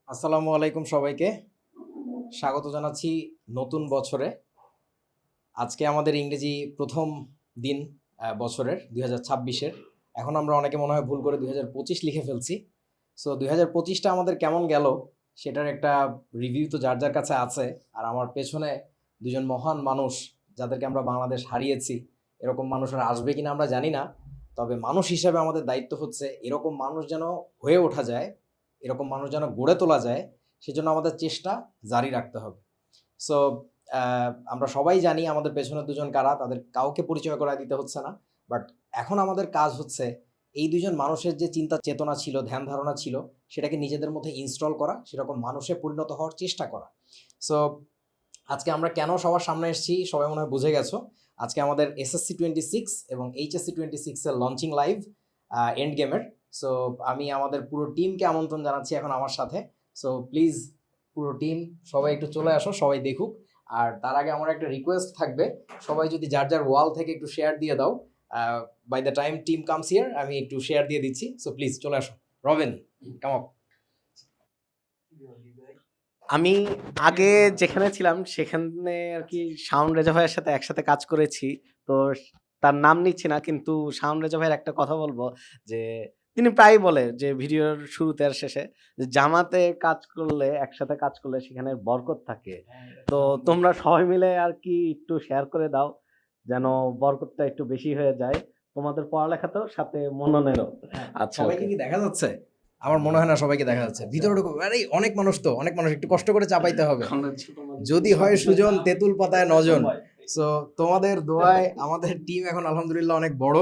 আসসালামু আলাইকুম সবাইকে। স্বাগত জানাচ্ছি নতুন বছরে। আজকে আমাদের ইংরেজি প্রথম দিন বছরের ২০২৬-এর। এখন আমরা অনেকে মনে হয় ভুল করে ২০২৫ লিখে ফেলছি। সো ২০২৫টা আমাদের কেমন গেল সেটার একটা রিভিউ তো যার যার কাছে আছে। আর আমার পেছনে দুজন মহান মানুষ যাদেরকে আমরা বাংলাদেশ হারিয়েছি, এরকম মানুষ আর আসবে কিনা আমরা জানি না। তবে মানুষ হিসেবে আমাদের দায়িত্ব হচ্ছে এরকম মানুষ যেন হয়ে ওঠা যায়, এরকম মানুষ যেন গড়ে তোলা যায়, সেজন্য আমাদের চেষ্টা জারি রাখতে হবে। সো আমরা সবাই জানি আমাদের পেছনে দুজন কারা, তাদের কাউকে পরিচয় করায় দিতে হচ্ছে না। বাট এখন আমাদের কাজ হচ্ছে এই দুজন মানুষের যে চিন্তা চেতনা ছিল, ধ্যান ধারণা ছিল, সেটাকে নিজেদের মধ্যে ইনস্টল করা, সেরকম মানুষে পরিণত হওয়ার চেষ্টা করা। সো আজকে আমরা কেন সবার সামনে এসেছি সবাই মনে হয় বুঝে গেছো। আজকে আমাদের SSC 26 এবং HSC 26-এর লঞ্চিং লাইভ এন্ড গেমের। সো আমি আমাদের পুরো টিমকে আমন্ত্রণ জানাচ্ছি এখন আমার সাথে। সো প্লিজ পুরো টিম সবাই একটু চলে আসো, সবাই দেখুক। আর তার আগে আমার একটা রিকোয়েস্ট থাকবে, সবাই যদি যার যার ওয়াল থেকে একটু শেয়ার দিয়ে দাও। By the time team comes here আমি একটু শেয়ার দিয়ে দিচ্ছি। সো প্লিজ চলে আসো। Robin, come up. আমি আগে যেখানে ছিলাম সেখানে আর কি শাওন রেজা ভাইয়ের সাথে একসাথে কাজ করেছি। তো তার নাম নিচ্ছি না, কিন্তু শাওন রেজা ভাইয়ের একটা কথা বলবো যে তিনি প্রায় বলে যে ভিডিওর শুরুতে আর শেষে যে জামাতে কাজ করলে, একসাথে কাজ করলে সেখানে বরকত থাকে। তো তোমরা সবাই মিলে আর কি একটু শেয়ার করে দাও যেন বরকতটা একটু বেশি হয়ে যায় তোমাদের পড়ালেখাতেও, সাথে মননেরও। আচ্ছা, সবাইকে কি দেখা যাচ্ছে? আমার মনে হয় না সবাইকে দেখা যাচ্ছে। ভিতরে ঢুকো। আরে অনেক মানুষ তো, অনেক মানুষ, একটু কষ্ট করে চাপাইতে হবে। যদি হয় সুজন, তেঁতুল পাতায় নজন। সো তোমাদের দোয়ায় আমাদের টিম এখন আলহামদুলিল্লাহ অনেক বড়।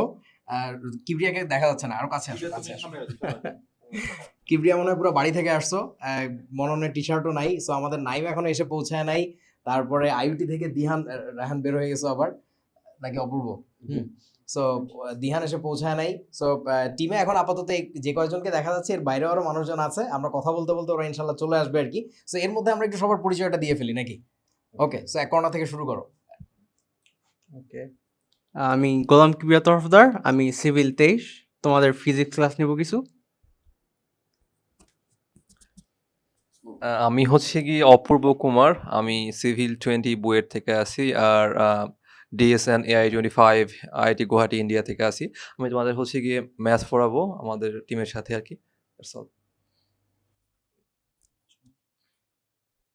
আর কিবরিয়াকে দেখা যাচ্ছে না, আরো কাছে আসো, কাছে আসো। কিবরিয়া মনে হয় পুরো বাড়ি থেকে আসছো। মননের টি শার্টও নাই। সো আমাদের নাইম এখনো এসে পৌঁছায় নাই। তারপরে আইউটি থেকে রাহান বের হয়ে গেছে আবার, নাকি অপূর্ব। সো দিহান এসে পৌঁছায় নাই। সো টিমে এখন আপাতত যে কয়েকজনকে দেখা যাচ্ছে, এর বাইরেও আরো মানুষজন আছে। আমরা কথা বলতে বলতে ওরা ইনশাল্লাহ চলে আসবে আর কি। সো এর মধ্যে আমরা একটু সবার পরিচয়টা দিয়ে ফেলি নাকি? ওকে, সো এক কর্নার থেকে শুরু করো। ওকে, আমি গোলাম কিবরিয়া তরফদার, আমি সিভিল 23, তোমাদের ফিজিক্স ক্লাস নেব কিছু। আমি হচ্ছে কি অপূর্ব কুমার, আমি সিভিল 20 বুয়েট থেকে আসি, আর DSN AI 25 IIT Guwahati India থেকে আসি। আমি তোমাদের হচ্ছে গিয়ে ম্যাথ পড়াবো আমাদের টিমের সাথে আর কি। That's all.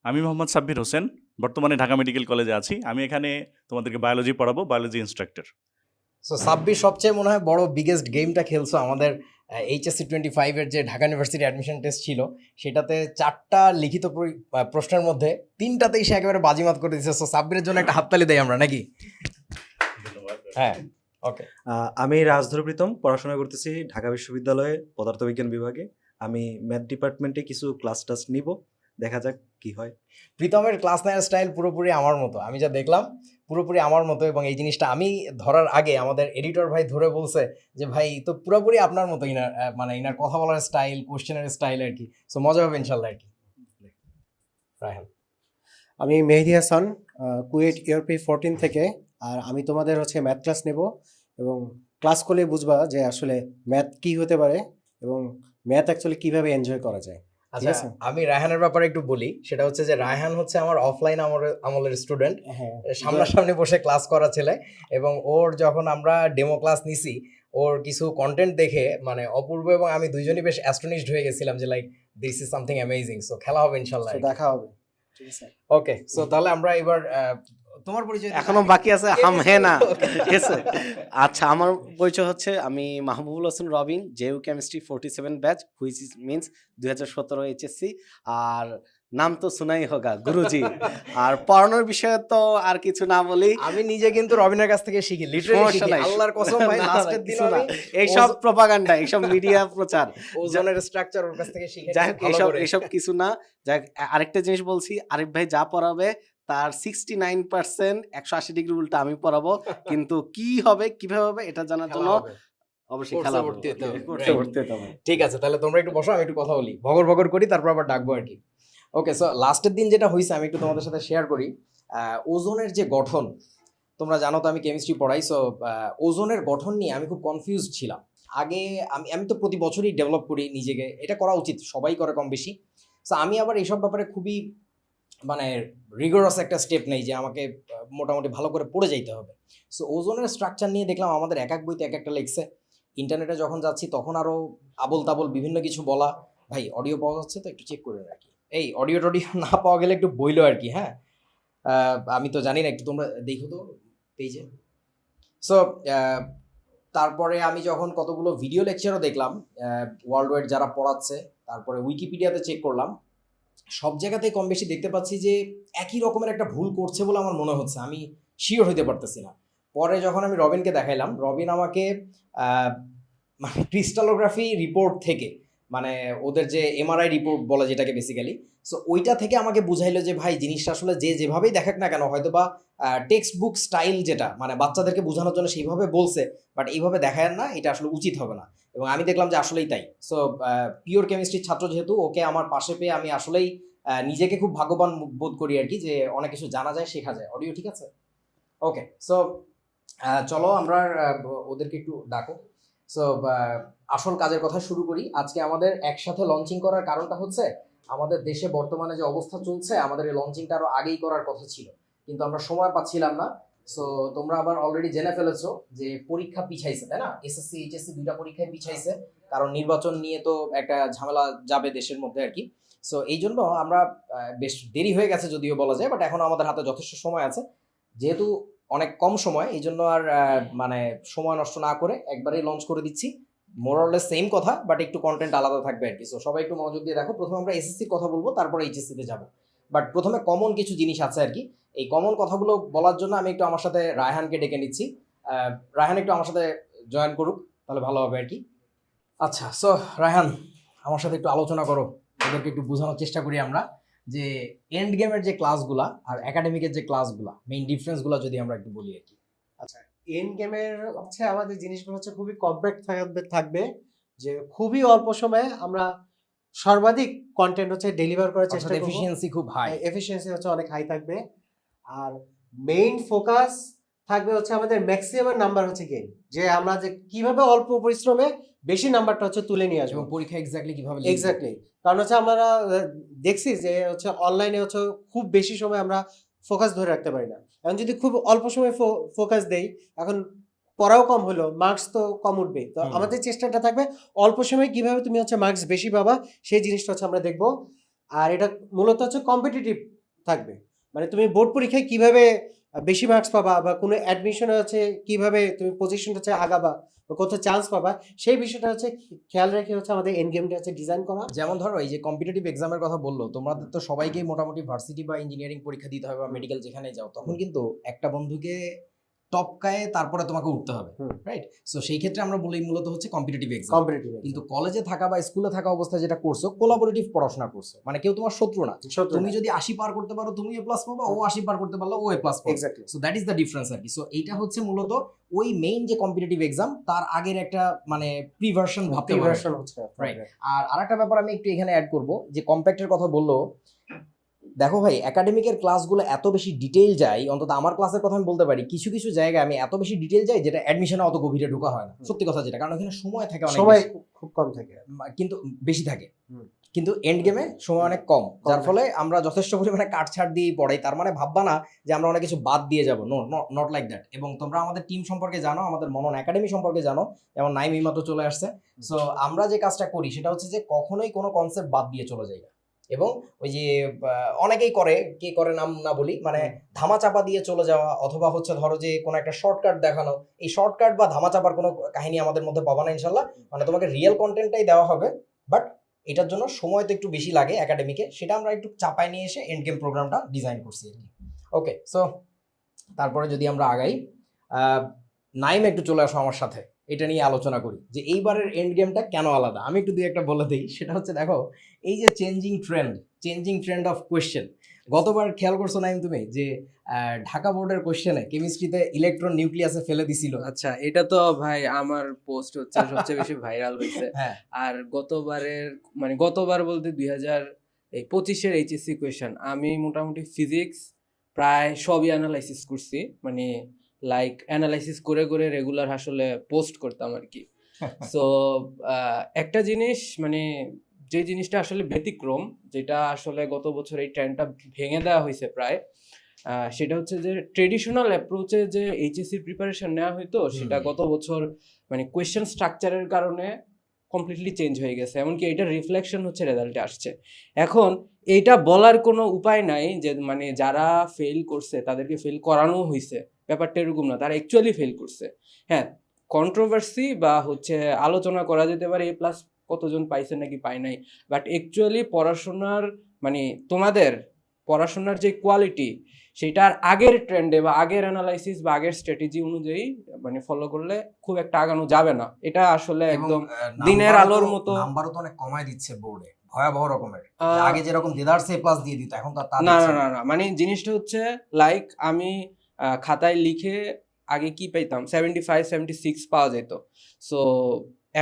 আমি মোহাম্মদ সাব্বির হোসেন, বর্তমানে ঢাকা মেডিকেল কলেজে আছি। আমি এখানে তোমাদেরকে বায়োলজি পড়াবো, বায়োলজি ইনস্ট্রাক্টর। সো সাব্বির সবচেয়ে মনে হয় বড় বিগেস্ট গেমটা খেলছো। আমাদের HSC 25-এর যে ঢাকা ইউনিভার্সিটি অ্যাডমিশন টেস্ট ছিল, সেটাতে 4টা লিখিত প্রশ্নের মধ্যে 3টাতেই সে একেবারে বাজিমাত করে দিচ্ছে। সো সাব্বিরের জন্য একটা হাততালি দেয় আমরা নাকি? হ্যাঁ, ওকে। আমি রাজধর প্রীতম, পড়াশোনা করতেছি ঢাকা বিশ্ববিদ্যালয়ে পদার্থবিজ্ঞান বিভাগে। আমি ম্যাথ ডিপার্টমেন্টে কিছু ক্লাস টাস নিব, দেখা যাক কি হয়। প্রীতমের ক্লাস নেওয়ার স্টাইল পুরোপুরি আমার মতো, আমি যা দেখলাম পুরোপুরি আমার মতো। এবং এই জিনিসটা আমি ধরার আগে আমাদের এডিটর ভাই ধরে বলছে যে ভাই তো পুরোপুরি আপনার মতো, ইনার মানে ইনার কথা বলার স্টাইল, কোশ্চেনের স্টাইল আর কি। সো মজা হবে ইনশাল্লাহ আর কি। রায়হান। আমি মেহেদি হাসান, কুয়েট ইউরপি 14 থেকে। আর আমি তোমাদের ম্যাথ ক্লাস নেব, এবং ক্লাস করলে বুঝবা যে আসলে ম্যাথ কি হতে পারে এবং ম্যাথ অ্যাকচুয়ালি কিভাবে এনজয় করা যায়। আচ্ছা, আমি রায়হানের ব্যাপারে একটু বলি। সেটা হচ্ছে যে রায়হান হচ্ছে আমার অফলাইন আমলের স্টুডেন্ট, সামনাসামনি বসে ক্লাস করা ছেলে। এবং ওর যখন আমরা ডেমো ক্লাস নিছি, ওর কিছু কন্টেন্ট দেখে মানে অপূর্ব এবং আমি দুইজনই বেশ অ্যাস্টনিশড হয়ে গেছিলাম যে like this is something amazing. So খেলা হবে ইনশাল্লাহ, দেখা হবে। ঠিক আছে, ওকে। সো তাহলে আমরা এবার তোমার পরিচয় এখনো বাকি আছে না, ঠিক আছে। আচ্ছা, আমার পরিচয় হচ্ছে আমি Mahbubul Hossain Robin, JU chemistry 47 batch, which means 2017 HSC। আর নাম তো শোনাই হোগা গুরুজি। আর পড়ানোর বিষয়ে তো আর কিছু না বলি, আমি নিজে কিন্তু রবিনের কাছ থেকে শিখি, লিটারালি শিখি, আল্লাহর কসম ভাই। লাস্টের দিন আমি এইসব প্রপাগান্ডা, এইসব মিডিয়া প্রচার, ওজনের স্ট্রাকচার ওর কাছ থেকে শিখে। যাই হোক, এইসব কিছু না। যাই হোক, আরেকটা জিনিস বলছি, আরিফ ভাই যা পড়াবে তার 69% 180 ডিগ্রি উল্টা আমি পড়াবো। কিন্তু কি হবে, কিভাবে হবে, এটা জানার জন্য অবশ্যই খেলা ভর্তি হতে হবে। ভর্তি হতে হবে। ঠিক আছে, তাহলে তোমরা একটু বসো, আমি একটু কথা বলি, ভগর ভগর করি, তারপর আবার ডাকবো আর কি। ওকে, সো লাস্টের দিন যেটা হয়েছে আমি একটু তোমাদের সাথে শেয়ার করি। ওজোনের যে গঠন, তোমরা জানো তো আমি কেমিস্ট্রি পড়াই। সো ওজোনের গঠন নিয়ে আমি খুব কনফিউজ ছিলাম আগে। আমি তো প্রতি বছরই ডেভেলপ করি নিজেকে, এটা করা উচিত, সবাই করে কম বেশি। সো আমি আবার এইসব ব্যাপারে খুবই মানে রিগোরাস একটা স্টেপ নেই যে আমাকে মোটামুটি ভালো করে পড়ে যাইতে হবে। সো ওজোনের স্ট্রাকচার নিয়ে দেখলাম আমাদের এক এক বইতে এক একটা লিখছে। ইন্টারনেটে যখন যাচ্ছি তখন আরও আবোল তাবোল বিভিন্ন কিছু বলা। ভাই অডিও পাওয়া যাচ্ছে তো একটু চেক করে রাখি, এই অডিও টডিও না পাওয়া গেলে একটু বইলো আর কি। হ্যাঁ, আমি তো জানি না, একটু তোমরা দেখো তো পেজে। সো তারপরে আমি যখন কতগুলো ভিডিও লেকচারও দেখলাম ওয়ার্ল্ড ওয়াইড যারা পড়াচ্ছে, তারপরে উইকিপিডিয়াতে চেক করলাম, সব জায়গাতেই কম বেশি দেখতে পাচ্ছি যে একই রকমের একটা ভুল করছে বলে আমার মনে হচ্ছে, আমি শিওর হইতে পারতেছি না। পরে যখন আমি রবিনকে দেখাইলাম, রবিন আমাকে মানে ক্রিস্টালোগ্রাফি রিপোর্ট থেকে, মানে ওদের যে এমআরআই রিপোর্ট বলে যেটাকে বেসিক্যালি, সো ওইটা থেকে আমাকে বুঝাইলো যে ভাই জিনিসটা আসলে যে যেভাবেই দেখাক না কেন, হয়তো বা টেক্সট বুক স্টাইল যেটা মানে বাচ্চাদেরকে বোঝানোর জন্য সেইভাবে বলছে, বাট এইভাবে দেখায় না, এটা আসলে উচিত হবে না। এবং আমি দেখলাম যে আসলেই তাই। সো পিওর কেমিস্ট্রির ছাত্র যেহেতু, ওকে আমার পাশে পেয়ে আমি আসলেই নিজেকে খুব ভাগ্যবান বোধ করি আর কি, যে অনেক কিছু জানা যায়, শেখা যায়। অডিও ঠিক আছে? ওকে, সো চলো আমরা ওদেরকে একটু ডাকো। সো আসল কাজের কথা শুরু করি। আজকে আমাদের একসাথে লঞ্চিং করার কারণটা হচ্ছে, আমাদের দেশে বর্তমানে যে অবস্থা চলছে, আমাদের এই লঞ্চিংটা আরও আগেই করার কথা ছিল, কিন্তু আমরা সময় পাচ্ছিলাম না। সো তোমরা আবার অলরেডি জেনে ফেলেছো যে পরীক্ষা পিছাইছে, তাই না? এসএসসি এইচএসসি দুইটা পরীক্ষায় পিছাইছে, কারণ নির্বাচন নিয়ে তো একটা ঝামেলা যাবে দেশের মধ্যে আর কি। সো এই জন্য আমরা বেশ দেরি হয়ে গেছে যদিও বলা যায়, বাট এখন আমাদের হাতে যথেষ্ট সময় আছে। যেহেতু অনেক কম সময়, এই জন্য আর মানে সময় নষ্ট না করে একবারেই লঞ্চ করে দিচ্ছি। মোরলেস সেম কথা, বাট একটু কন্টেন্ট আলাদা থাকবে আর কি। সো সবাই একটু মনোযোগ দিয়ে দেখো। প্রথমে আমরা এসএসসির কথা বলবো, তারপরে এইচএসসিতে যাব। বাট প্রথমে কমন কিছু জিনিস আছে আর কি। এই কমন কথাগুলো বলার জন্য আমি একটু আমার সাথে রায়হানকে ডেকে নিচ্ছি। রায়হান একটু আমার সাথে জয়েন করুক, তাহলে ভালো হবে আর কি। আচ্ছা, সো রায়হান আমার সাথে একটু আলোচনা করো, ওদেরকে একটু বোঝানোর চেষ্টা করি আমরা যে এন্ড গেমের যে ক্লাসগুলা আর একাডেমিকের যে ক্লাসগুলা, মেইন ডিফারেন্সগুলো যদি আমরা একটু বলি আর কি। এন্ড গেমের হচ্ছে আমাদের জিনিসগুলো হচ্ছে খুবই কম্প্যাক্ট থাকবে, যে খুবই অল্প সময়ে আমরা সর্বাধিক কন্টেন্ট হচ্ছে ডেলিভার করার চেষ্টা করব। এফিশিয়েন্সি খুব হাই। এফিশিয়েন্সি হচ্ছে অনেক হাই থাকবে। আর মেইন ফোকাস থাকবে হচ্ছে আমাদের ম্যাক্সিমাম নাম্বার হচ্ছে গেম, যে আমরা যে কিভাবে অল্প পরিশ্রমে বেশি নাম্বারটা হচ্ছে তুলে নিয়ে আসবো। এবং পরীক্ষা এক্স্যাক্টলি কিভাবে এক্স্যাক্টলি, কারণ হচ্ছে আমরা দেখছি যে হচ্ছে অনলাইনে হচ্ছে খুব বেশি সময় আমরা ফোকাস ধরে রাখতে পারি না। এখন যদি খুব অল্প সময় ফোকাস দেই, এখন পড়াও কম হলো, মার্কস তো কম উঠবে। তো আমাদের চেষ্টাটা থাকবে অল্প সময়ে কিভাবে তুমি হচ্ছে মার্কস বেশি পাবা, সেই জিনিসটা হচ্ছে আমরা দেখবো। আর এটা মূলত হচ্ছে কম্পিটিটিভ থাকবে, মানে তুমি বোর্ড পরীক্ষায় কিভাবে বেশি মার্কস পাবা, বা কোনো অ্যাডমিশনে হচ্ছে কিভাবে তুমি পজিশনটা হচ্ছে আগাবা বা কোথাও চান্স পাবা, সেই বিষয়টা হচ্ছে খেয়াল রেখে হচ্ছে আমাদের এন্ড গেমটা হচ্ছে ডিজাইন করা। যেমন ধরো এই যে কম্পিটিটিভ এক্সামের কথা বললো, তোমাদের তো সবাইকেই মোটামুটি ভার্সিটি বা ইঞ্জিনিয়ারিং পরীক্ষা দিতে হবে বা মেডিকেল যেখানে যাও, তখন কিন্তু একটা বন্ধুকে টপকায়ে তারপরে তোমাকে উঠতে হবে, রাইট? সো সেই ক্ষেত্রে আমরা বলি মূলত হচ্ছে কম্পিটিটিভ এক্সাম। কিন্তু কলেজে থাকা বা স্কুলে থাকা অবস্থায় যেটা করছো, কোলাবোরেটিভ পড়াশোনা করছো, মানে কেউ তোমার শত্রু না। তুমি যদি 80 পার করতে পারো তুমি এ প্লাস পাবা, ও 80 পার করতে পারলো ও এ প্লাস পাবে। Exactly, so that is the difference আর কি। সো এইটা হচ্ছে মূলত ওই মেইন যে কম্পিটিটিভ এক্সাম তার আগের একটা মানে প্রিভার্সন ভাবতে পারো, রাইট? আর আরেকটা ব্যাপার আমি একটু এখানে অ্যাড করব, যে কম্প্যাক্টের কথা বললো। দেখো ভাই, একাডেমিকের ক্লাসগুলো এত বেশি ডিটেইল যায়, অন্তত আমার ক্লাসের কথা আমি বলতে পারি, কিছু কিছু জায়গায় আমি এত বেশি ডিটেইল যাই যেটা অ্যাডমিশনে অত গভীরে ঢোকা হয় না, সত্যি কথা যেটা, কারণ এখানে সময় থাকে অনেক সময় বেশি। খুব কম থাকে, কিন্তু বেশি থাকে, কিন্তু এন্ড গেমে সময় অনেক কম, যার ফলে আমরা যথেষ্ট পরিমাণে কাটছাট দিয়ে পড়াই। তার মানে ভাববা না যে আমরা অনেক কিছু বাদ দিয়ে যাবো, নো, নট লাইক দ্যাট। এবং তোমরা আমাদের টিম সম্পর্কে জানো, আমাদের মনন একাডেমি সম্পর্কে জানো, যেমন নাইম এইমাত্র চলে আসছে। সো আমরা যে কাজটা করি সেটা হচ্ছে যে কখনোই কোনো কনসেপ্ট বাদ দিয়ে চলে যাই না। এবং ওই যে অনেকেই করে, কে করে নাম না বলি, মানে ধামাচাপা দিয়ে চলে যাওয়া, অথবা হচ্ছে ধরো যে কোনো একটা শর্টকাট দেখানো, এই শর্টকাট বা ধামাচাপার কোনো কাহিনী আমাদের মধ্যে পাবা না ইনশাল্লাহ। মানে তোমাকে রিয়েল কন্টেন্টটাই দেওয়া হবে, বাট এটার জন্য সময় তো একটু বেশি লাগে একাডেমিকে, সেটা আমরা একটু চাপায় নিয়ে এসে এন্ড গেম প্রোগ্রামটা ডিজাইন করছি আর কি। ওকে, সো তারপরে যদি আমরা আগাই, নাইম একটু চলে আসো আমার সাথে, এটা নিয়ে আলোচনা করি যে এইবারের এন্ড গেমটা কেন আলাদা। আমি একটু দুই একটা বলে দিই, সেটা হচ্ছে দেখো এই যে চেঞ্জিং ট্রেন্ড অফ কোয়েশ্চেন। গতবার খেয়াল করছো নাইম তুমি যে ঢাকা বোর্ডের কোয়েশ্চেনে কেমিস্ট্রিতে ইলেকট্রন নিউক্লিয়াসে ফেলে দিছিল? আচ্ছা, এটা তো ভাই আমার পোস্ট হচ্ছে সবচেয়ে বেশি ভাইরাল হয়েছে। হ্যাঁ, আর গতবার বলতে 2025-এর এইচএসসি কোয়েশ্চেন আমি মোটামুটি ফিজিক্স প্রায় সবই অ্যানালাইসিস করছি, মানে লাইক অ্যানালাইসিস করে করে রেগুলার আসলে পোস্ট করতাম আর কি। সো একটা জিনিস মানে যে জিনিসটা আসলে ব্যতিক্রম, যেটা আসলে গত বছর এই ট্রেন্ডটা ভেঙে দেওয়া হয়েছে প্রায়, সেটা হচ্ছে যে ট্রেডিশনাল অ্যাপ্রোচে যে এইচএসসির প্রিপারেশন নেওয়া হতো সেটা গত বছর মানে কোয়েশ্চেন স্ট্রাকচারের কারণে কমপ্লিটলি চেঞ্জ হয়ে গেছে, এমনকি এটার রিফ্লেকশন হচ্ছে রেজাল্টে আসছে। এখন এইটা বলার কোনো উপায় নাই যে মানে যারা ফেল করছে তাদেরকে ফেল করানো হয়েছে, ব্যাপারটা এরকম না, তারা অ্যাকচুয়ালি ফেল করছে। হ্যাঁ, কন্ট্রোভার্সি বা হচ্ছে আলোচনা করা যেতে পারে এ প্লাস কতজন পাইছে নাকি পায় নাই, বাট অ্যাকচুয়ালি পড়াশোনার মানে তোমাদের পড়াশোনার যে কোয়ালিটি সেটার আগের ট্রেন্ডে বা আগের অ্যানালাইসিস বা আগের স্ট্র্যাটেজি অনুযায়ী মানে ফলো করলে খুব একটা আগানো যাবে না। এটা আসলে একদম দিনের আলোর মতো। নাম্বারও তো অনেক কমায় দিচ্ছে বোর্ডে, ভয়াবহ রকমের। আহ, আগে যেরকম দেদারস এ প্লাস দিয়ে দিত, এখন তো আর তা না দিচ্ছে না না না, মানে জিনিসটা হচ্ছে লাইক আমি খাতায় লিখে আগে কি পাইতাম 75-76 পাওয়া যেত। সো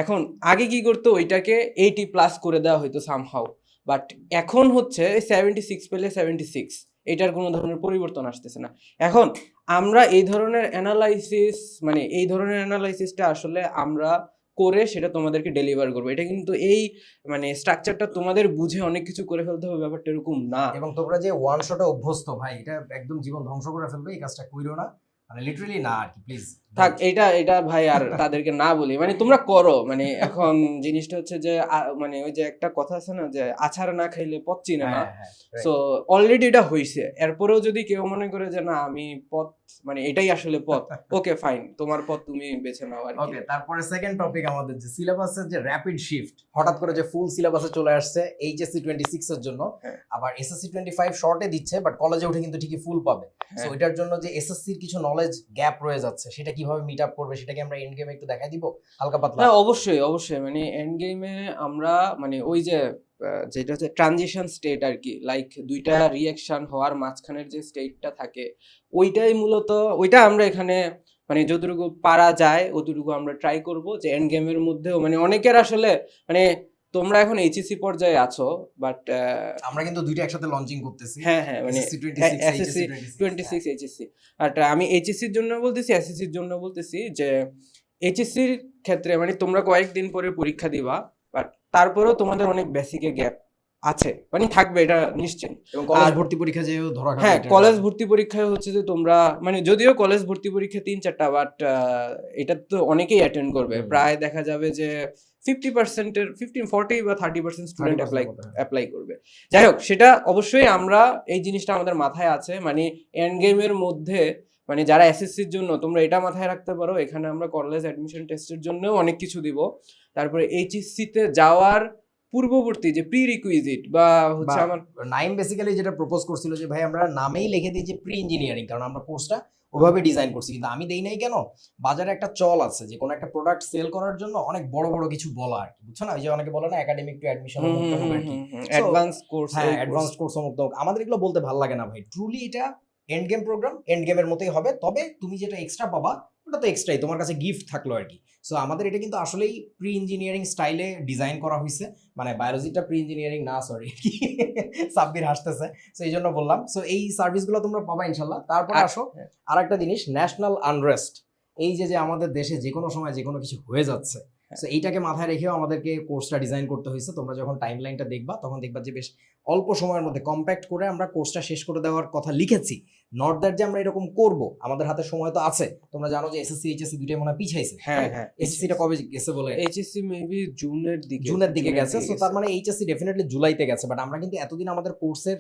এখন আগে কি করতো ওইটাকে 80+ করে দেওয়া হইতো সামহাউ, বাট এখন হচ্ছে 76 পেলে 76, এটার কোনো ধরনের পরিবর্তন আসতেছে না। এখন আমরা এই ধরনের অ্যানালাইসিস মানে এই ধরনের অ্যানালাইসিসটা আসলে আমরা করে সেটা তোমাদেরকে ডেলিভার করবো। এটা কিন্তু এই মানে স্ট্রাকচারটা তোমাদের বুঝে অনেক কিছু করে ফেলতে হবে, ব্যাপারটা এরকম না। এবং তোমরা যে ওয়ান শটে অভ্যস্ত ভাই, এটা একদম জীবন ধ্বংস করে ফেলবে, এই কাজটা কইরো না, মানে লিটারালি না আর কি, প্লিজ থাক, এটা ভাই আর তাদেরকে না বলি, মানে তোমরা করো। মানে এখন জিনিসটা হচ্ছে যে মানে ওই যে একটা কথা আছে না যে আছাড় না খাইলে পথ চিনে না। সো অলরেডি এটা হইছে, এরপরেও যদি কেউ মনে করে যে না আমি পথ মানে এটাই আসলে পথ, ওকে ফাইন, তোমার পথ তুমি বেছে নাও আর কি। ওকে, তারপরে সেকেন্ড টপিক আমাদের যে সিলেবাসের যে র‍্যাপিড শিফট, হঠাৎ করে যে ফুল সিলেবাসে চলে আসছে এইচএসসি 26 এর জন্য, আবার এসএসসি 25 শর্টে দিচ্ছে, বাট কলেজে উঠে কিন্তু ঠিকই ফুল পাবে। সো এটার জন্য যে এসএসসির কিছু নলেজ গ্যাপ রয়ে যাচ্ছে, সেটা কিভাবে মিট আপ করবে, সেটাকে আমরা এন্ড গেমে একটু দেখাই দিব হালকা পাতলা। হ্যাঁ অবশ্যই অবশ্যই, মানে এন্ড গেমে আমরা মানে ওই যে যেটা হচ্ছে ট্রানজিশন স্টেট আর কি, লাইক দুইটা রিঅ্যাকশন হওয়ার মাঝখানের যে স্টেটটা থাকে ওইটাই মূলত, ওইটা আমরা এখানে মানে যতটুকু পারা যায় অতটুকু আমরা ট্রাই করব যে এন্ড গেমের মধ্যেও মানে অনেকের আসলে মানে তোমরা এখন এইচএসসি পর্যায়ে আছো, বাট আমরা কিন্তু দুইটা একসাথে লঞ্চিং করতেছি। হ্যাঁ হ্যাঁ, মানে SSC 26, এসএসসি 26 এইচএসসি, আর আমি এইচএসসির জন্য বলতেছি, এসএসসির জন্য বলতেছি যে এইচএসসির ক্ষেত্রে মানে তোমরা কয়েকদিন পরে পরীক্ষা দিবা, বাট তারপরেও তোমাদের অনেক বেসিকে গ্যাপ আছে, মানে থাকবে এটা নিশ্চিত। এবং কলেজ আর- ভর্তি পরীক্ষা যেও ধরা খাবে হ্যাঁ, এটা। কলেজ ভর্তি পরীক্ষায় হচ্ছে যে তোমরা মানে যদিও কলেজ ভর্তি পরীক্ষা 3-4টা, বাট এটা তো অনেকেই অ্যাটেন্ড করবে, প্রায় দেখা যাবে যে 50%-এর 40 বা 30% স্টুডেন্ট 30% মতো, হ্যাঁ। অ্যাপ্লাই করবে। যাই হোক, সেটা অবশ্যই আমরা এই জিনিসটা আমাদের মাথায় আছে, মানে এন্ড গেমের মধ্যে মানে যারা এসএসসির জন্য তোমরা এটা মাথায় রাখতে পারো, এখানে আমরা কলেজ অ্যাডমিশন টেস্টের জন্যও অনেক কিছু দিব। তারপরে এইচএসসিতে যাওয়ার পূর্ববর্তী যে প্রি রিকুইজিট বা হচ্ছে বা- আমার নাইম বেসিক্যালি যেটা প্রপোজ করছিল যে ভাই আমরা নামেই লিখে দিই যে প্রি ইঞ্জিনিয়ারিং, কারণ আমরা কোর্সটা ওভাবে ডিজাইন করছি। কিন্তু আমি দেই নাই কেন, বাজারে একটা চল আছে যে কোনো একটা প্রোডাক্ট সেল করার জন্য অনেক বড় বড় কিছু বলা আর কি, বুঝছো না, ওই যে অনেকে বলে না একাডেমিক টু অ্যাডমিশন আর কি, অ্যাডভান্স কোর্স, হ্যাঁ অ্যাডভান্স কোর্স মুক্ত। আমাদের এগুলো বলতে ভালো লাগে না ভাই, ট্রুলি এটা এন্ড গেম প্রোগ্রাম, এন্ড গেমের মতোই হবে, তবে তুমি যেটা এক্সট্রা পাবা ওটা তো এক্সট্রাই, তোমার কাছে গিফট থাকলো আর কি। সো আমাদের এটা কিন্তু আসলেই প্রি ইঞ্জিনিয়ারিং স্টাইলে ডিজাইন করা হয়েছে, মানে বায়োলজিটা প্রি ইঞ্জিনিয়ারিং না, সরি সাব্বির হাসতেছে, সো এই জন্য বললাম। সো এই সার্ভিসগুলো তোমরা পাবা ইনশাল্লাহ। তারপরে আসো আর একটা জিনিস, ন্যাশনাল আনরেস্ট, এই যে আমাদের দেশে যে কোনো সময় যে কোনো কিছু হয়ে যাচ্ছে, সো এইটাকে মাথায় রেখেও আমাদেরকে কোর্সটা ডিজাইন করতে হয়েছে। তোমরা যখন টাইমলাইনটা দেখবা তখন দেখবা যে বেশ অল্প সময়ের মধ্যে কম্প্যাক্ট করে আমরা কোর্সটা শেষ করে দেওয়ার কথা লিখেছি। নট দ্যাট যে আমরা এরকম করব, আমাদের হাতে সময় তো আছে। তোমরা জানো যে এসএসসি এইচএসসি দুইটাই মনে হয় পিছাইছে। হ্যাঁ হ্যাঁ, এসএসসিটা কবে গেছে বলে, এইচএসসি মেবি জুনের দিকে গেছে। সো তার মানে এইচএসসি ডেফিনেটলি জুলাইতে গেছে, বাট আমরা কিন্তু এতদিন আমাদের কোর্সের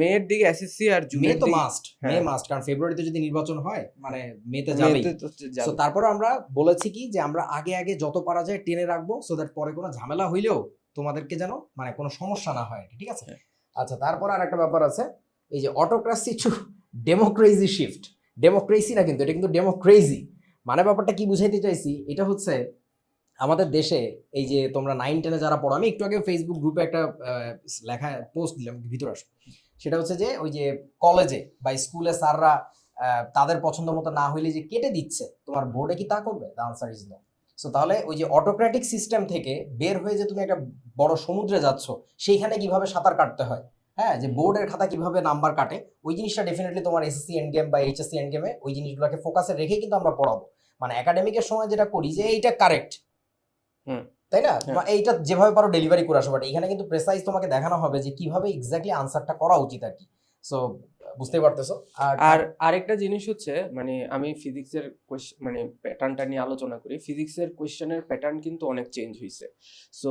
মেয়ের দিকে এসএসসি আর মে জুনের তো দিকে মাস্ট, মে হ্যাঁ। মাস্ট, কারণ ফেব্রুয়ারিতে যদি নির্বাচন হয় মানে মেতে যাবেই। মেয়েতে তো যাবে। সো তারপরে আমরা বলেছি কি যে আমরা আগে আগে যত পারা যায় টেনে রাখবো, সো দ্যাট পরে কোনো ঝামেলা হইলেও তোমাদেরকে যেন মানে কোনো সমস্যা না হয়, ঠিক আছে? আচ্ছা, তারপর আর একটা ব্যাপার আছে, এই যে অটোক্রাসি টু ডেমোক্রেসি শিফট, ডেমোক্রেসি না কিন্তু এটা কিন্তু ডেমোক্রেসি। মানে ব্যাপারটা কি বুঝাইতে চাইছি, এটা হচ্ছে আমাদের দেশে এই যে তোমরা 9-10-এ যারা পড়ো, আমি একটু আগে ফেসবুক গ্রুপে একটা লেখা পোস্ট দিলাম, ভিতরে আসো। সেটা হচ্ছে যে ওই যে কলেজে বা স্কুলে স্যাররা তাদের পছন্দ মতো না হইলে যে কেটে দিচ্ছে, তোমার বোর্ডে কি তা করবে? The answer is no. So তাহলে ওই যে অটোক্র্যাটিক সিস্টেম থেকে বের হয়ে যে তুমি একটা বড় সমুদ্রে যাচ্ছ, সেইখানে কিভাবে সাঁতার কাটতে হয়, হ্যাঁ, যে বোর্ডের খাতা কিভাবে নাম্বার কাটে, ওই জিনিসটা ডেফিনেটলি তোমার এসএসসি এন্ড গেম বা এইচএসসি এন্ড গেমে ওই জিনিসগুলোকে ফোকাসে রেখে কিন্তু আমরা পড়াবো। মানে একাডেমিকের সময় যেটা করি যে এইটা কারেক্ট, তাই না? হ্যাঁ। এইটা যেভাবে পারো ডেলিভারি করে আসো, বাট এখানে কিন্তু প্রেসাইজ তোমাকে দেখানো হবে যে কিভাবে এক্স্যাক্টলি আনসারটা করা উচিত আর কি। সো বুঝতেই পারতেছো। আর আরেকটা জিনিস হচ্ছে মানে আমি ফিজিক্সের মানে প্যাটার্নটা নিয়ে আলোচনা করি। ফিজিক্সের কোয়েশ্চেনের প্যাটার্ন কিন্তু অনেক চেঞ্জ হয়েছে। সো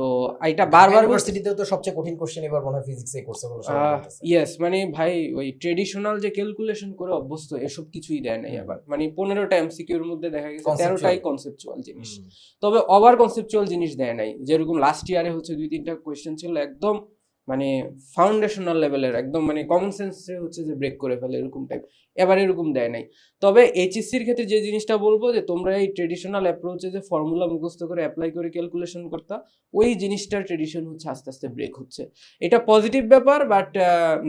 এটা বারবার ইউনিভার্সিটিতেও তো সবচেয়ে কঠিন কোশ্চেন এবার মনে হয় ফিজিক্সে করছে বলে সবাই বলতেছে। ইয়েস, মানে ভাই ওই ট্রেডিশনাল যে ক্যালকুলেশন করে অভ্যস্ত এসব কিছুই দেয় নাই আবার। মানে 15টা এমসিকিউর মধ্যে দেখা গেছে Conceptual। 13টাই কনসেপচুয়াল জিনিস। তবে ওভার কনসেপচুয়াল জিনিস দেয় নাই। যেরকম লাস্ট ইয়ারে হচ্ছে 2-3টা কোয়েশ্চেন ছিল একদম মানে ফাউন্ডেশনাল লেভেলের, একদম মানে কমন সেন্সে হচ্ছে যে ব্রেক করে ফেলে এরকম টাইপ। এবার এরকম দেয় নাই। তবে এইচএসসির ক্ষেত্রে যে জিনিসটা বলবো যে তোমরা এই ট্রেডিশনাল অ্যাপ্রোচে যে ফর্মুলা মুখস্থ করে অ্যাপ্লাই করে ক্যালকুলেশন করতা, ওই জিনিসটার ট্রেডিশন হচ্ছে আস্তে আস্তে ব্রেক হচ্ছে। এটা পজিটিভ ব্যাপার, বাট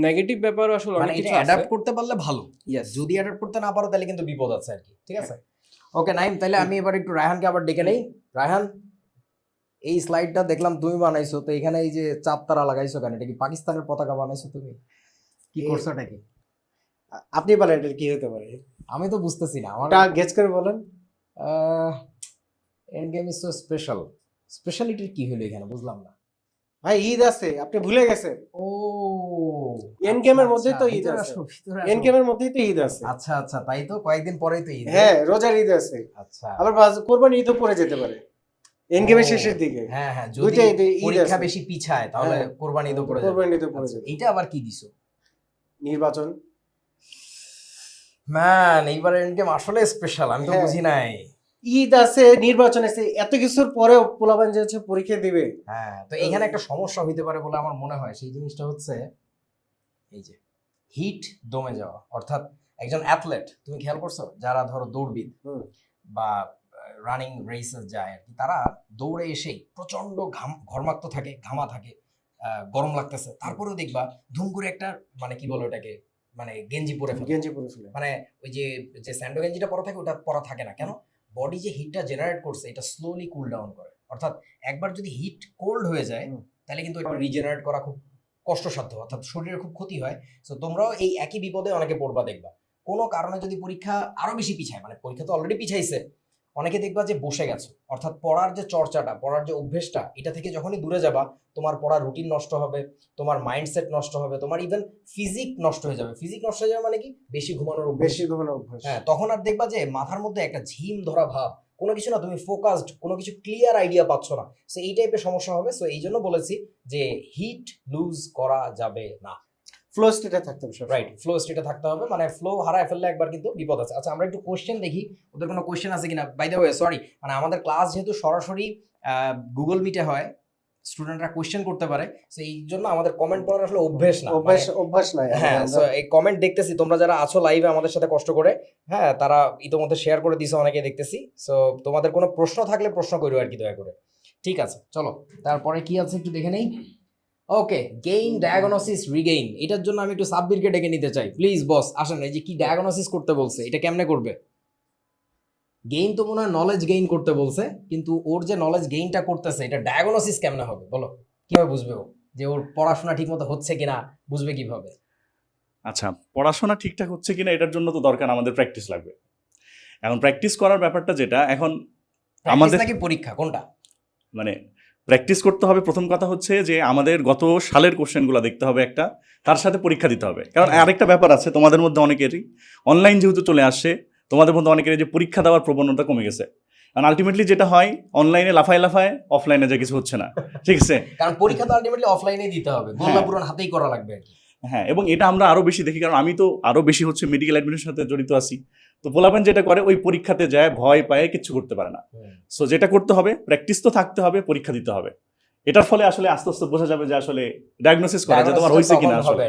নেগেটিভ ব্যাপারও আসলে মানে অনেক এটা কিছু আছে। অ্যাডাপ্ট করতে পারলে ভালো। ইয়েস। যদি অ্যাডাপ্ট করতে না পারো তাহলে কিন্তু বিপদ আছে আর কি। ঠিক আছে, ওকে নাইম, তাহলে আমি এবার একটু রায়হানকে আবার ডেকে নেই। রায়হান, এই স্লাইডটা দেখলাম তুমি বানাইছো, তো এখানে এই যে চাপ তারা লাগাইছো কেন? এটা কি পাকিস্তানের পতাকা বানাইছো তুমি? কি করছো এটা কি? আপনি বলেন এটা কি হতে পারে, আমি তো বুঝতেছি না। আমার ওটা গেস করে বলেন। And game is so special. Speciality কি হলো এখানে বুঝলাম না। ভাই ঈদ আছে, আপনি ভুলে গেছেন। ও End game এর মধ্যেই তো ঈদ আছে। এন্ড গেমের মধ্যেই তো ঈদ আছে। আচ্ছা আচ্ছা, তাই তো কয়েকদিন পরেই তো ঈদ। হ্যাঁ, রোজার ঈদ আছে, আচ্ছা, আবার কোরবানি ঈদও পড়ে যেতে পারে এন্ড গেমের শেষের দিকে। হ্যাঁ হ্যাঁ, যদি দুইটা ঈদ পরীক্ষা আছে। বেশি পিছায় তাহলে হ্যাঁ, কোরবানি ঈদও পড়ে যাবে। কোরবানি ঈদও পড়ে আচ্ছা, যাবে। এইটা আবার কি দিছো? নির্বাচন। ম্যান, এইবার এন্ড গেম আসলে স্পেশাল, আমি তো হ্যাঁ। বুঝি নাই। ঈদ আছে, নির্বাচন আছে, এত কিছুর পরেও পোলাপান যে হচ্ছে পরীক্ষা দিবে। হ্যাঁ, তো এখানে একটা সমস্যা হইতে পারে বলে আমার মনে হয়। সেই জিনিসটা হচ্ছে এই যে হিট দমে যাওয়া। অর্থাৎ একজন অ্যাথলেট, তুমি খেয়াল করছো যারা ধরো দৌড়বিদ হুম। বা রানিং রেসে যায় আর কি, তারা দৌড়ে এসেই প্রচন্ড ঘর্মাক্ত থাকে, ঘামা থাকে, গরম লাগতেছে, তারপরেও দেখবা ধুম করে একটা মানে কি বলে ওটাকে, মানে গেঞ্জি পরে ফেলে। গেঞ্জি পরে ফেলে। মানে ওই যে যে স্যান্ডো গেঞ্জিটা পরা থাকে ওটা পরা থাকে না কেন? বডি যে হিটটা জেনারেট করছে এটা স্লোলি কুল ডাউন করে। অর্থাৎ একবার যদি হিট কোল্ড হয়ে যায় তাহলে কিন্তু এটা রিজেনারেট করা খুব কষ্টসাধ্য, অর্থাৎ শরীরের খুব ক্ষতি হয়। সো তোমরাও এই একই বিপদে অনেকে পড়বা। দেখবা কোনো কারণে যদি পরীক্ষা আরো বেশি পিছায়, মানে পরীক্ষা তো অলরেডি পিছাইছে, অনেকে দেখবা যে বসে গেছো, অর্থাৎ পড়ার যে চর্চাটা, পড়ার যে অভ্যেসটা, এটা থেকে যখনই দূরে যাবা তোমার পড়ার রুটিন নষ্ট হবে, তোমার মাইন্ডসেট নষ্ট হবে, তোমার ইভেন ফিজিক নষ্ট হয়ে যাবে। ফিজিক নষ্ট হয়ে যাবে মানে কি? বেশি ঘুমানোর অভ্যেস। বেশি ঘুমানোর অভ্যাস। হ্যাঁ, তখন আর দেখবা যে মাথার মধ্যে একটা ঝিম ধরা ভাব, কোনো কিছু না, তুমি ফোকাসড, কোনো কিছু ক্লিয়ার আইডিয়া পাচ্ছ না। সো এই টাইপের সমস্যা হবে। সো এই জন্য বলেছি যে হিট লুজ করা যাবে না। ফ্লো স্টেটে থাকতে হবে। রাইট, ফ্লো স্টেটে থাকতে হবে, মানে ফ্লো হারায় ফেললে একবার কিন্তু বিপদ আছে। আচ্ছা, আমরা একটু কোশ্চেন দেখি ওদের কোনো কোশ্চেন আছে কিনা। বাই দ্য ওয়ে সরি, মানে আমাদের ক্লাস যেহেতু সরাসরি গুগল মিটে হয়, স্টুডেন্টরা কোশ্চেন করতে পারে, সো এই জন্য আমাদের কমেন্ট পড়ার আসলে অভ্যেস না। অভ্যাস নাই। হ্যাঁ, সো এই কমেন্ট দেখতেছি তোমরা যারা আছো লাইভে আমাদের সাথে কষ্ট করে, হ্যাঁ, তারা ইতোমধ্যে শেয়ার করে দিছো, অনেকে দেখতেছি। সো তোমাদের কোনো প্রশ্ন থাকলে প্রশ্ন করো আর কি, দয়া করে। ঠিক আছে, চলো তারপরে কি আছে একটু দেখে নেই। ওকে, গেইন ডায়াগনোসিস রিগেইন, এটার জন্য আমি একটু সাব্বিরকে ডেকে নিতে চাই। প্লিজ বস আসেন। এই যে কি ডায়াগনোসিস করতে বলছে, এটা কেমনে করবে? গেইন তো মনে হয় নলেজ গেইন করতে বলছে, কিন্তু ওর যে নলেজ গেইনটা করতেছে এটা ডায়াগনোসিস কেমনে হবে বলো? কিভাবে বুঝবে ও যে ওর পড়াশোনা ঠিকমতো হচ্ছে কিনা? বুঝবে কিভাবে? আচ্ছা, পড়াশোনা ঠিকঠাক হচ্ছে কিনা এটার জন্য তো দরকার আমাদের প্র্যাকটিস লাগবে। এখন প্র্যাকটিস করার ব্যাপারটা যেটা, এখন আমাদের নাকি পরীক্ষা কোনটা? মানে প্র্যাকটিস করতে হবে। প্রথম কথা হচ্ছে যে আমাদের গত সালের কোশ্চেনগুলো দেখতে হবে একটা, তার সাথে পরীক্ষা দিতে হবে। কারণ আরেকটা ব্যাপার আছে, তোমাদের মধ্যে অনেকেরই অনলাইন যেহেতু চলে আসছে, তোমাদের মধ্যে অনেকের যে পরীক্ষা দেওয়ার প্রবণতা কমে গেছে। কারণ আলটিমেটলি যেটা হয়, অনলাইনে লাফায় লাফায়, অফলাইনে যা কিছু হচ্ছে না। ঠিক আছে, কারণ পরীক্ষা তো আলটিমেটলি অফলাইনে দিতে হবে, গোল্লা পূরণ হাতেই করা লাগবে আর কি। হ্যাঁ, এবং এটা আমরা আরো বেশি দেখি, কারণ আমি তো আরো বেশি হচ্ছে মেডিকেল অ্যাডমিনের সাথে জড়িত আছি। তো পোলাপান যেটা করে, ওই পরীক্ষাতে যায় ভয় পায়, কিচ্ছু করতে পারে না। সো যেটা করতে হবে, প্র্যাকটিস তো থাকতে হবে, পরীক্ষা দিতে হবে। এটার ফলে আসলে আস্তে আস্তে বোঝা যাবে যে আসলে ডায়াগনোসিস করা যে তোমার হয়েছে কিনা আসলে।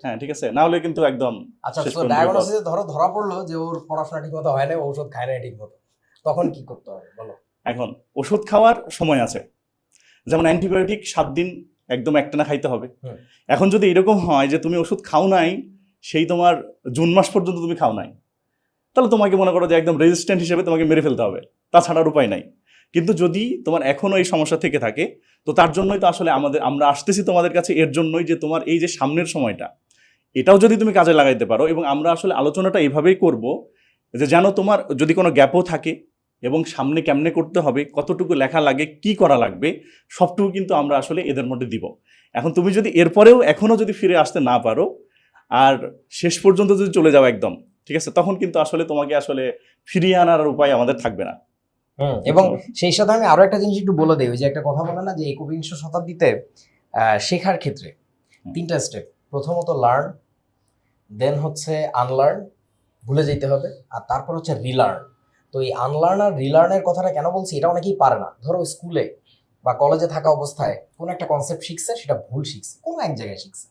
হ্যাঁ, ঠিক আছে, না হলে কিন্তু একদম। আচ্ছা, তো ডায়াগনোসিসে ধরা পড়লো যে ওর পড়াশোনা ঠিকমতো হয় না, ঔষধ খায় না ঠিকমতো, তখন কি করতে হবে বলো? এখন ওষুধ খাওয়ার সময় আছে, যেমন অ্যান্টিবায়োটিক 7 দিন একদম একটানা খাইতে হবে। এখন যদি এরকম হয় যে তুমি ওষুধ খাও নাই, সেই তোমার জুন মাস পর্যন্ত তুমি খাও নাই, তাহলে তোমাকে মনে করো যে একদম রেজিস্ট্যান্ট হিসেবে তোমাকে মেরে ফেলতে হবে, তাছাড়ার উপায় নাই। কিন্তু যদি তোমার এখনও এই সমস্যা থেকে থাকে, তো তার জন্যই তো আসলে আমরা আসতেছি তোমাদের কাছে, এর জন্যই যে তোমার এই যে সামনের সময়টা, এটাও যদি তুমি কাজে লাগাইতে পারো। এবং আমরা আসলে আলোচনাটা এইভাবেই করব যে যেন তোমার যদি কোনো গ্যাপও থাকে, এবং সামনে কেমনে করতে হবে, কতটুকু লেখা লাগে, কি করা লাগবে, সবটুকু কিন্তু আমরা আসলে এদের মধ্যে দিব। এখন তুমি যদি এরপরেও এখনও যদি ফিরে আসতে না পারো আর শেষ পর্যন্ত যদি চলে যাও একদম, ঠিক আছে, তখন কিন্তু আসলে তোমাকে আসলে ফিরিয়ে আনার উপায় আমাদের থাকবে না। এবং সেই সাথে আমি আরো একটা জিনিস একটু বলে দিই, ওই যে একটা কথা বলে না যে একবিংশ শতাব্দীতে শেখার ক্ষেত্রে 3টা স্টেপ। প্রথমত লার্ন, দেন হচ্ছে আনলার্ন, ভুলে যেতে হবে, আর তারপর হচ্ছে রিলার্ন। তো এই আনলার্ন আর রিলার্নের কথাটা কেন বলছি, এটা অনেকেই পারে না। ধরো স্কুলে বা কলেজে থাকা অবস্থায় কোনো একটা কনসেপ্ট শিখছে, সেটা ভুল শিখছে, কোনো এক জায়গায় শিখছে,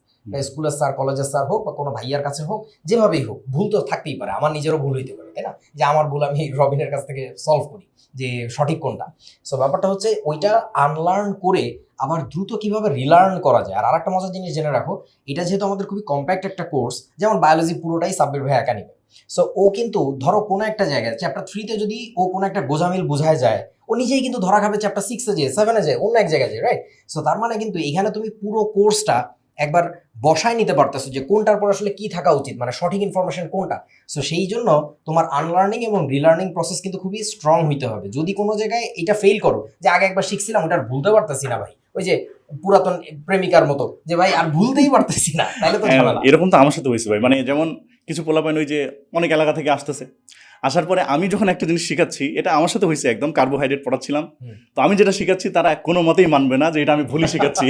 স্কুলের স্যার, কলেজের স্যার হোক বা কোনো ভাইয়ার কাছে হোক, যেভাবেই হোক, ভুল তো থাকতেই পারে। আমার নিজেরও ভুল হইতে পারে, তাই না? যে আমার ভুল আমি রবিনের কাছ থেকে সলভ করি যে সঠিক কোনটা। সো ব্যাপারটা হচ্ছে ওইটা আনলার্ন করে আবার দ্রুত কিভাবে রিলার্ন করা যায়। আর আরেকটা মজার জিনিস জেনে রাখো, এটা যেহেতু আমাদের খুবই কম্প্যাক্ট একটা কোর্স, যেমন বায়োলজি পুরোটাই সাব্বির ভাই একা নিবে। সো ও কিন্তু ধরো কোনো একটা জায়গায় চ্যাপ্টার 3-তে যদি ও কোনো একটা গোজামিল বোঝায় যায়, ও নিজেই কিন্তু ধরা খাবে চ্যাপ্টার 6-এ যায়, 7-এ যায়, অন্য এক জায়গায় যায়, রাইট? সো তার মানে কিন্তু এখানে তুমি পুরো কোর্সটা একবার বসায় নিতে পারতেছো যে কোনটার পর আসলে কি থাকা উচিত, মানে সঠিক ইনফরমেশন কোনটা। সো সেই জন্য তোমার আনলার্নিং এবং রিলার্নিং প্রসেস কিন্তু খুবই স্ট্রং হইতে হবে। যদি কোনো জায়গায় এটা ফেল করো, যে আগে একবার শিখছিলাম ওটা আর ভুলতে পারতেছি না ভাই, ওই যে পুরাতন প্রেমিকার মতো, যে ভাই আর ভুলতেই পারতেছি না, তাহলে তো ঝামেলা। এরকম তো আমার সাথে হয়েছে ভাই। মানে যেমন কিছু পোলাপাইন ওই যে অনেক এলাকা থেকে আসতেছে, আসার পরে আমি যখন একটা জিনিস শিখাচ্ছি, এটা আমার সাথে হয়েছে, একদম কার্বোহাইড্রেট পড়াচ্ছিলাম, তো আমি যেটা শিখাচ্ছি তারা কোনো মতেই মানবে না যে এটা আমি ভুলই শিখাচ্ছি।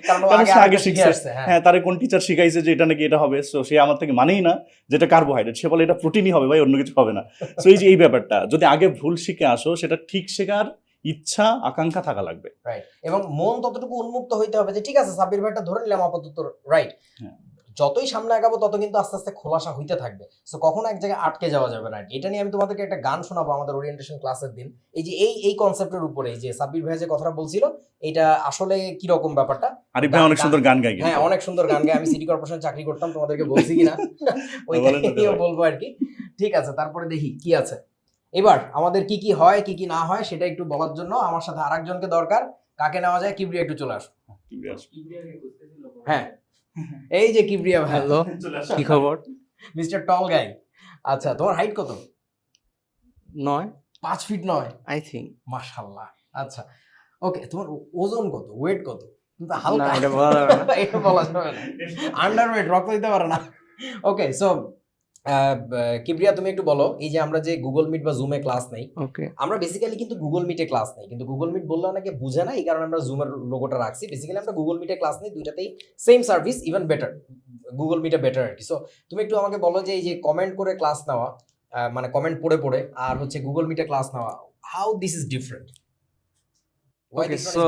কারণ ও কারণ সে আগে আগে শিখে শিখছে, আসছে, হ্যাঁ। হ্যাঁ, তারে কোন টিচার শিখাইছে যে এটা নাকি এটা হবে, সো সে আমার থেকে মানেই না যেটা কার্বোহাইড্রেট, সে বলে এটা প্রোটিনই হবে ভাই, অন্য কিছু হবে না। সো এই যে এই ব্যাপারটা, যদি আগে ভুল শিখে আসো, সেটা ঠিক শেখার ইচ্ছা আকাঙ্ক্ষা থাকা লাগবে। রাইট, এবং মন ততটুকু উন্মুক্ত হইতে হবে যে ঠিক আছে সাব্বির ভাইটা ধরে নিলাম আপাতত, রাইট? হ্যাঁ। যতই সামনে আগাবো তত কিন্তু আস্তে আস্তে খোলাসা হইতে থাকবে। সো কখনো এক জায়গায় আটকে যাওয়া যাবে না। এটা নিয়ে আমি তোমাদেরকে একটা গান শোনাবো আমাদের ওরিয়েন্টেশন ক্লাসের দিন, এই যে এই কনসেপ্টের উপরে, যে সাব্বির ভাই যে কথাটা বলছিল, এটা আসলে কি রকম ব্যাপারটা। আরিফ ভাই অনেক সুন্দর গান গায়, হ্যাঁ, অনেক সুন্দর গান গায়। আমি সিটি কর্পোরেশনে চাকরি করতাম, তোমাদেরকে বলছি কিনা ওইটাও বলবো আর কি। ঠিক আছে, তারপরে দেখি কি আছে। এবার আমাদের কি কি হয়, কি কি না হয়, সেটা একটু বলার জন্য আমার সাথে আরেকজনকে দরকার। কাকে নেওয়া যায়? কিবরিয়া, একটু চলে আসো। হ্যাঁ, এই যে কিবরিয়া ভাই, হ্যালো, কি খবর? মিস্টার টল গাই। আচ্ছা, তোমার হাইট কত? 9 5 ফিট 9, আই থিঙ্ক। মাশাআল্লাহ। আচ্ছা, ওকে, তোমার ওজন কত, ওয়েট কত? তুমি তো হালকা, না, এটা বলা যাবে না। এটা বলা যাবে না। আন্ডারওয়েট, রক্ত দিতে পারে না। ওকে, সো কিবরিয়া, তুমি একটু বলো, এই যে আমরা যে গুগল মিট বা জুমে ক্লাস নেই, ওকে, আমরা বেসিক্যালি কিন্তু গুগল মিটে ক্লাস নেই, কিন্তু গুগল মিট বললে অনেকে বুঝে না, এই কারণে আমরা জুমের লোগোটা রাখছি। বেসিক্যালি আমরা গুগল মিটে ক্লাস নেই, দুইটাতেই same service, even better, Google মিটে বেটার আর কি। সো তুমি একটু আমাকে বলো যে এই যে কমেন্ট করে ক্লাস নেওয়া, মানে কমেন্ট পড়ে পড়ে, আর হচ্ছে গুগল মিটে ক্লাস নেওয়া, how this is different. Okay. So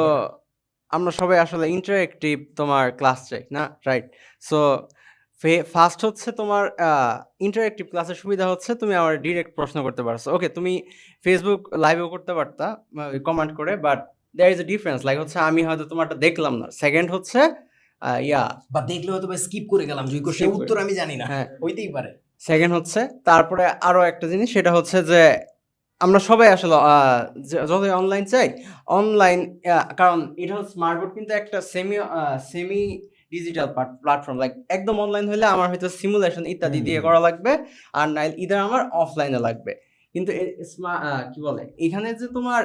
আমরা সবাই আসলে ইন্টারঅ্যাক্টিভ তোমার ক্লাস চাই না, রাইট? সো ফার্স্ট হচ্ছে তোমার ইন্টারঅ্যাক্টিভ ক্লাসের সুবিধা হচ্ছে তুমি আমার ডিরেক্ট প্রশ্ন করতে পারছো। ওকে, তুমি ফেসবুক লাইভেও করতে পারতা কমেন্ট করে, but there is a difference. Like হচ্ছে আমি হয়তো তোমারটা দেখলাম না, সেকেন্ড হচ্ছে বা দেখলে হয়তো স্কিপ করে গেলাম, যে কোশ্চেন উত্তর আমি জানি না, হ্যাঁ, হইতেই পারে। সেকেন্ড হচ্ছে, তারপরে আরো একটা জিনিস, সেটা হচ্ছে যে আমরা সবাই আসলে যতই অনলাইন চাই, অনলাইন, কারণ এটা হচ্ছে স্মার্ট বোর্ড কিন্তু একটা সেমি ডিজিটাল প্ল্যাটফর্ম, লাইক একদম অনলাইন হলে আমার হয়তো সিমুলেশন ইত্যাদি দিয়ে করা লাগবে, আর নাইলে ইদার আমার অফলাইনে লাগবে। কিন্তু কি বলে, এখানে যে তোমার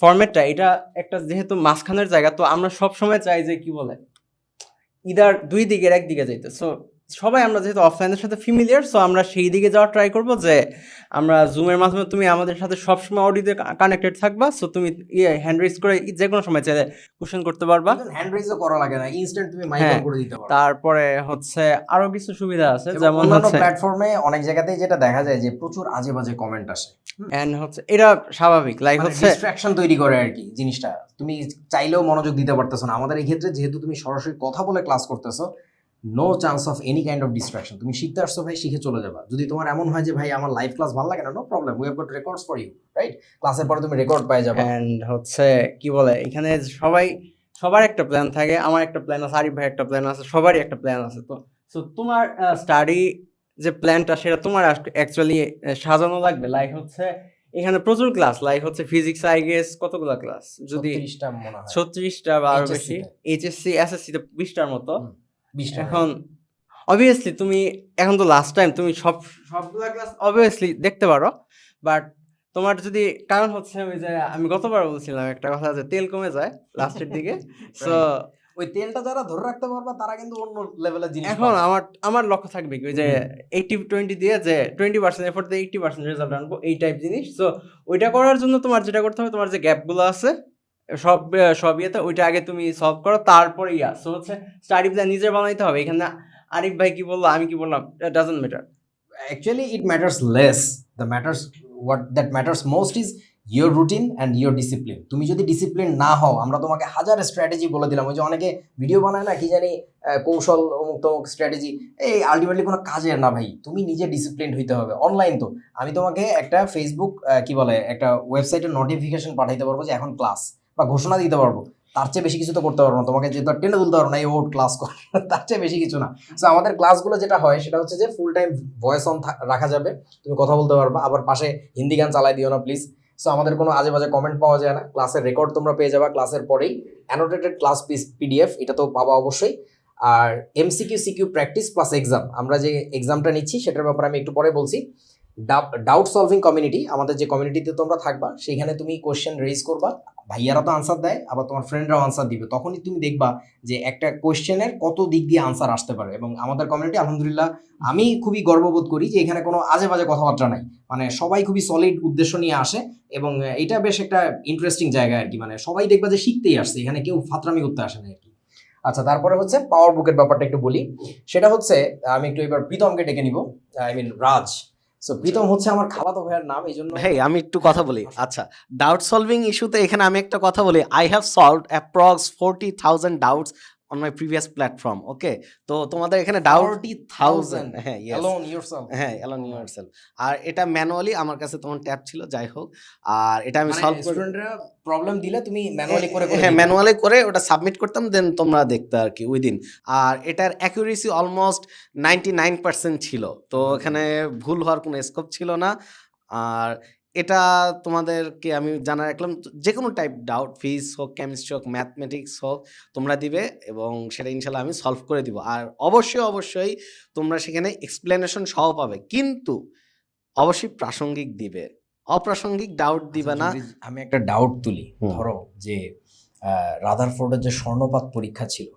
ফরম্যাটটা, এটা একটা যেহেতু মাঝখানের জায়গা, তো আমরা সব সময় চাই যে কি বলে, ইদার দুই দিকের একদিকে যাইতে। সো সবাই আমরা যেহেতু অফলাইনের সাথে ফ্যামিলিয়ার, সো আমরা সেই দিকে যাওয়ার ট্রাই করবো, যে আমরা জুমের মাধ্যমে তুমি আমাদের সাথে সবসময় অডিওতে কানেক্টেড থাকবা। সো তুমি হ্যান্ড রেজ করে যে কোনো সময় চাইলে কোশ্চেন করতে পারবা, হ্যান্ড রেজও করা লাগে না, ইনস্ট্যান্ট তুমি মাইক হ্যাঁ। অন করে দিতে পারো। তারপরে হচ্ছে আরো কিছু সুবিধা আছে, এবং যেমন অন্যান্য হচ্ছে প্ল্যাটফর্মে অনেক জায়গাতেই যেটা দেখা যায় যে প্রচুর আজে বাজে কমেন্ট আসে, এন্ড হচ্ছে এটা স্বাভাবিক, লাইক হচ্ছে ডিস্ট্রাকশন তৈরি করে আর কি জিনিসটা। তুমি চাইলেও মনোযোগ দিতে পারতেছো না। আমাদের এই ক্ষেত্রে যেহেতু তুমি সরাসরি কথা বলে ক্লাস করতেছো, no chance of any kind of distraction. তুমি শিখতে আসছো ভাই, শিখে চলে যাবা। যদি তোমার এমন হয় যে ভাই আমার লাইভ ক্লাস ভালো লাগে না, no problem, we have got records for you, right? ক্লাসের পরে তুমি রেকর্ড পেয়ে যাবে। এন্ড হচ্ছে কি বলে, এখানে সবার একটা প্ল্যান থাকে, আমার একটা প্ল্যান আছে, আরিফ ভাই একটা প্ল্যান আছে, সবারই একটা প্ল্যান আছে। তো সো তোমার স্টাডি যে প্ল্যানটা, সেটা তোমার অ্যাকচুয়ালি সাজানো লাগবে। লাইক হচ্ছে এখানে প্রচুর ক্লাস, লাইক হচ্ছে ফিজিক্স, আই গেস কতগুলো ক্লাস, যদি 36টা মনে হয়, 36টা বা আরো HSC বেশি, তে। এইচএসসি এসএসসি তে 20টার মতো। 20টা। এখন অবভিয়াসলি তুমি এখন তো লাস্ট টাইম, তুমি সবগুলা ক্লাস অবভিয়াসলি দেখতে পারো, বাট তোমার যদি কারণ হচ্ছে ওই যে আমি গতবার বলছিলাম একটা কথা যে তেল কমে যায় লাস্টের দিকে, সো ওই তেলটা যারা ধরে রাখতে পারবে তারা কিন্তু অন্য লেভেলের জিনিস এখন পাবে। আমার লক্ষ্য থাকবে কি ওই যে 80-20 দিয়ে যে 20% এফোর্ট দিয়ে 80% রেজাল্ট আনবো, এই টাইপ জিনিস। সো ওইটা করার জন্য তোমার যেটা করতে হবে, তোমার যে গ্যাপগুলো আছে সব ইয়েতে ওইটা আগে তুমি সলভ করো, তারপরে সো হচ্ছে স্টাডি প্ল্যান নিজে বানাইতে হবে। এখানে আরিফ ভাই কি বললো আমি কি বললাম doesn't matter. Actually, it matters less. What that matters most is your routine and your discipline. তুমি যদি ডিসিপ্লিন না হও, আমরা তোমাকে হাজার স্ট্র্যাটেজি বলে দিলাম, ওই যে অনেকে ভিডিও বানায় না কি জানি কৌশল অমুক তমুক স্ট্র্যাটেজি, এই আলটিমেটলি কোনো কাজের না ভাই। তুমি নিজে ডিসিপ্লিন হইতে হবে। অনলাইন তো আমি তোমাকে একটা ফেসবুক কি বলে একটা ওয়েবসাইটের নোটিফিকেশন পাঠাইতে পারবো যে এখন ক্লাস, বা ঘোষণা দিতে পারবো, তার চেয়ে বেশি কিছু তো করতে পারবো না। তোমাকে যে তো টেনে তুলতে পারবো না এই ওর ক্লাস কর, তার চেয়ে বেশি কিছু না। সো আমাদের ক্লাসগুলো যেটা হয় সেটা হচ্ছে যে ফুল টাইম ভয়েস অন রাখা যাবে, তুমি কথা বলতে পারবা, আবার পাশে হিন্দি গান চালাই দিও না প্লিজ। সো আমাদের কোনো আজে বাজে কমেন্ট পাওয়া যায় না। ক্লাসের রেকর্ড তোমরা পেয়ে যাবা ক্লাসের পরেই, অ্যানোটেটেড ক্লাস পিডিএফ এটা তো পাবা অবশ্যই। আর MCQ CQ practice plus exam, আমরা যে এক্সামটা নিচ্ছি সেটার ব্যাপারে আমি একটু পরে বলছি। ডাউট সলভিং কমিউনিটি, আমাদের যে কমিউনিটিতে তোমরা থাকবা সেখানে তুমি কোয়েশ্চেন রেজ করবা, ভাইয়ারা তো আনসার দেয়, আবার তোমার ফ্রেন্ডরাও আনসার দিবে, তখনই তুমি দেখবা যে একটা কোয়েশ্চেনের কত দিক দিয়ে আনসার আসতে পারে। এবং আমাদের কমিউনিটি আলহামদুলিল্লাহ আমি খুবই গর্ববোধ করি যে এখানে কোনো আজে বাজে কথাবার্তা নাই, মানে সবাই খুবই সলিড উদ্দেশ্য নিয়ে আসে, এবং এটা বেশ একটা ইন্টারেস্টিং জায়গা আর কি। মানে সবাই দেখবা যে শিখতেই আসছে, এখানে কেউ ফাতরামি করতে আসে না আর কি। আচ্ছা, তারপরে হচ্ছে পাওয়ার বুকের ব্যাপারটা একটু বলি। সেটা হচ্ছে আমি একটু এবার প্রীতমকে ডেকে নিব, রাজ। সো প্রীতম হচ্ছে আমার খালাতো ভাইয়ের নাম, এই জন্য হ্যাঁ আমি একটু কথা বলি। আচ্ছা, ডাউট সলভিং ইস্যুতে এখানে আমি একটা কথা বলি। I have solved approx 40,000 doubts on my previous platform. Okay, তো তোমাদের এখানে ডাউট 40,000 হ্যাঁ alone yourself। হ্যাঁ অ্যালোন ইউরসেলফ। আর এটা ম্যানুয়ালি আমার কাছে তখন ট্যাব ছিল, যাই হোক, আর এটা আমি সলভ করে স্টুডেন্টরা প্রবলেম দিলে তুমি ম্যানুয়ালি করে হ্যাঁ ম্যানুয়ালি করে ওটা সাবমিট করতাম, দেন তোমরা দেখতে আর কি উইদিন। আর এটার অ্যাকুরেসি অলমোস্ট 99% ছিল, তো এখানে ভুল হওয়ার কোনো স্কোপ ছিল না। আর এটা তোমাদেরকে আমি জানা রাখলাম, যে কোনো টাইপ ডাউট, ফিজিক্স হোক, কেমিস্ট্রি হোক, ম্যাথমেটিক্স হোক, তোমরা দিবে এবং সেটা ইনশাল্লাহ আমি সলভ করে দিব। আর অবশ্যই তোমরা সেখানে এক্সপ্লেনেশন সহ পাবে, কিন্তু অবশ্যই প্রাসঙ্গিক দিবে, অপ্রাসঙ্গিক ডাউট দিবে না। যদি আমি একটা ডাউট তুলি, হুম। ধরো যে রাদারফোর্ডের যে স্বর্ণপাত পরীক্ষা ছিল,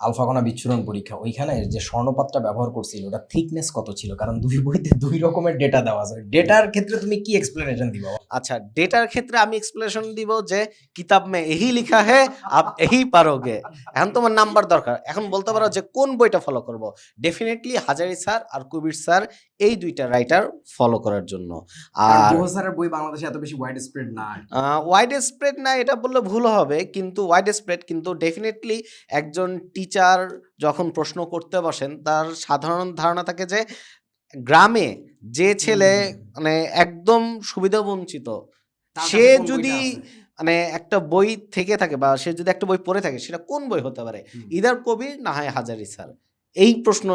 আলফা কণা বিচ্ছুরণ পরীক্ষা, ওইখানে যে স্বর্ণপাতটা ব্যবহার করছিল ওটা থিকনেস কত ছিল? কারণ দুই বইতে দুই রকমের ডেটা দেওয়া আছে। ডেটার ক্ষেত্রে তুমি কি এক্সপ্লেনেশন দিবা? আচ্ছা, ডেটার ক্ষেত্রে আমি এক্সপ্লেনেশন দিব যে কিতাব মে এই লিখা হে আপ এই পারোগে। এখন তোমার নাম্বার দরকার, এখন বলতে পারো যে কোন বইটা ফলো করব। ডেফিনেটলি হাজারি স্যার আর কবির স্যার এই দুইটা রাইটার ফলো করার জন্য। আর গুহ স্যারের বই বাংলাদেশে এত বেশি ওয়াইড স্প্রেড না আর কি। ওয়াইড স্প্রেড না এটা বললে ভুল হবে, কিন্তু ওয়াইড স্প্রেড, কিন্তু ডেফিনেটলি একজন টিচার যখন প্রশ্ন করতে বসেন তার সাধারণ ধারণা থাকে যে গ্রামে যে ছেলে মানে একদম সুবিধা বঞ্চিত, তার সে কাছে কোন যদি বইটা আছে? মানে একটা বই থেকে থাকে বা সে যদি একটা বই পড়ে থাকে, সেটা কোন বই হতে পারে? ইদার কবির না হয় হাজারি স্যার। এই প্রশ্ন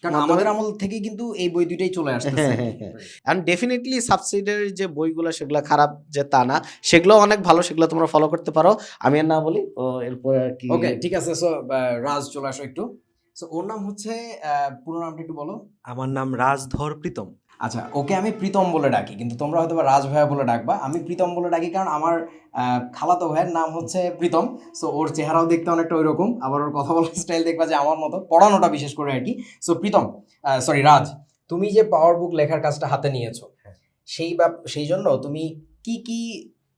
কারণ আমাদের আমল থেকে কিন্তু এই বই দুইটাই চলে আসছে। এখন ডেফিনেটলি সাবসিডিয়ারি যে বইগুলো সেগুলো খারাপ যে তা না, সেগুলো অনেক ভালো, সেগুলো তোমরা ফলো করতে পারো, আমি আর না বলি। তো এরপর আর কি ওকে, ঠিক আছে। সো রাজ চলে আসো একটু। সো ওর নাম হচ্ছে পুরো নামটা একটু বলো। আমার নাম রাজধর প্রীতম। আচ্ছা, ওকে আমি প্রীতম বলে ডাকি, কিন্তু তোমরা হয়তো বা রাজ ভাইয়া বলে ডাকবা। আমি প্রীতম বলে ডাকি কারণ আমার খালাতো ভাইয়ের নাম হচ্ছে প্রীতম। সো ওর চেহারাও দেখতে অনেকটা ওই রকম, আবার ওর কথা বলার স্টাইল দেখবা যে আমার মতো, পড়ানোটা বিশেষ করে আর কি। সো প্রীতম, রাজ, তুমি যে পাওয়ার বুক লেখার কাজটা হাতে নিয়েছো, সেই জন্য তুমি কি কি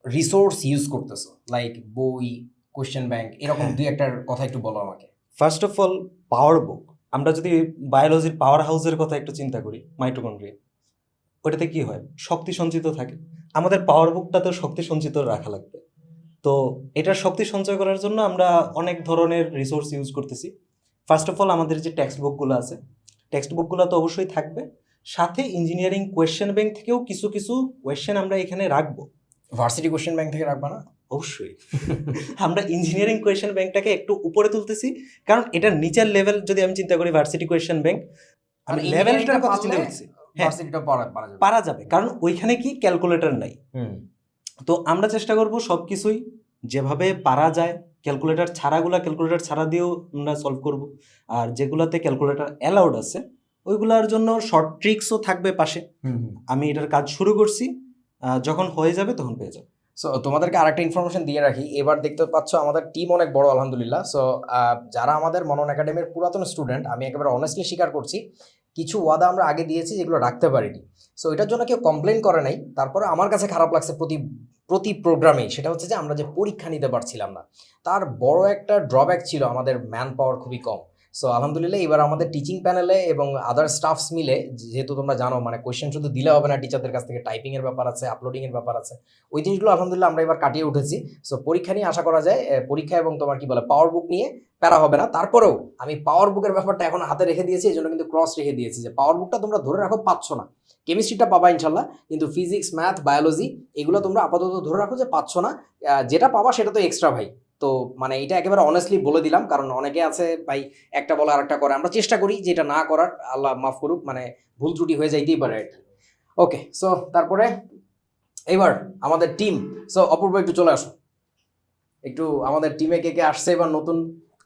রিসোর্স ইউজ করতেছো? লাইক বই, কোশ্চেন ব্যাংক, এরকম দুই একটার কথা একটু বলো আমাকে। ফার্স্ট অফ অল পাওয়ার বুক, আমরা যদি বায়োলজির পাওয়ার হাউসের কথা একটু চিন্তা করি, মাইটোকন্ড্রিয়া, ওটাতে কি হয়? শক্তি সঞ্চিত থাকে। আমাদের পাওয়ার বুকটাতেও শক্তি সঞ্চিত রাখা লাগবে। তো এটার শক্তি সঞ্চয় করার জন্য আমরা অনেক ধরনের রিসোর্স ইউজ করতেছি। ফার্স্ট অফ অল আমাদের যে টেক্সট বুকগুলো আছে, টেক্সট বুকগুলো তো অবশ্যই থাকবে, সাথে ইঞ্জিনিয়ারিং কোয়েশ্চেন ব্যাংক থেকেও কিছু কিছু কোয়েশ্চেন আমরা এখানে রাখবো। ভার্সিটি কোশ্চেন ব্যাংক থেকে রাখবা না? অবশ্যই। আমরা ইঞ্জিনিয়ারিং কোয়েশ্চেন ব্যাংকটাকে একটু উপরে তুলতেছি, কারণ এটার নিচের লেভেল যদি আমি চিন্তা করি ভার্সিটি কোয়েশ্চেন ব্যাংক, আমি লেভেলটার কথা চিন্তা করছি, ভার্সিটিটা পারা যাবে, কারণ ওইখানে কি ক্যালকুলেটর নাই। তো আমরা চেষ্টা করব সব কিছুই যেভাবে পারা যায়, ক্যালকুলেটর ছাড়া দিয়েও আমরা সলভ করব। আর যেগুলোতে ক্যালকুলেটর অ্যালাউড আছে ওইগুলোর জন্য শর্ট ট্রিক্সও থাকবে পাশে। আমি এটার কাজ শুরু করছি, যখন হয়ে যাবে তখন পেয়ে যাবে। সো তোমাদেরকে আরেকটা ইনফরমেশন দিয়ে রাখি, এবার দেখতে পাচ্ছ আমাদের টিম অনেক বড় আলহামদুলিল্লাহ। সো যারা আমাদের মনন একাডেমির পুরাতন স্টুডেন্ট, আমি একেবারে অনেস্টলি স্বীকার করছি কিছু ওয়াদা আমরা আগে দিয়েছি যেগুলো রাখতে পারিনি। সো এটার জন্য কেউ কমপ্লেন করে নাই, তারপরে আমার কাছে খারাপ লাগছে প্রতি প্রোগ্রামে, সেটা হচ্ছে যে আমরা যে পরীক্ষা নিতে পারছিলাম না। তার বড় একটা ড্রব্যাক ছিল আমাদের ম্যান পাওয়ার খুবই কম। সো আলহামদুলিল্লাহ এবার আমাদের টিচিং প্যানেলে এবং আদার স্টাফস মিলে, যেহেতু তোমরা জানো মানে কোয়েশ্চেন শুধু দিলে হবে না, টিচারদের কাছ থেকে টাইপিংয়ের ব্যাপার আছে, আপলোডিংয়ের ব্যাপার আছে, ওই জিনিসগুলো আলহামদুলিল্লাহ আমরা এবার কাটিয়ে উঠেছি। সো পরীক্ষা নিয়ে আশা করা যায় পরীক্ষা এবং তোমার কি বলে পাওয়ার বুক নিয়ে প্যারা হবে না। তারপরেও আমি পাওয়ার বুকের ব্যাপারটা এখন হাতে রেখে দিয়েছি, এই জন্য কিন্তু ক্রস রেখে দিয়েছি যে পাওয়ার বুকটা তোমরা ধরে রাখো, পাচ্ছ না। কেমিস্ট্রিটা পাবা ইনশাল্লাহ, কিন্তু ফিজিক্স, ম্যাথ, বায়োলজি এগুলো তোমরা আপাতত ধরে রাখো যে পাচ্ছ না। যেটা পাবা সেটা তো এক্সট্রা ভাই। তো মানে এটা একেবারে অনেস্টলি বলে দিলাম, কারণ অনেকে আছে ভাই একটা বলে আরেকটা করে, আমরা চেষ্টা করি যে এটা না করার, আল্লাহ মাফ করুক, মানে ভুল ত্রুটি হয়ে যাইতেই পারে আর কি। ওকে, সো তারপরে এবার আমাদের টিম। সো অপূর্ব একটু চলে আসো, একটু আমাদের টিমে কে কে আসছে এবার নতুন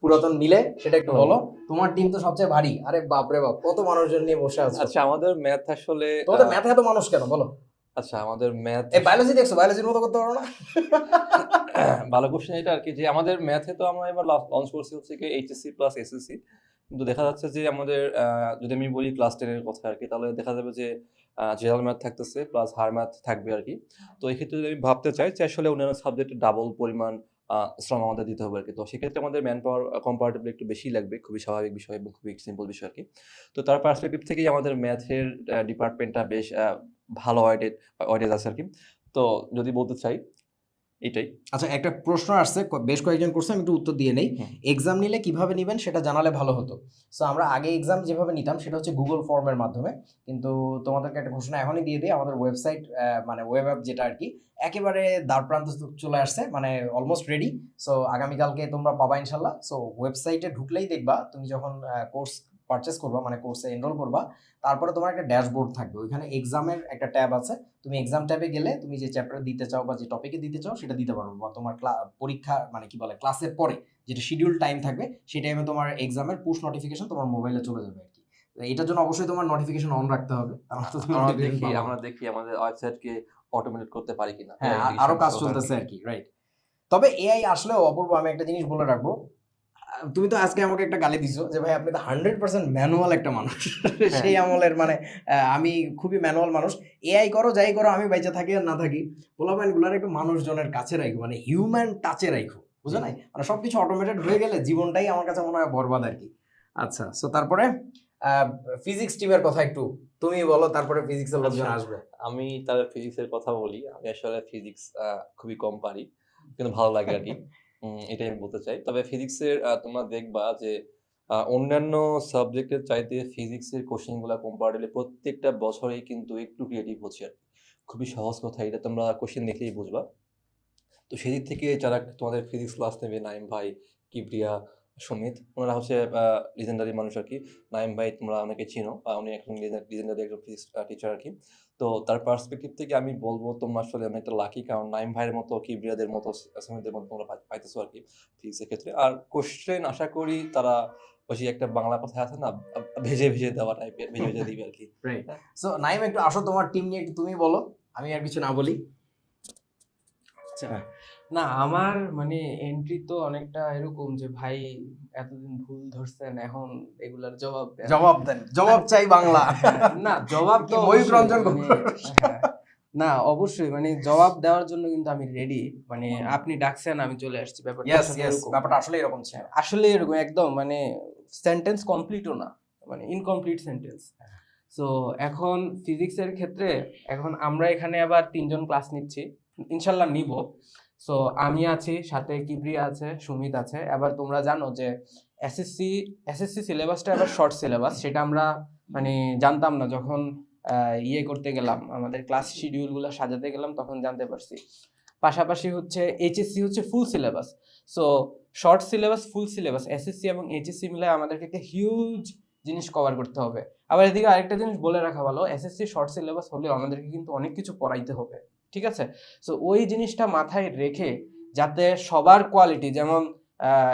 পুরাতন মিলে সেটা একটু বলো। তোমার টিম তো সবচেয়ে ভারী, আরে বাপরে বাপ কত মানুষজন নিয়ে বসে আছে। আচ্ছা আমাদের ম্যাথ আসলে তোমাদের ম্যাথে এত মানুষ কেন বলো? আচ্ছা আমাদের ম্যাথ এই বায়োলজি দেখছো, বায়োলজির মতো করতে পারো না? ভালো কোশ্চেন এটা আর কি, যে আমাদের ম্যাথে তো আমরা এবার লঞ্চ করছি হচ্ছে কি এইচএসসি প্লাস এসএসসি, কিন্তু দেখা যাচ্ছে যে আমাদের যদি আমি বলি ক্লাস 10-এর কথা আর কি, তাহলে দেখা যাবে যে জেনারেল ম্যাথ থাকতেছে প্লাস হায়ার ম্যাথ থাকবে আর কি। তো এই ক্ষেত্রে যদি আমি ভাবতে চাই যে আসলে অন্যান্য সাবজেক্টের ডাবল পরিমাণ শ্রম আমাদের দিতে হবে আর কি, তো সেক্ষেত্রে আমাদের ম্যান পাওয়ার কম্পারেটিভলি একটু বেশি লাগবে, খুবই স্বাভাবিক বিষয় এবং খুবই সিম্পল বিষয় আর কি। তো তার পার্সপেক্টিভ থেকেই আমাদের ম্যাথের ডিপার্টমেন্টটা বেশ ভালো ওয়েটেজ আছে আর কি। তো যদি বলতে চাই এটাই। আচ্ছা একটা প্রশ্ন আসছে, বেশ কয়েকজন করছে, আমি একটু উত্তর দিয়ে নেই। এক্সাম নিলে কিভাবে নেবেন সেটা জানালে ভালো হতো। সো আমরা আগে এক্সাম যেভাবে নিতাম সেটা হচ্ছে গুগল ফর্মের মাধ্যমে, কিন্তু তোমাদেরকে একটা ঘোষণা এখনই দিয়ে দিই, আমাদের ওয়েবসাইট মানে ওয়েব অ্যাপ যেটা আর কি একেবারে দ্বার প্রান্ত চলে আসছে, মানে অলমোস্ট রেডি। সো আগামীকালকে তোমরা পাবা ইনশাল্লাহ। সো ওয়েবসাইটে ঢুকলেই দেখবা, তুমি যখন কোর্স পারচেস করবা মানে কোর্সে এনরোল করবা, তারপরে তোমার একটা ড্যাশবোর্ড থাকবে, ওইখানে এক্সামের একটা ট্যাব আছে, তুমি এক্সাম ট্যাবে গেলে তুমি যে চ্যাপ্টার দিতে চাও বা যে টপিকে দিতে চাও সেটা দিতে পারবে, বা তোমার পরীক্ষা মানে কি বলে ক্লাসের পরে যেটা শিডিউল টাইম থাকবে সেই টাইমে তোমার এক্সামের পুশ নোটিফিকেশন তোমার মোবাইলে চলে যাবে আর কি। তো এটার জন্য অবশ্যই তোমার নোটিফিকেশন অন রাখতে হবে, তাহলে তো তুমি notification পাবা। আমরা দেখি আমাদের ওয়েবসাইটকে অটোমেটেড করতে পারি কিনা। হ্যাঁ আরো কাজ চলতেছে আর কি, রাইট। তবে এআই আসলেও অপূর্ব, আমি একটা জিনিস বলে রাখবো, তুমি তো আজকে আমাকে একটা গালি দিছো যে ভাই আপনি তো 100% ম্যানুয়াল একটা মানুষ। সেই আমলের মানে আমি খুবই ম্যানুয়াল মানুষ। এআই করো যাই করো, আমি বাইচা থাকি আর না থাকি, পোলাপাইন গুলার একটু মানুষজনের কাছে রাখো, মানে হিউম্যান টাচে রাখো, বুঝো নাই? মানে সবকিছু অটোমেটেড হয়ে গেলে জীবনটাই আমার কাছে মনে হয় বরবাদ আর কি। আচ্ছা, সো তারপরে ফিজিক্স টিমের কথা একটু তুমি বলো, তারপরে ফিজিক্সের লোকজন আসবে। আমি তাহলে ফিজিক্সের কথা বলি। আমি আসলে ফিজিক্স খুবই কম পারি, কিন্তু ভালো লাগে আর কি। এটাই আমি বলতে চাই। তবে ফিজিক্সের তোমরা দেখবা যে অন্যান্য সাবজেক্টের চাইতে ফিজিক্সের কোশ্চেনগুলো কম্পারেটিভলি প্রত্যেকটা বছরেই কিন্তু একটু ক্রিয়েটিভ হচ্ছে আর কি। খুবই সহজ কথা, এটা তোমরা কোশ্চেন দেখলেই বুঝবা। তো সেদিক থেকে যারা তোমাদের ফিজিক্স ক্লাস নেবে, নাইম ভাই, কিবরিয়া, সুমিত, ওনারা হচ্ছে লিজেন্ডারি মানুষ আর কি। নাইম ভাই তোমরা অনেকে চিনো, উনি এখন লিজেন্ডারি একজন ফিজিক্স টিচার আর কি। তো তার পার্সপেক্টিভ থেকে আমি বলবো তোমরা আসলে অনেকটা লাকি, কারণ নাইম ভাইয়ের মতো, কিবরিয়াদের মতো, সুমিতদের মতো তোমরা পাইতেছো আর কি ফিজিক্সের ক্ষেত্রে। আর কোশ্চেন আশা করি তারা ওই যে একটা বাংলা কথা আছে না, ভেজে ভেজে দেওয়া টাইপের, ভেজে ভেজে দিবে আর কি। রাইট। সো নাইম একটু আসো, তোমার টিম নিয়ে একটু তুমি বলো, আমি আর কিছু না বলি। আচ্ছা, না আমার মানে এন্ট্রি তো অনেকটা এরকম যে ভাই এতদিন ভুল ধরছেন, এখন এগুলার জবাব দেন। জবাব দেন, জবাব চাই বাংলা। না জবাব তো কি ময়ূর অবশ্যই, রঞ্জন মানে, হ্যাঁ, না অবশ্যই মানে জবাব দেওয়ার জন্য কিন্তু আমি রেডি, মানে আপনি ডাকছেন আমি চলে আসছি, ব্যাপারটা ইয়েস আসলে ইয়েস, এরকম। ব্যাপারটা আসলে এরকম ছিল। আসলে এরকম একদম মানে সেন্টেন্স কমপ্লিটও না, মানে ইনকমপ্লিট সেন্টেন্স। সো এখন ফিজিক্সের ক্ষেত্রে এখন আমরা এখানে আবার 3জন ক্লাস নিচ্ছি, ইনশাল্লাহ নিব। সো আমি আছি, সাথে কিবরিয়া আছে, সুমিত আছে। এবার তোমরা জানো যে এসএসসি সিলেবাসটা এবার শর্ট সিলেবাস, সেটা আমরা মানে জানতাম না যখন ইয়ে করতে গেলাম, আমাদের ক্লাস শিডিউলগুলো সাজাতে গেলাম তখন জানতে পারছি। পাশাপাশি হচ্ছে এইচএসসি হচ্ছে full syllabus. So short syllabus, full syllabus, SSC এবং এইচএসসি মিলে আমাদেরকে একটা হিউজ জিনিস কভার করতে হবে। আবার এদিকে আরেকটা জিনিস বলে রাখা ভালো, এসএসসি শর্ট সিলেবাস হলেও আমাদেরকে কিন্তু অনেক কিছু পড়াইতে হবে, ঠিক আছে? সো ওই জিনিসটা মাথায় রেখে যাতে সবার কোয়ালিটি, যেমন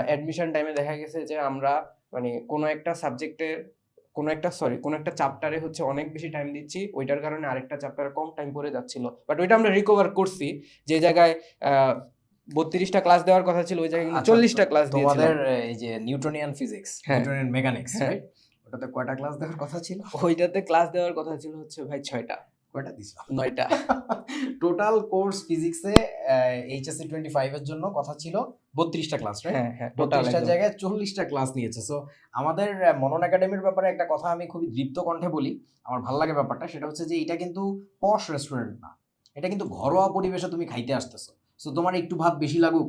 অ্যাডমিশন টাইমে দেখা গেছে যে আমরা মানে কোনো একটা সাবজেক্টের কোনো একটা চ্যাপ্টারে হচ্ছে অনেক বেশি টাইম দিচ্ছি, ওইটার কারণে আরেকটা চ্যাপ্টারে কম টাইম পড়ে যাচ্ছিল, বাট ওইটা আমরা রিকভার করছি। যে জায়গায় 32টা ক্লাস দেওয়ার কথা ছিল ওই জায়গায় কিন্তু 40টা ক্লাস তোমাদের দিয়েছিলাম। এই যে নিউটনিয়ান ফিজিক্স, হ্যাঁ। নিউটনিয়ান মেকানিক্স, হ্যাঁ। রাইট? ওটাতে কয়টা ক্লাস দেওয়ার কথা ছিল? ওইটাতে ক্লাস দেওয়ার কথা ছিল হচ্ছে ভাই 6টা, কয়টা দিছো? 9টা। টোটাল কোর্স ফিজিক্সে এইচএসসি 25 এর জন্য কথা ছিল 32টা ক্লাস, রাইট? হ্যাঁ হ্যাঁ, টোটাল 32টা জায়গায় 40টা ক্লাস নিয়েছে। সো আমাদের মনন একাডেমির ব্যাপারে একটা কথা আমি খুবই দৃপ্ত কণ্ঠে বলি, আমার ভালো লাগে ব্যাপারটা, সেটা হচ্ছে যে এটা কিন্তু পশ রেস্টুরেন্ট না, এটা কিন্তু ঘরোয়া পরিবেশে তুমি খাইতে আসতেছো। সো তোমার একটু ভাত বেশি লাগুক,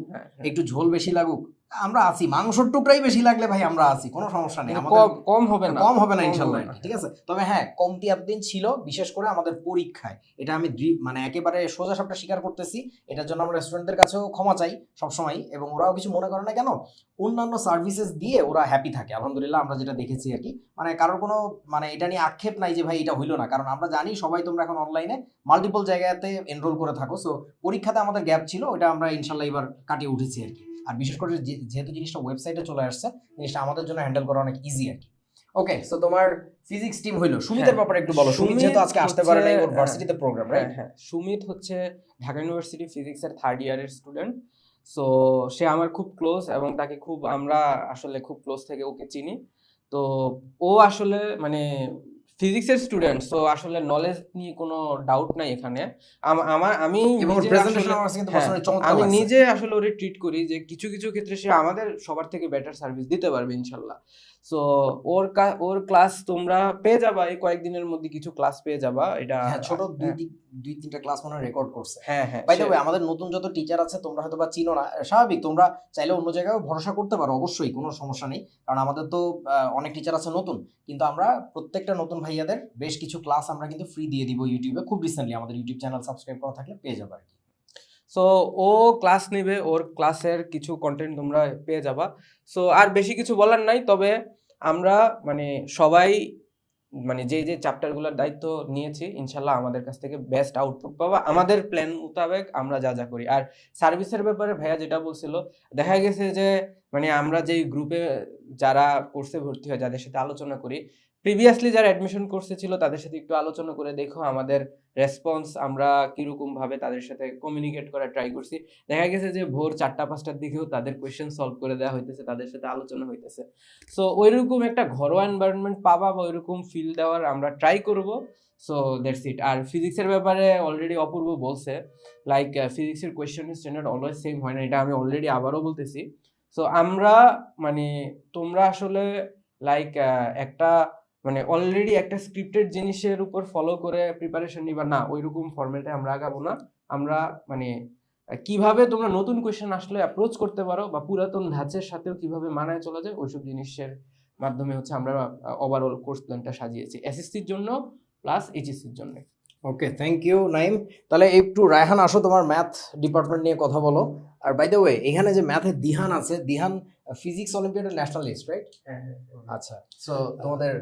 একটু ঝোল বেশি লাগুক, আমরা আছি, মাংসর টুকরাই বেশি লাগলে ভাই আমরা আছি, কোনো সমস্যা নেই, আমাদের কম হবে না, কম হবে না কম ইনশাল্লাহ, হবে না। ঠিক আছে? তবে হ্যাঁ, কমতি এতদিন ছিল, বিশেষ করে আমাদের পরীক্ষায়, এটা আমি মানে একেবারে সোজা সাপটা স্বীকার করতেছি। এটার জন্য আমরা রেস্টুরেন্টদের কাছেও ক্ষমা চাই সবসময়, এবং ওরাও কিছু মনে করে না কেন, অন্যান্য সার্ভিসেস দিয়ে ওরা হ্যাপি থাকে আলহামদুলিল্লাহ, আমরা যেটা দেখেছি আর কি। মানে কারোর কোনো মানে এটা নিয়ে আক্ষেপ নাই যে ভাই এটা হইলো না, কারণ আমরা জানি সবাই তোমরা এখন অনলাইনে মাল্টিপল জায়গাতে এনরোল করে থাকো। সো পরীক্ষাতে আমাদের গ্যাপ ছিল, ওটা আমরা ইনশাল্লাহ এবার কাটিয়ে উঠেছি আর কি। আর বিশেষ করে যেহেতু জিনিসটা ওয়েবসাইটে চলে আসছে, জিনিসটা আমাদের জন্য হ্যান্ডেল করা অনেক ইজি আর কি। ওকে, সো তোমার ফিজিক্স টিম হইলো, সুমিতের ব্যাপারে একটু বলো। সুমিত যেহেতু আজকে আসতে পারে নাই, ওর ভার্সিটিতে প্রোগ্রাম, রাইট? হ্যাঁ, সুমিত হচ্ছে ঢাকা ইউনিভার্সিটি ফিজিক্সের 3rd ইয়ারের স্টুডেন্ট। সো সে আমার খুব ক্লোজ, এবং তাকে আমরা আসলে খুব ক্লোজ থেকে ওকে চিনি। তো ও আসলে মানে ফিজিক্সের স্টুডেন্ট, সো আসলে নলেজ নিয়ে কোনো ডাউট নাই এখানে। আমি এবং নিজে প্রেজেন্টেশন আসলে- আমার কাছে কিন্তু হ্যাঁ, personally চমৎকার আমি লাগছে। নিজে আসলে ওরে ট্রিট করি যে কিছু কিছু ক্ষেত্রে সে আমাদের সবার থেকে বেটার সার্ভিস দিতে পারবে ইনশাল্লাহ। সো ওর ক্লাস তোমরা পেয়ে যাবা, এই কয়েকদিনের মধ্যে কিছু ক্লাস পেয়ে যাবা। এটা হ্যাঁ, ছোট 2-3টা ক্লাস মনে রেকর্ড করছে। হ্যাঁ হ্যাঁ, বাই দ্য ওয়ে, আমাদের নতুন যত টিচার আছে তোমরা হয়তো বা চিনো না, স্বাভাবিক, তোমরা চাইলে অন্য জায়গায় ভরসা করতে পারো, অবশ্যই কোনো সমস্যা নেই, কারণ আমাদের তো অনেক টিচার আছে নতুন, কিন্তু আমরা প্রত্যেকটা নতুন ভাইয়াদের বেশ কিছু ক্লাস আমরা কিন্তু ফ্রি দিয়ে দিব ইউটিউবে, খুব রিসেন্টলি আমাদের ইউটিউব চ্যানেল সাবস্ক্রাইব করা থাকলে পেয়ে যাবে আর কি। সো ও ক্লাস নেবে, ওর ক্লাসের কিছু কন্টেন্ট তোমরা পেয়ে যাবা। সো আর বেশি কিছু বলার নাই, তবে আমরা মানে সবাই মানে যে চ্যাপ্টারগুলোর দায়িত্ব নিয়েছি, ইনশাল্লাহ আমাদের কাছ থেকে বেস্ট আউটপুট পাবা, আমাদের প্ল্যান মোতাবেক আমরা যা যা করি। আর সার্ভিসের ব্যাপারে ভাইয়া যেটা বলছিল, দেখা গেছে যে মানে আমরা যেই গ্রুপে যারা কোর্সে ভর্তি হয়, যাদের সাথে আলোচনা করি, প্রিভিয়াসলি যারা অ্যাডমিশন কোর্সে ছিল তাদের সাথে একটু আলোচনা করে দেখো আমাদের রেসপন্স, আমরা কিরকম ভাবে তাদের সাথে কমিউনিকেট করার ট্রাই করছি। দেখা গেছে যে ভোর 4টা-5টার দিকেও তাদের কোয়েশ্চেন সলভ করে দেওয়া হইতেছে, তাদের সাথে আলোচনা হইতেছে। সো ওইরকম একটা ঘরোয়া এনভায়রনমেন্ট পাবা বা ওইরকম ফিল দেওয়ার আমরা ট্রাই করব। So that's it. আর ফিজিক্সের ব্যাপারে অলরেডি অপূর্ব বলছে, লাইক ফিজিক্সের কোয়েশ্চেন স্ট্যান্ডার্ড অলওয়েজ সেম হয় না, এটা আমি অলরেডি আবারও বলতেছি। সো আমরা মানে তোমরা আসলে লাইক একটা মানে অলরেডি একটা স্ক্রিপ্টেড জিনিসের উপর ফলো করে প্রিপারেশন নিবা না, ওইরকম ফরম্যাটে আমরা আগাবো না। আমরা মানে কিভাবে তোমরা নতুন কোয়েশ্চেন আসলে অ্যাপ্রোচ করতে পারো বা পুরাতন ধাঁচের সাথেও কিভাবে মানায় চলা যায়, ওইসব জিনিসের মাধ্যমে হচ্ছে আমরা ওভারঅল কোর্স প্ল্যানটা সাজিয়েছি এসএসসির জন্য প্লাস এইচএসসির জন্য। ওকে, থ্যাংক ইউ নাইম। তাহলে একটু রায়হান আসো, তোমার ম্যাথ ডিপার্টমেন্ট নিয়ে কথা বলো। আর বাই দ্য ওয়ে, এখানে যে ম্যাথে দিহান আছে, দিহান ফিজিক্স অলিম্পিয়াডের ন্যাশনালিস্ট, রাইট? আচ্ছা, সো তোমাদের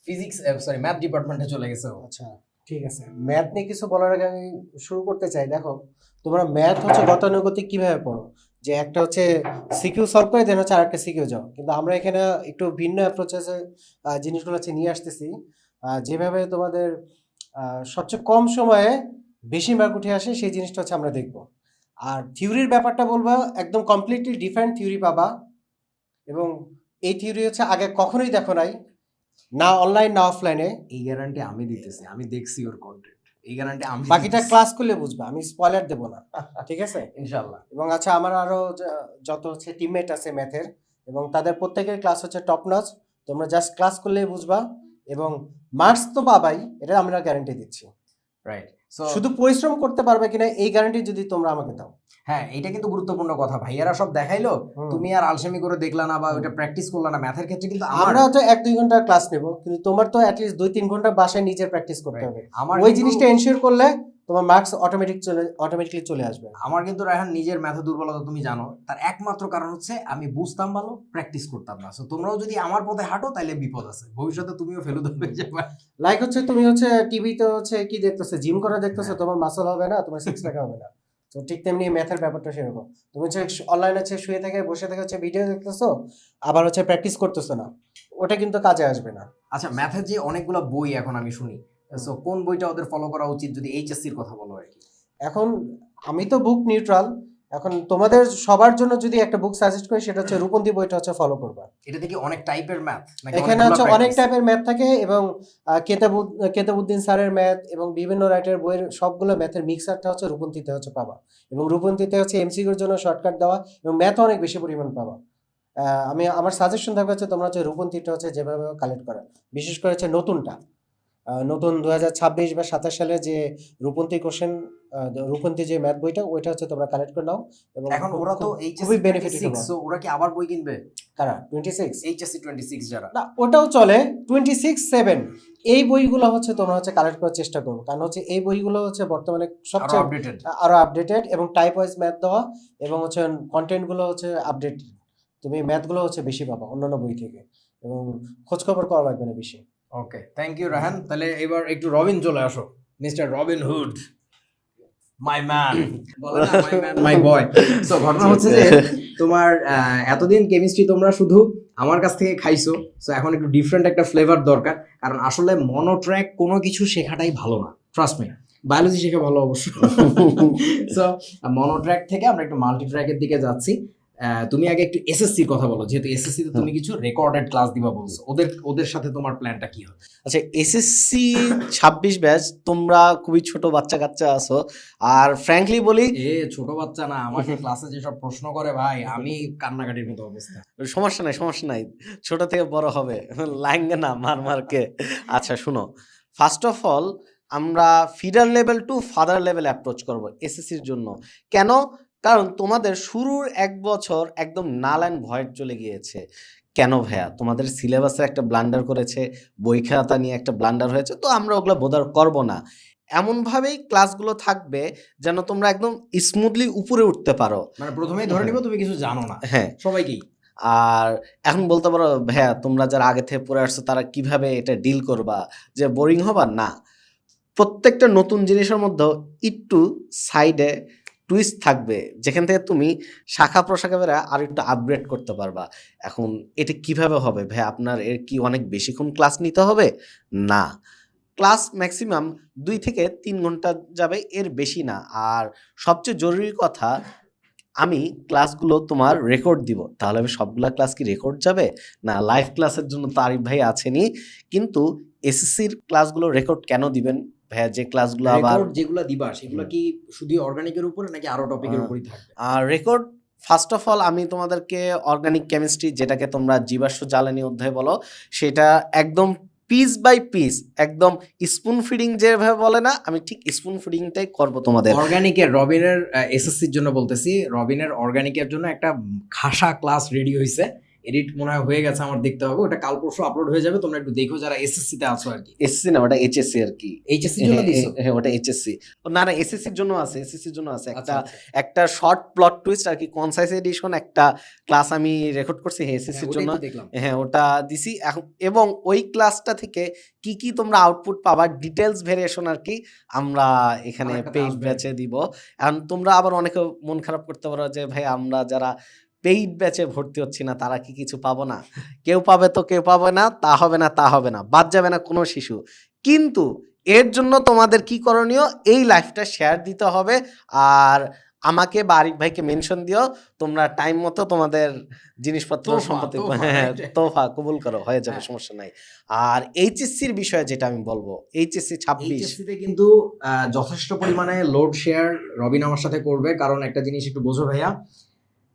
ফিজিক্স সরি ম্যাথ ডিপার্টমেন্টে চলে গেছে ও। আচ্ছা, ঠিক আছে। ম্যাথ নিয়ে কিছু বলার আগে আমি শুরু করতে চাই। দেখো, তোমরা ম্যাথ হচ্ছে গতানুগতিক কিভাবে পড়ো, যে একটা হচ্ছে সিকিউ সলভ করে, দেন হচ্ছে আরেকটা সিকিউ যাও, কিন্তু আমরা এখানে একটু ভিন্ন অ্যাপ্রোচেসে জিনিসগুলো হচ্ছে নিয়ে আসতেছি, যেভাবে তোমাদের সবচেয়ে কম সময়ে বেশি মার্ক উঠে আসে সেই জিনিসটা হচ্ছে আমরা দেখব। আর থিওরির ব্যাপারটা বলবো, একদম কমপ্লিটলি ডিফারেন্ট থিওরি পাবা, এবং এই থিওরি হচ্ছে আগে কখনোই দেখো নাই, না অনলাইন না অফলাইনে। এই গ্যারান্টি আমি দিতেছি, আমি দেখছি ওর কন্টেন্ট, এই গ্যারান্টি আমি বাকিটা ক্লাস করলে বুঝবে, আমি স্পয়লার দেবো না, ঠিক আছে? ইনশাআল্লাহ। এবং আচ্ছা, আমার আরও যত হচ্ছে টিমমেট আছে ম্যাথের, এবং তাদের প্রত্যেকের ক্লাস হচ্ছে টপ নচ, তোমরা জাস্ট ক্লাস করলেই বুঝবা, এবং মার্কস তো পাবাই, এটা আমরা গ্যারান্টি দিচ্ছি। রাইট, সো শুধু পরিশ্রম করতে পারবে কিনা এই গ্যারান্টি যদি তোমরা আমাকে দাও। হ্যাঁ, এটা কিন্তু গুরুত্বপূর্ণ কথা। ভাইয়ারা সব দেখাইলো, হুম। তুমি আর আলসেমি করে দেখলা না বা ওটা প্র্যাকটিস করলা না। ম্যাথের ক্ষেত্রে কিন্তু আমরা হয়তো 1-2 ঘন্টা ক্লাস নেব, কিন্তু তোমার তো অ্যাটলিস্ট 2-3 ঘন্টা বাসায় নিজের প্র্যাকটিস করতে হবে। আমার ওই কিন্তু- জিনিসটা এনশিওর করলে তোমার মার্কস অটোমেটিকলি চলে আসবে। আমার কিন্তু রায়হান নিজের ম্যাথে দুর্বলতা তুমি জানো, তার একমাত্র কারণ হচ্ছে আমি বুঝতাম ভালো, প্র্যাকটিস করতাম না। সো তোমরাও যদি আমার পথে হাঁটো তাহলে বিপদ আছে, ভবিষ্যতে তুমিও ফেলুদা হয়ে যাবে। লাইক হচ্ছে তুমি হচ্ছে টিভিতে হচ্ছে কি দেখতেছো, জিম করা দেখতেছো, তোমার মাসল হবে না, তোমার সিক্স প্যাক হবে না। তো ঠিক তেমনি ম্যাথের ব্যাপারটা সেরকম, তুমি হচ্ছে অনলাইনে হচ্ছে শুয়ে থেকে বসে থেকে হচ্ছে ভিডিও দেখতেছো, আবার হচ্ছে প্র্যাকটিস করতেছো না, ওটা কিন্তু কাজে আসবে না। আচ্ছা, ম্যাথের যে অনেকগুলো বই এখন আমি শুনি, সো কোন বইটা ওদের ফলো করা উচিত যদি এইচএসসির কথা বলো আর কি? এখন আমি তো বুক নিউট্রাল, এখন তোমাদের সবার জন্য যদি একটা বুক সাজেস্ট করি সেটা হচ্ছে রূপন্তী বইটা হচ্ছে ফলো করবা। এটা থেকে অনেক টাইপের ম্যাথ এখানে হচ্ছে অনেক টাইপের ম্যাথ থাকে এবং কেতাবুদ্দিন স্যারের ম্যাথ এবং বিভিন্ন রাইটারের বইয়ের সবগুলো ম্যাথের মিক্সারটা হচ্ছে রূপন্তীতে হচ্ছে পাবা, এবং রূপন্তীতে হচ্ছে এমসিকিউর জন্য শর্টকাট দেওয়া এবং ম্যাথও অনেক বেশি পরিমাণ পাবা। আমি আমার সাজেশন থাকবে হচ্ছে তোমরা হচ্ছে রূপন্তীটা হচ্ছে যেভাবে কালেক্ট করা, বিশেষ করে হচ্ছে নতুনটা, নতুন 2026 বা 27 সালে যে রূপন্তী কোশ্চেন, রূপন্তী যে ম্যাথ বইটা ওইটা হচ্ছে তোমরা কালেক্ট করে নাও। এবং এখন ওরা তো এইচএসসি খুবই বেনিফিট, সো ওরা কি আবার বই কিনবে? কারা 26 এইচএসসি 26 যারা? না, ওটাও চলে। 26-7 এই বইগুলো হচ্ছে তোমরা হচ্ছে কালেক্ট করার চেষ্টা করো, কারণ হচ্ছে এই বইগুলো হচ্ছে বর্তমানে সবচেয়ে আপডেটেড। আরো আপডেটেড এবং টাইপ ওয়াইজ ম্যাথ দেওয়া, এবং হচ্ছে কন্টেন্টগুলো হচ্ছে আপডেট, তুমি ম্যাথগুলো হচ্ছে বেশি পাবা অন্যান্য বই থেকে, এবং খোঁজ খবর করা লাগবে না বেশি। ওকে, থ্যাংক ইউ রাহান। তাহলে এবার একটু রবিন চলে আসো, মিস্টার রবিন হুড, মাই ম্যান, বলে না মাই ম্যান মাই বয়। সো ঘটনা হচ্ছে যে তোমার এতদিন কেমিস্ট্রি তোমরা শুধু আমার কাছ থেকে খাইছো, সো এখন একটু ডিফারেন্ট একটা ফ্লেভার দরকার, কারণ আসলে মনোট্র্যাক কোনো কিছু শেখাটাই ভালো না, ট্রাস্ট মি। বায়োলজি শেখা ভালো অবশ্য। সো মনোট্র্যাক থেকে আমরা একটু মাল্টি ট্র্যাকের দিকে যাচ্ছি। তুমি আগে একটু এসএসসির কথা বলো, যেহেতু এসএসসি তে তুমি কিছু রেকর্ডেড ক্লাস দিবা বলছো, ওদের সাথে তোমার প্ল্যানটা কি হবে? আচ্ছা, এসএসসি 26 ব্যাচ, তোমরা খুবই ছোট বাচ্চা কাচ্চা আছো, আর ফ্র্যাঙ্কলি বলি ছোট বাচ্চা না, আমাকে ক্লাসে যেসব প্রশ্ন করে ভাই, আমি কান্নাকাটির মতো অবস্থা। সমস্যা নাই, ছোট থেকে বড় হবে, লাইঙ্গে না মারকে। আচ্ছা শুনো, ফার্স্ট অফ অল আমরা feeder level to father level approach করব এসএসসির জন্য। কেন? কারণ তোমাদের শুরুর 1 বছর একদম নাল অ্যান্ড ভয়েড চলে গিয়েছে। কেন ভাইয়া? তোমাদের সিলেবাসে একটা ব্লান্ডার করেছে, বই খাতা নিয়ে একটা ব্লান্ডার হয়েছে, তো আমরা ওগুলো বোধার করব না। এমনভাবেই ক্লাসগুলো থাকবে যেন তোমরা একদম স্মুথলি উপরে উঠতে পারো। মানে প্রথমেই ধরে নিব তুমি কিছু জানো না, হ্যাঁ সবাইকেই। আর এখন বলতে পারো ভাইয়া তোমরা যারা আগে থেকে পড়ে আসছো তারা কিভাবে এটা ডিল করবা, যে বোরিং হবা না। প্রত্যেকটা নতুন জিনিসের মধ্যেও একটু সাইডে টুইস্ট থাকবে, যেখান থেকে তুমি শাখা প্রশাখা বেরা আর একটু আপগ্রেড করতে পারবা। এখন এটা কিভাবে হবে ভাই? আপনার এর কি অনেক বেশিক্ষণ ক্লাস নিতে হবে? না, ক্লাস ম্যাক্সিমাম 2 থেকে 3 ঘন্টা যাবে, এর বেশি না। আর সবচেয়ে জরুরি কথা, আমি ক্লাসগুলো তোমার রেকর্ড দিব। তাহলে আমি সবগুলা ক্লাস কি রেকর্ড যাবে? না, লাইভ ক্লাসের জন্য তো আরিফ ভাই আছেনই, কিন্তু এসএসসির ক্লাসগুলো রেকর্ড কেন দিবেন ভাইয়া? যে ক্লাসগুলো আবার যেগুলো দিবা সেগুলো কি শুধু অর্গানিকের উপরে নাকি আরো টপিকের উপরই থাকবে? রেকর্ড ফার্স্ট অফ অল আমি তোমাদেরকে অর্গানিক কেমিস্ট্রি, যেটাকে তোমরা জীবাশ্ম জ্বালানি অধ্যায় বলো, সেটা একদম পিস বাই পিস, একদম স্পুন ফিডিং যেভাবে বলে না, আমি ঠিক স্পুন ফিডিংটাই করব তোমাদের। অর্গানিকের রবিনের এসএসসির জন্য বলতেছি, রবিনের অর্গানিকের জন্য একটা খাসা ক্লাস রেডি হয়েছে, এডিট মনে হয় হয়ে গেছে, আমার দেখতে হবে, ওটা কাল পরশু আপলোড হয়ে যাবে, তোমরা একটু দেখো যারা এসএসসি তে আছো আর কি। এসএসসি না, ওটা এইচএসসি আর কি। এইচএসসির জন্য দিছো? হ্যাঁ, ওটা এইচএসসি না, এসএসসির জন্য আছে, এসএসসির জন্য আছে আচ্ছা, একটা শর্ট প্লট টুইস্ট আর কি, কনসাইজ এডিশন একটা ক্লাস আমি রেকর্ড করছি এসএসসির জন্য। দেখলাম। হ্যাঁ, ওটা দিছি এখন, এবং ওই ক্লাসটা থেকে কি কি তোমরা আউটপুট পাবা ডিটেলস ভেরিয়েশন আর কি আমরা এখানে আরেকটাতে পেইড আসবে। ব্যাচে দিব। এখন তোমরা আবার অনেকে মন খারাপ করতে পারো যে ভাই আমরা যারা পেইড ব্যাচে ভর্তি হচ্ছি না তারা কি কিছু পাবো না? কেউ পাবে তো কেউ পাবে না, তা হবে না, বাদ যাবে না কোনো শিশু। কিন্তু এর জন্য তোমাদের কি করণীয়? এই লাইফটা শেয়ার দিতে হবে, আর আমাকে বা আরিফ ভাইকে মেনশন দিও, তোমরা টাইম মতো তোমাদের জিনিসপত্র সম্পত্তি তোফা কবুল করো, হয়ে যাবে, সমস্যা নাই। আর এইচএসসির বিষয়ে যেটা আমি বলবো, এইচএসসি 26 এইচএসসিতে কিন্তু যথেষ্ট পরিমাণে লোড শেয়ার রবিন আমার সাথে করবে, কারণ একটা জিনিস একটু বোঝো ভাইয়া,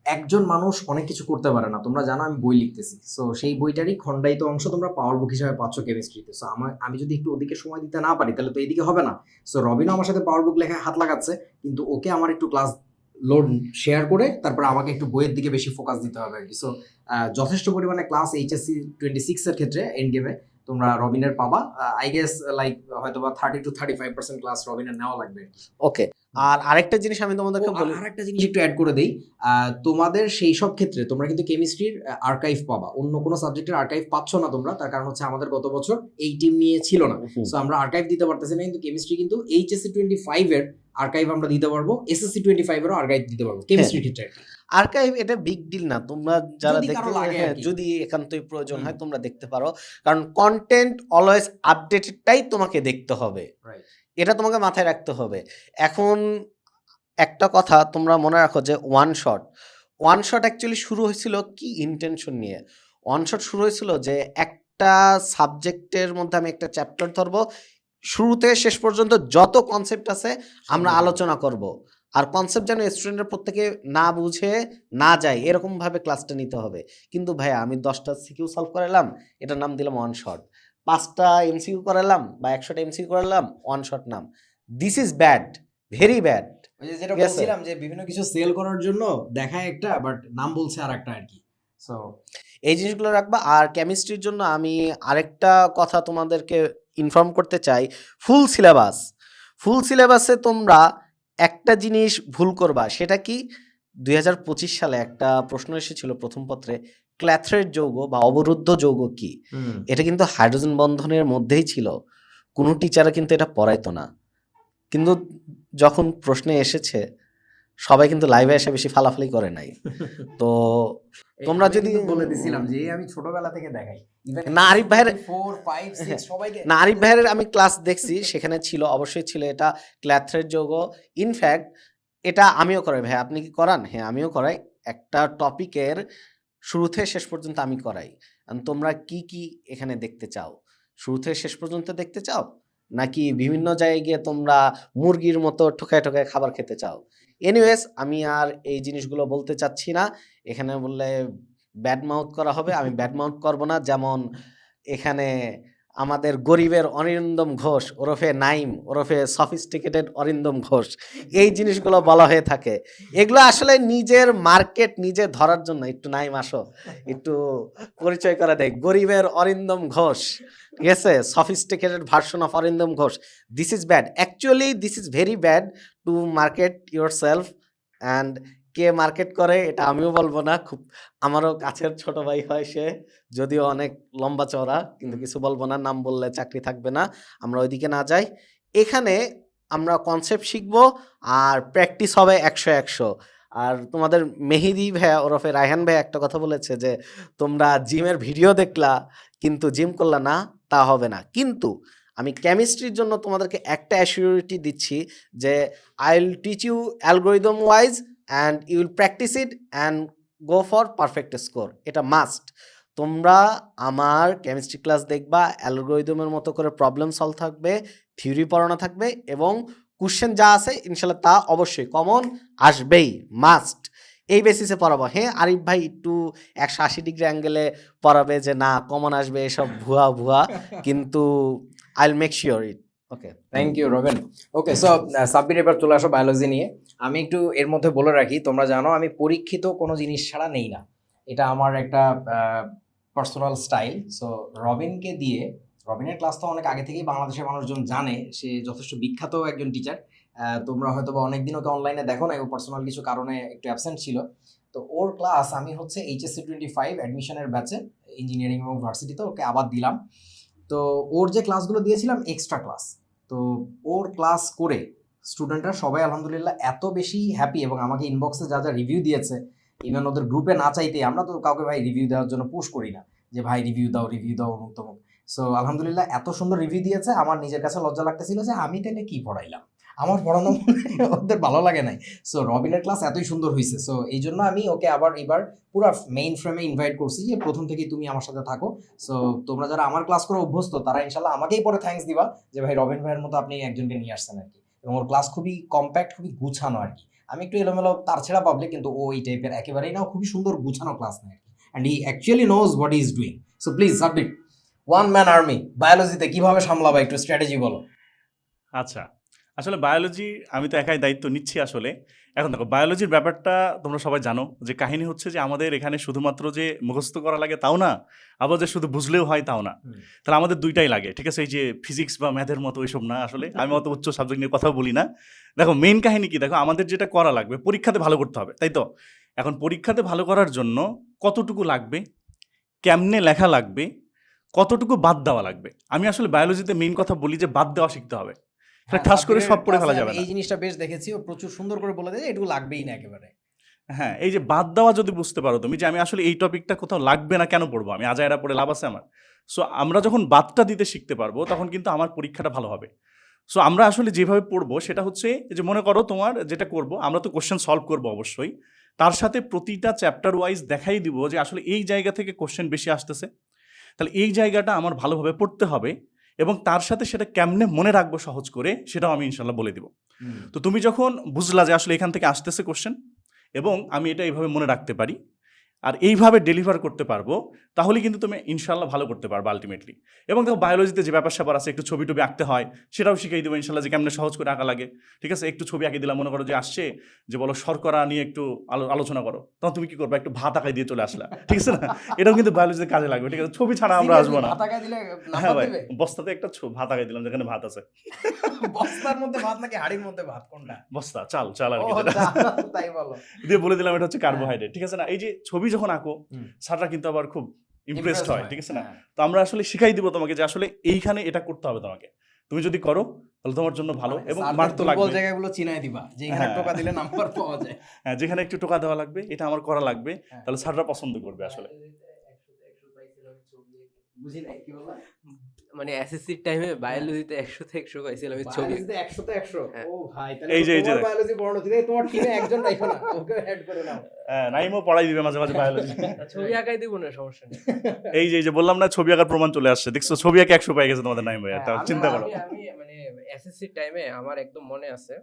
একজন মানুষ অনেক কিছু করতে পারে না। তোমরা জানো আমি বই লিখতেছি, সো সেই বইটারই খণ্ডায়িত অংশ তোমরা পাওয়ার বুক হিসেবে পাচ্ছ কেমিস্ট্রিতে। সো আমি যদি একটু ওদিকে সময় দিতে না পারি তাহলে তো এইদিকে হবে না। সো রবিনও আমার সাথে পাওয়ার বুক লেখায় হাত লাগাচ্ছে, কিন্তু ওকে আমার একটু ক্লাস লোড শেয়ার করে তারপর আমাকে একটু বইয়ের দিকে বেশি ফোকাস দিতে হবে আর কি। সো যথেষ্ট পরিমাণে ক্লাস এইচএসসি 26 এর ক্ষেত্রে এন্ড গেমে তোমরা রবিনের পাবা। আই গেস লাইক হয়তো বা 30-35% ক্লাস রবিনের নেওয়া লাগবে। ওকে, আর আরেকটা জিনিস আমি তোমাদেরকে বলি, আরেকটা জিনিস একটু অ্যাড করে দেই, তোমাদের সেই সব ক্ষেত্রে তোমরা কিন্তু কেমিস্ট্রির আর্কাইভ পাবা, অন্য কোনো সাবজেক্টের আর্কাইভ পাচ্ছ না তোমরা। তার কারণ হচ্ছে আমাদের গত বছর এই টিম নিয়ে ছিল না, সো আমরা আর্কাইভ দিতে পারতেছি না। কিন্তু কেমিস্ট্রি কিন্তু এইচএসসি 25 এর আর্কাইভ আমরা দিতে পারবো, এসএসসি 25 এরও আর্কাইভ দিতে পারবো কেমিস্ট্রির ক্ষেত্রে। আর্কাইভ এটা বিগ ডিল না, তোমরা যারা যদি কারো দেখতে লাগে হ্যাঁ, আর কি। যদি একান্তই প্রয়োজন হুম। হয় তোমরা দেখতে পারো, কারণ কন্টেন্ট অলওয়েজ আপডেটেডটাই তোমাকে দেখতে হবে, Right. এটা তোমাকে মাথায় রাখতে হবে। এখন একটা কথা তোমরা মনে রাখো যে ওয়ান শট অ্যাকচুয়ালি শুরু হয়েছিল কি ইন্টেনশন নিয়ে? ওয়ান শট শুরু হয়েছিল যে একটা সাবজেক্টের মধ্যে আমি একটা চ্যাপ্টার ধরবো, শুরুতে শেষ পর্যন্ত যত কনসেপ্ট আছে আমরা সব আলোচনা করব, আর কনসেপ্ট যেন স্টুডেন্টের প্রত্যেকে না বুঝে না যায় এরকমভাবে ক্লাসটা নিতে হবে। কিন্তু ভাইয়া আমি 10টা সিকিউ সলভ করালাম, এটার নাম দিলাম ওয়ান শট, 5টা এমসিকিউ করালাম বা 100টা এমসিকিউ করালাম, ওয়ান শট নাম। This is bad, very bad. ওই যে যেটা ঠিক আছে। বলছিলাম যে বিভিন্ন কিছু সেল করার জন্য দেখায় একটা বাট নাম বলছে আর একটা আর কি। সো এই জিনিসগুলো রাখবা। আর কেমিস্ট্রির জন্য আমি আরেকটা কথা তোমাদেরকে ইনফর্ম করতে চাই, ফুল সিলেবাসে তোমরা একটা জিনিস ভুল করবা, সেটা কি 2025 সালে একটা প্রশ্ন এসেছিল প্রথম পত্রে, ক্ল্যাথরেট যৌগ বা অবরুদ্ধ যৌগ কি? এটা কিন্তু হাইড্রোজেন বন্ধনের মধ্যেই ছিল, কোনো টিচাররা কিন্তু এটা পড়াইতো না, কিন্তু যখন প্রশ্নে এসেছে সবাই কিন্তু লাইভে এসে বেশি ফালাফালি করে নাই। তো তোমরা আমি যদি কিন্তু বলে দিছিলাম যে আমি ছোটবেলা থেকে দেখাই Even না, আরিফ ভাইয়ের 4, 5, 6 সবাইকে না, আরিফ ভাইয়ের আমি ক্লাস দেখছি, সেখানে ছিল, অবশ্যই ছিল এটা ক্ল্যাথরেট যৌগ। ইনফ্যাক্ট এটা আমিও করাই ভাই, আপনি কি করান? হ্যাঁ আমিও করাই, একটা টপিকের শুরু থেকে শেষ পর্যন্ত আমি করাই। আর তোমরা কি কি এখানে দেখতে চাও? শুরু থেকে শেষ পর্যন্ত দেখতে চাও, নাকি বিভিন্ন জায়গায় গিয়ে তোমরা মুরগির মতো ঠোকায় ঠোকায় খাবার খেতে চাও? এনিওয়েজ আমি আর এই জিনিসগুলো বলতে চাচ্ছি না, এখানে বললে ব্যাড মাউথ করা হবে, আমি ব্যাড মাউথ করব না। যেমন এখানে আমাদের গরিবের অরিন্দম ঘোষ ওরফে নাইম ওরফে সফিস্টিকেটেড অরিন্দম ঘোষ, এই জিনিসগুলো বলা হয়ে থাকে। এগুলো আসলে নিজের মার্কেট নিজে ধরার জন্য। একটু নাইম আসো, একটু পরিচয় করে দেয়, গরিবের অরিন্দম ঘোষ, ঠিক আছে, sophisticated version of Arindam Ghosh. This is bad, actually this is very bad to market your self. And K market করে এটা আমিও বলবো না, খুব আমারও কাছের ছোট ভাই হয় সে, যদিও অনেক লম্বা চওড়া, কিন্তু কিছু বলবো না, নাম বললে চাকরি থাকবে না, আমরা ওইদিকে না যাই। এখানে আমরা কনসেপ্ট শিখবো আর প্র্যাকটিস হবে 100-100। আর তোমাদের মেহেদি ভাইয়া ওরফে রায়হান ভাই একটা কথা বলেছে যে তোমরা জিমের ভিডিও দেখলা কিন্তু জিম করলা না, তা হবে না। কিন্তু আমি কেমিস্ট্রির জন্য তোমাদেরকে একটা অ্যাসিউরিটি দিচ্ছি যে I will teach you algorithm wise and you will practice it and go for perfect score, এটা মাস্ট। তোমরা আমার কেমিস্ট্রি ক্লাস দেখবা, অ্যালগোরিদমের মতো করে প্রবলেম সলভ থাকবে, থিওরি পড়ানো থাকবে, এবং কোশ্চেন যা আছে ইনশাল্লাহ তা অবশ্যই কমন আসবেই, মাস্ট। এই বেসিসে পড়াবো। হ্যাঁ আরিফ ভাই একটু 180 ডিগ্রি অ্যাঙ্গেলে পড়াবে যে না কমন আসবে, এসব ভুয়া, কিন্তু I will make sure it. Okay, thank you Robin. Okay, so Sabbir এবার চলে আসো বায়োলজি নিয়ে। আমি একটু এর মধ্যে বলে রাখি, তোমরা জানো আমি পরীক্ষিত কোনো জিনিস ছাড়া নেই না, এটা আমার একটা পার্সোনাল স্টাইল। সো রবিনকে দিয়ে, রবিনের ক্লাস তো অনেক আগে থেকেই বাংলাদেশের মানুষজন জানে, সে যথেষ্ট বিখ্যাত একজন টিচার। তোমরা হয়তো বা অনেকদিন ওকে অনলাইনে দেখো না, ও পার্সোনাল কিছু কারণে একটু অ্যাবসেন্ট ছিল। তো ওর ক্লাস আমি হচ্ছে HSC 25 অ্যাডমিশনের ব্যাচে ইঞ্জিনিয়ারিং এবং ভার্সিটিতে ওকে আবার দিলাম। তো ওর যে ক্লাসগুলো দিয়েছিলাম এক্সট্রা ক্লাস, তো ওর ক্লাস করে স্টুডেন্টরা সবাই আলহামদুলিল্লাহ এত বেশি হ্যাপি, এবং আমাকে ইনবক্সে যা যা রিভিউ দিয়েছে, ইভেন ওদের গ্রুপে না চাইতে, আমরা তো কাউকে ভাই রিভিউ দেওয়ার জন্য পুশ করি না যে ভাই রিভিউ দাও অমুক তমুক। সো আলহামদুলিল্লাহ এত সুন্দর রিভিউ দিয়েছে, আমার নিজের কাছে লজ্জা লাগতেছিল যে আমি তাহলে কি পড়াইলাম, আমার পড়ানো ওদের ভালো লাগে নাই। সো রবিনের ক্লাস এতই সুন্দর হয়েছে, সো এই জন্য আমি ওকে আবার এবার পুরো মেইন ফ্রেমে ইনভাইট করছি যে প্রথম থেকেই তুমি আমার সাথে থাকো। সো তোমরা যারা আমার ক্লাস করে অভ্যস্ত তারা ইনশাল্লাহ আমাকেই পরে থ্যাঙ্কস দিবা যে ভাই রবিন ভাইয়ের মতো আপনি একজনকে নিয়ে আসছেন আর কি। এবং ওর ক্লাস খুবই কম্প্যাক্ট, খুবই গুছানো আর কি। আমি একটু এলোমেলো তার ছেড়া পাবলিক, কিন্তু ও এই টাইপের একেবারেই না, খুবই সুন্দর গুছানো ক্লাস নেয় আর কি। And he actually knows what he is doing. So please submit one man army বায়োলজিতে কিভাবে সামলাবা, একটু স্ট্র্যাটেজি বলো। আচ্ছা, আসলে বায়োলজি আমি তো একাই দায়িত্ব নিচ্ছি আসলে। এখন দেখো বায়োলজির ব্যাপারটা তোমরা সবাই জানো যে কাহিনী হচ্ছে যে আমাদের এখানে শুধুমাত্র যে মুখস্থ করা লাগে তাও না, আবার যে শুধু বুঝলেও হয় তাও না, তাহলে আমাদের দুইটাই লাগে, ঠিক আছে। এই যে ফিজিক্স বা ম্যাথের মতো ওইসব না, আসলে আমি অত উচ্চ সাবজেক্ট নিয়ে কথাও বলি না। দেখো মেইন কাহিনী কি, দেখো আমাদের যেটা করা লাগবে পরীক্ষাতে ভালো করতে হবে, তাই তো? এখন পরীক্ষাতে ভালো করার জন্য কতটুকু লাগবে, কেমনে লেখা লাগবে, কতটুকু বাদ দেওয়া লাগবে। আমি আসলে বায়োলজিতে মেইন কথা বলি যে বাদ দেওয়া শিখতে হবে। ঠাস করে সব পড়ে ফেলা যাবে না। এই জিনিসটা বেশ দেখেছি, ও প্রচুর সুন্দর করে বলে দেয় এটুকু লাগবেই না একেবারে। হ্যাঁ, এই যে বাদ দেওয়া যদি বুঝতে পারো তুমি যে আমি আসলে এই টপিকটা কোথাও লাগবে না, কেন পড়বো আমি, আজাইরা পড়ে লাভ আছে আমার? সো আমরা যখন বাদটা দিতে শিখতে পারবো তখন কিন্তু আমার পরীক্ষাটা ভালো হবে। সো আমরা আসলে যেভাবে পড়বো সেটা হচ্ছে যে মনে করো তোমার যেটা করব, আমরা তো কোশ্চেন সলভ করবো অবশ্যই, তার সাথে প্রতিটা চ্যাপ্টার ওয়াইজ দেখাই দিব যে আসলে এই জায়গা থেকে কোশ্চেন বেশি আসতেছে, তাহলে এই জায়গাটা আমার ভালোভাবে পড়তে হবে, এবং তার সাথে সেটা কেমনে মনে রাখবো সহজ করে সেটাও আমি ইনশাল্লাহ বলে দিব। তো তুমি যখন বুঝলা যে আসলে এখান থেকে আসতেছে কোশ্চেন এবং আমি এটা এইভাবে মনে রাখতে পারি আর এইভাবে ডেলিভার করতে পারবো, তাহলে কিন্তু তুমি ইনশাল্লাহ ভালো করতে পারবে আলটিমেটলি। এবং দেখো বায়োলজিতে যে ব্যাপার স্যাপার আছে, একটু ছবি টবি আঁকতে হয়, সেটাও শিখিয়ে দেবো ইনশাল্লাহ যে কেমনে সহজ করে আঁকা লাগে। ঠিক আছে, একটু ছবি আঁকিয়ে দিলাম, মনে করো যে আসছে যে বলো শর্করা নিয়ে একটু আলোচনা করো, তখন তুমি কি করবে, একটু ভাত আঁকাই দিয়ে চলে আসলা। ঠিক আছে না, এটাও কিন্তু বায়োলজিতে কাজে লাগবে। ঠিক আছে, ছবি ছাড়া আমরা আসবো না। ভাত আঁকায় দিলে হ্যাঁ নাম্বার ভাই, দিবে? বস্তাতে একটা ভাত আঁকাই দিলাম যেখানে ভাত আছে। বস্তার মধ্যে ভাত নাকি হাড়ির মধ্যে ভাত, কোনটা? বস্তা, চাল চাল আর ও কি যেটা। তাই বলো। দিয়ে বলে দিলাম এটা হচ্ছে কার্বোহাইড্রেট। ঠিক আছে না, এই যে ছবি যখন আঁকো হুম। স্যাররা কিন্তু আবার খুব ইমপ্রেসড হয়। ঠিক আছে না, হ্যাঁ। তো আমরা আসলে শিখাই দিব তোমাকে যে আসলে এইখানে এটা করতে হবে তোমাকে, তুমি যদি করো তাহলে তোমার জন্য ভালো, মানে এবং স্যারদের মার্ক তো দুর্বল লাগবে। জায়গাগুলো চিনাই দিবা যে এখানে হ্যাঁ। টোকা দিলে নাম্বার পাওয়া যায়। হ্যাঁ, যেখানে একটু টোকা দেওয়া লাগবে, এটা আমার করা লাগবে, হ্যাঁ। তাহলে স্যাররা পছন্দ করবে আসলে। বুঝি নাই, কি বললা? মানে এসএসসির টাইমে বায়োলজিতে 100 পাইছিলাম আমি ছবি। বায়োলজিতে 100 তে 100? হ্যাঁ। ও ভাই, তাহলে এই যে, এই যে তোমার দেখ। বায়োলজি পড়ানো উচিত। এই তোমার টিমে একজন রাখো না, ওকে অ্যাড করে নাও। হ্যাঁ, নাইমও পড়াই দিবে মাঝে মাঝে বায়োলজি। ছবি আঁকাই দিব না, সমস্যা নেই। এই যে বললাম না, ছবি আঁকার প্রমাণ চলে আসছে, দেখছো ছবি আঁকে 100 পেয়ে গেছে তোমাদের নাইম ভাইয়া, তাও হ্যাঁ, চিন্তা করো। আমি মানে এসএসসির টাইমে আমার একদম মনে আছে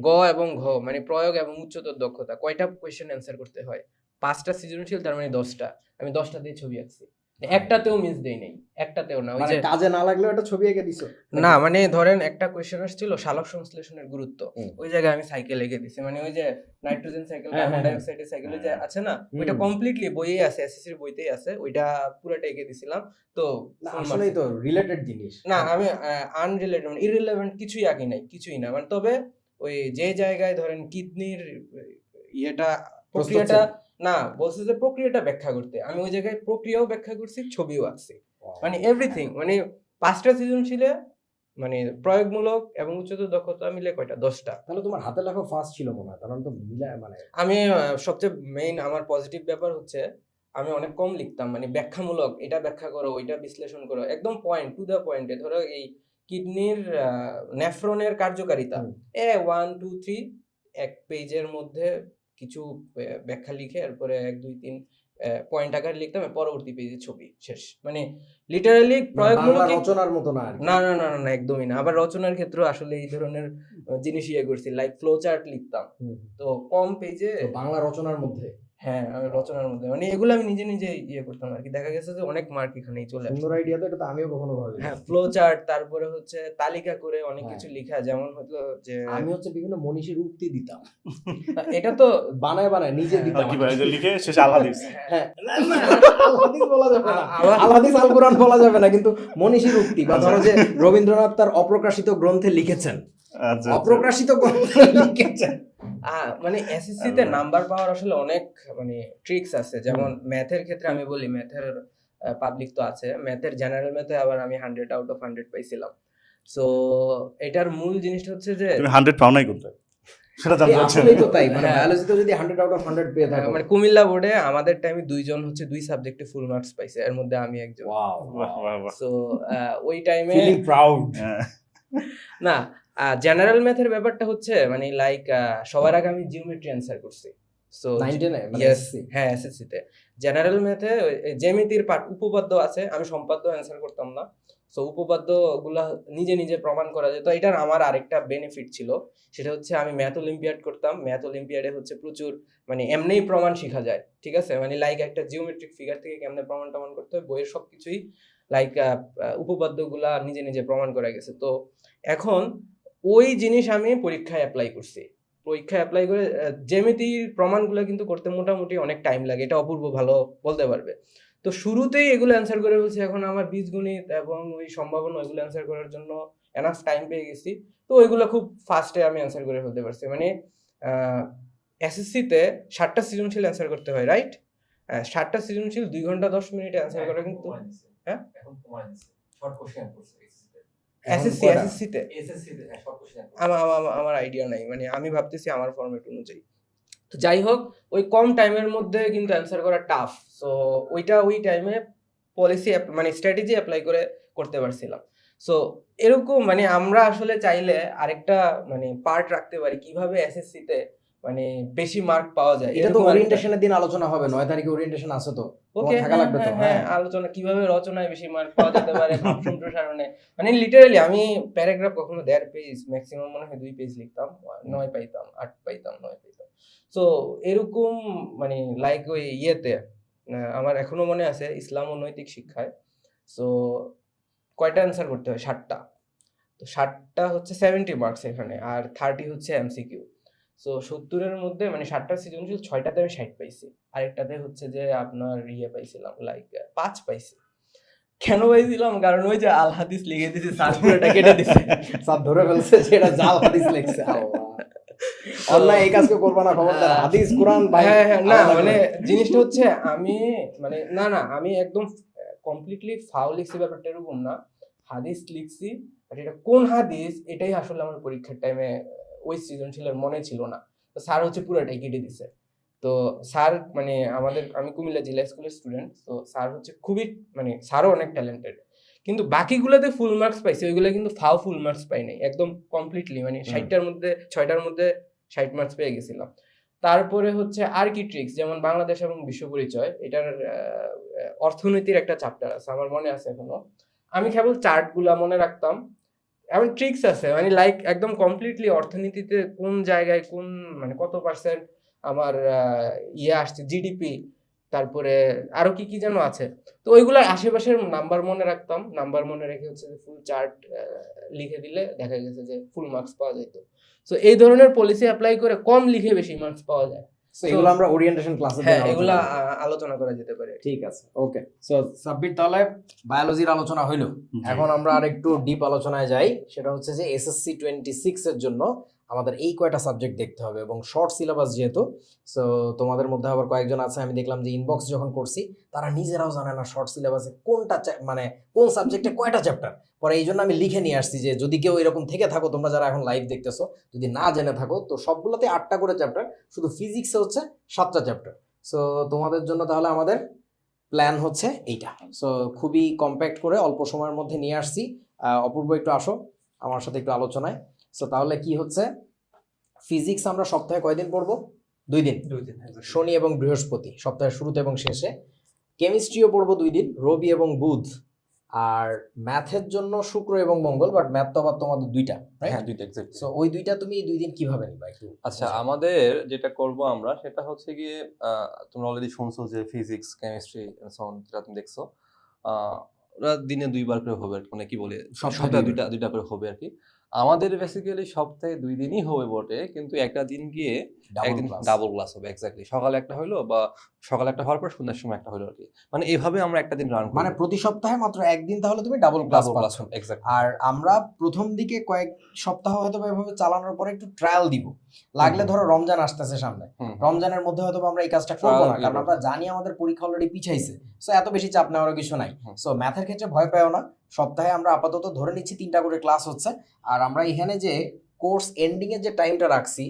গ এবং ঘ মানে প্রয়োগ এবং উচ্চতর দক্ষতা কয়টা কোয়েশ্চেন অ্যান্সার করতে হয়। 5টা সৃজনশীল, তার মানে 10টা। আমি 10টা দিয়ে ছবি আঁকছি, একটাতেও মিস দেই নাই, একটাতেও না। ওই মানে যে কাজে না লাগলেও একটা ছবি এঁকে দিছো? না, মানে ধরেন একটা কোয়েশ্চেন আসছিল সালোক সংশ্লেষণের গুরুত্ব, হুম। ওই জায়গায় আমি সাইকেল এঁকে দিছি। মানে ওই যে নাইট্রোজেন সাইকেল, হ্যাঁ, কার্বন হ্যাঁ, ডাইঅক্সাইডের সাইকেল যে আছে না, ওইটা হুম। কমপ্লিটলি বইয়ে আছে, এসএসসির বইতেই আছে, ওইটা পুরোটা এঁকে দিছিলাম। তো না, full আসলেই marks। তো রিলেটেড জিনিস। না, আমি আনরিলেটেড মানে ইররিলেভেন্ট কিছুই আঁকি নাই, কিছুই না। মানে তবে ওই যে জায়গায় ধরেন কিডনির ইয়েটা প্রক্রিয়াটা, না বলছে যে প্রক্রিয়াটা ব্যাখ্যা করতে, আমি ওই জায়গায় প্রক্রিয়াও ব্যাখ্যা করছি, ছবিও আঁকছি, মানে এভরিথিং। মানে 5টা সৃজনশীলে মানে প্রয়োগমূলক এবং উচ্চতর দক্ষতা মিলে কয়টা, 10টা। তাহলে তোমার হাতে লেখা ফার্স্ট ছিল মনে হয়, তাহলে তো মিলায় মানে। আমি সবচেয়ে মেইন আমার পজিটিভ ব্যাপার হচ্ছে আমি অনেক কম লিখতাম, মানে ব্যাখ্যামূলক, এটা ব্যাখ্যা করো, ওইটা বিশ্লেষণ করো, একদম পয়েন্ট টু দ্য পয়েন্টে। ধরো এই কিডনির নেফ্রনের কার্যকারিতা, 1 2 3 এক পেজের মধ্যে কিছু ব্যাখ্যা লিখে এরপরে 1 2 3 পয়েন্ট আকারে লিখতাম, পরবর্তী পেজে ছবি শেষ। মানে লিটারালি প্রয়োগমূলক রচনার মতো না আর কি। না না না না, একদমই না। আবার রচনার ক্ষেত্রে আসলে এই ধরনের জিনিস ইয়ে করছি, লাইক ফ্লো চার্ট লিখতাম, হুম। তো কম পেজে। তো বাংলা রচনার মধ্যে হ্যাঁ, আমি রচনার মধ্যে মানে এগুলো আমি নিজে নিজে ইয়ে করতাম আর কি। দেখা গেছে যে অনেক মার্ক এখানেই চলে আসে। সুন্দর আইডিয়া তো, এটা তো আমিও কখনো ভাবিনি। হ্যাঁ, ফ্লো চার্ট, তারপরে হচ্ছে তালিকা করে অনেক হ্যাঁ। কিছু লেখা, যেমন হলো যে আমি হচ্ছে বিভিন্ন মনীষীর উক্তি দিতাম, এটা তো বানায় বানায় নিজে হ্যাঁ, দিতাম। কি ভাই, যে লিখে শেষে আল্লাহ দিস। হ্যাঁ, না, না, আল হাদিস বলা যাবে না, আবার- আল হাদিস আল কোরআন বলা যাবে না, কিন্তু মনীষীর উক্তি, বা ধরো যে রবীন্দ্রনাথ তার অপ্রকাশিত গ্রন্থে লিখেছেন, আচ্ছা, অপ্রকাশিত গ্রন্থে লিখেছেন। মানে এসএসসি তে নাম্বার পাওয়ার আসলে অনেক মানে ট্রিক্স আছে। যেমন ম্যাথের ক্ষেত্রে আমি বলি, ম্যাথের পাবলিক তো আছে, ম্যাথের জেনারেল ম্যাথে আবার আমি 100 আউট অফ 100 পাইছিলাম। সো এটার মূল জিনিসটা হচ্ছে যে তুমি 100 পাও নাই কোথায় সেটা জানতে চাচ্ছি। আসলেই তো তাই, মানে হ্যাঁ। বায়োলজিতে যদি 100 আউট অফ 100 পেয়ে থাকো। মানে কুমিল্লা বোর্ডে আমাদের টাইমে 2 জন হচ্ছে 2 সাবজেক্টে ফুল মার্কস পাইছে, এর মধ্যে আমি একজন। ওয়াও, বাহ, বাহ, বাহ। সো ওই টাইমে ফিলিং প্রাউড। হ্যাঁ। না, জেনারেল ম্যাথের ব্যাপারটা হচ্ছে মানে লাইক সবার আগে আমি জিওমেট্রি অ্যান্সার করছি। সো 9-10 মানে ইয়েস, SSC? হ্যাঁ এসএসসি তে জেনারেল ম্যাথে জ্যামিতির পার্ট, উপপাদ্য আছে, আমি সম্পাদ্য অ্যান্সার করতাম না। সো উপপাদ্য গুলা নিজে নিজে প্রমাণ করা যেত। এটার আমার আরেকটা বেনিফিট ছিল, সেটা হচ্ছে আমি ম্যাথ অলিম্পিয়াড করতাম। ম্যাথ অলিম্পিয়াডে হচ্ছে প্রচুর মানে এমনিই প্রমাণ শেখা যায়, ঠিক আছে? মানে লাইক একটা জিওমেট্রিক ফিগার থেকে কেমনে প্রমাণ করতে হয়, বইয়ের সবকিছুই লাইক উপপাদ্যগুলা নিজে নিজে প্রমাণ করা গেছে। তো এখন ওই জিনিস আমি পরীক্ষায় অ্যাপ্লাই করছি। পরীক্ষায় অ্যাপ্লাই করে জ্যামিতির প্রমাণগুলো কিন্তু করতে মোটামুটি অনেক টাইম লাগে, এটা অপূর্ব ভালো বলতে পারবে। তো শুরুতেই এগুলো অ্যান্সার করে বলছি, এখন আমার বীজগণিত এবং ওই সম্ভাবনা ওইগুলো অ্যান্সার করার জন্য এনাফ টাইম পেয়ে গেছি। তো ওইগুলো খুব ফাস্টে আমি অ্যান্সার করে ফেলতে পারছি। মানে এসএসসিতে 60টা সৃজনশীল অ্যান্সার করতে হয়, রাইট? 60টা সৃজনশীল 2 ঘন্টা 10 মিনিটে অ্যান্সার করা কিন্তু হ্যাঁ এসএসসিতে আমার আইডিয়া নাই, মানে আমি ভাবতেছি আমার ফরম্যাট অনুযায়ী। তো যাই হোক, ওই কম টাইমের মধ্যে কিন্তু অ্যান্সার করা টাফ। সো ওইটা ওই টাইমে পলিসি মানে স্ট্র্যাটেজি অ্যাপ্লাই করে করতে পারছিলাম। সো এরকম মানে আমরা আসলে চাইলে আরেকটা মানে পার্ট রাখতে পারি কিভাবে এসএসসিতে মানে বেশি মার্ক পাওয়া যায়। এটা তো এরকম আরেকটা- ওরিয়েন্টেশনের দিন আলোচনা হবে, 9 তারিখে ওরিয়েন্টেশন আছে তো, ওকে, থাকা লাগবে তো। হ্যাঁ, আলোচনা কিভাবে রচনায় বেশি মার্ক পাওয়া যেতে পারে, ভাব সম্প্রসারণে। মানে লিটারালি আমি প্যারাগ্রাফ কখনো 1.5 পেজ, ম্যাক্সিমাম মনে হয় 2 পেজ লিখতাম, 9 পাইতাম, 8 পাইতাম, 9 পাইতাম। সো এরকম মানে লাইক ওই ইয়েতে আমার এখনো মনে আছে ইসলাম ও নৈতিক শিক্ষায়। সো কয়টা অ্যান্সার করতে হয়? 7টা। তো 7টা হচ্ছে 70 মার্কস এখানে, আর 30 হচ্ছে এমসিকিউ। সো 70-এর মধ্যে মানে 7টা সৃজনশীল, 6টাতে আমি 60 পাইছি, আরেকটাতে হচ্ছে যে আপনার ইয়ে পাইছিলাম লাইক 5 পাইছি। কেন পাইছিলাম? কারণ ওই যে আল হাদিস লিখে দিয়েছে, স্যার পুরোটা কেটে দিছে। সব ধরে ফেলছে যে এটা জাল হাদিস লেখছে। অন্যায় এই কাজকে করবা না, খবরদার। হাদিস কোরআন ভাই হ্যাঁ, না আলাদা মানে করে। জিনিসটা হচ্ছে আমি মানে না আমি একদম কমপ্লিটলি ফাউল লিখছি, ব্যাপারটা এরকম না। হাদিস লিখছি, আর এটা কোন হাদিস এটাই আসলে আমার পরীক্ষার টাইমে ওই সৃজনশীলের মনে ছিল না। তো স্যার হচ্ছে পুরোটাই কেটে দিছে। তো স্যার মানে আমি কুমিল্লা জেলা স্কুলের স্টুডেন্ট, তো স্যার হচ্ছে খুবই মানে স্যারও অনেক ট্যালেন্টেড, কিন্তু বাকিগুলোতে ফুল মার্কস পাইছে, ওইগুলো কিন্তু ফুল মার্কস পাই নাই একদম কমপ্লিটলি। মানে 60টার মধ্যে 6টার মধ্যে 60 মার্কস পেয়ে গেছিলাম। তারপরে হচ্ছে আর কি ট্রিক্স, যেমন বাংলাদেশ এবং বিশ্ব পরিচয়, এটার অর্থনীতির একটা চ্যাপ্টার আছে, আমার মনে আছে এখনো। আমি কেবল চার্টগুলা মনে রাখতাম। এমন ট্রিক্স আছে মানে লাইক একদম কমপ্লিটলি অর্থনীতিতে কোন জায়গায় কোন মানে কত পার্সেন্ট আমার ইয়ে আসছে, জিডিপি, তারপরে আরো কি কি যেন আছে। তো ওইগুলোর আশেপাশের নাম্বার মনে রাখতাম, নাম্বার মনে রেখে হচ্ছে ফুল চার্ট লিখে দিলে দেখা গেছে যে ফুল মার্কস পাওয়া যেত। সো এই ধরনের পলিসি অ্যাপ্লাই করে কম লিখে বেশি মার্কস পাওয়া যায়। So, এগুলো আমরা ওরিয়েন্টেশন ক্লাসে হ্যাঁ, এগুলা আলোচনা করা যেতে পারে। ঠিক আছে, ওকে। সো সাব্বির, তাহলে বায়োলজির আলোচনা হইলো, এখন আমরা আরেকটু ডিপ আলোচনায় যাই। সেটা হচ্ছে যে এসএসসি 26 এর জন্য আমাদের এই কয়টা সাবজেক্ট দেখতে হবে, এবং শর্ট সিলেবাস যেহেতু। সো তোমাদের মধ্যে আবার কয়েকজন আছে, আমি দেখলাম যে ইনবক্স যখন করছি তারা নিজেরাও জানে না শর্ট সিলেবাসে কোনটা মানে কোন সাবজেক্টে কয়টা চ্যাপ্টার। পরে এই জন্য আমি লিখে নিয়ে আসছি যে যদি কেউ এরকম থেকে থাকো, তোমরা যারা এখন লাইভ দেখতেছো, যদি না জেনে থাকো, তো সবগুলোতে 8টা করে চ্যাপ্টার, শুধু ফিজিক্সে হচ্ছে 7টা চ্যাপ্টার। সো তোমাদের জন্য তাহলে আমাদের প্ল্যান হচ্ছে এইটা। সো খুবই কম্প্যাক্ট করে অল্প সময়ের মধ্যে নিয়ে আসছি। অপূর্ব, একটু আসো আমার সাথে একটু আলোচনায়। সো তাহলে কি হচ্ছে, ফিজিক্স আমরা সপ্তাহে কয়দিন পড়বো? 2 দিন, শনি এবং বৃহস্পতি সপ্তাহের শুরুতে এবং শেষে। কেমিস্ট্রিও পড়বো 2 দিন, রবি এবং বুধ। আর ম্যাথের জন্য শুক্র এবং মঙ্গল, বাট ম্যাথ তো আবার তোমাদের 2টা, হ্যাঁ, 2টা এক্স্যাক্টলি। সো ওই 2টা তুমি 2 দিন কিভাবে নিবা একটু? আচ্ছা, আমাদের যেটা করব আমরা সেটা হচ্ছে গিয়ে তোমরা অলরেডি শুনছো যে ফিজিক্স, কেমিস্ট্রি যেটা তুমি দেখছো, ওরা দিনে 2বার করে হবে আর কি, মানে কি বলে সপ্তাহে 2টা করে হবে আর কি। আমাদের বেসিক্যালি সপ্তাহে 2 দিনই হবে বটে, কিন্তু একটা দিন গিয়ে একদিন ডাবল ক্লাস হবে। এক্স্যাক্টলি, সকালে একটা হলো, বা সকালে একটা হওয়ার পর সন্ধ্যার সময় একটা হলো আর কি। মানে এভাবে আমরা একটা দিন রান করব, মানে প্রতি সপ্তাহে মাত্র একদিন তাহলে তুমি ডাবল ক্লাস পাচ্ছ। এক্স্যাক্টলি। আর আমরা প্রথম দিকে কয়েক সপ্তাহ হয়তো এভাবে চালানোর পরে একটু ট্রায়াল দিব, লাগলে ধরো রমজান আসতেছে সামনে, রমজানের মধ্যে হয়তো আমরা এই কাজটা করবো না, কারণ আমরা জানি আমাদের পরীক্ষা অলরেডি পিছাইছে। সো এত বেশি চাপ নেওয়ার কিছু নাই। সো ম্যাথের ক্ষেত্রে ভয় পেও না, সপ্তাহে আমরা আপাতত ধরে নিচ্ছি 3টা করে ক্লাস হচ্ছে। আর আমরা এখানে যে কোর্স এন্ডিং এর যে টাইমটা রাখছি,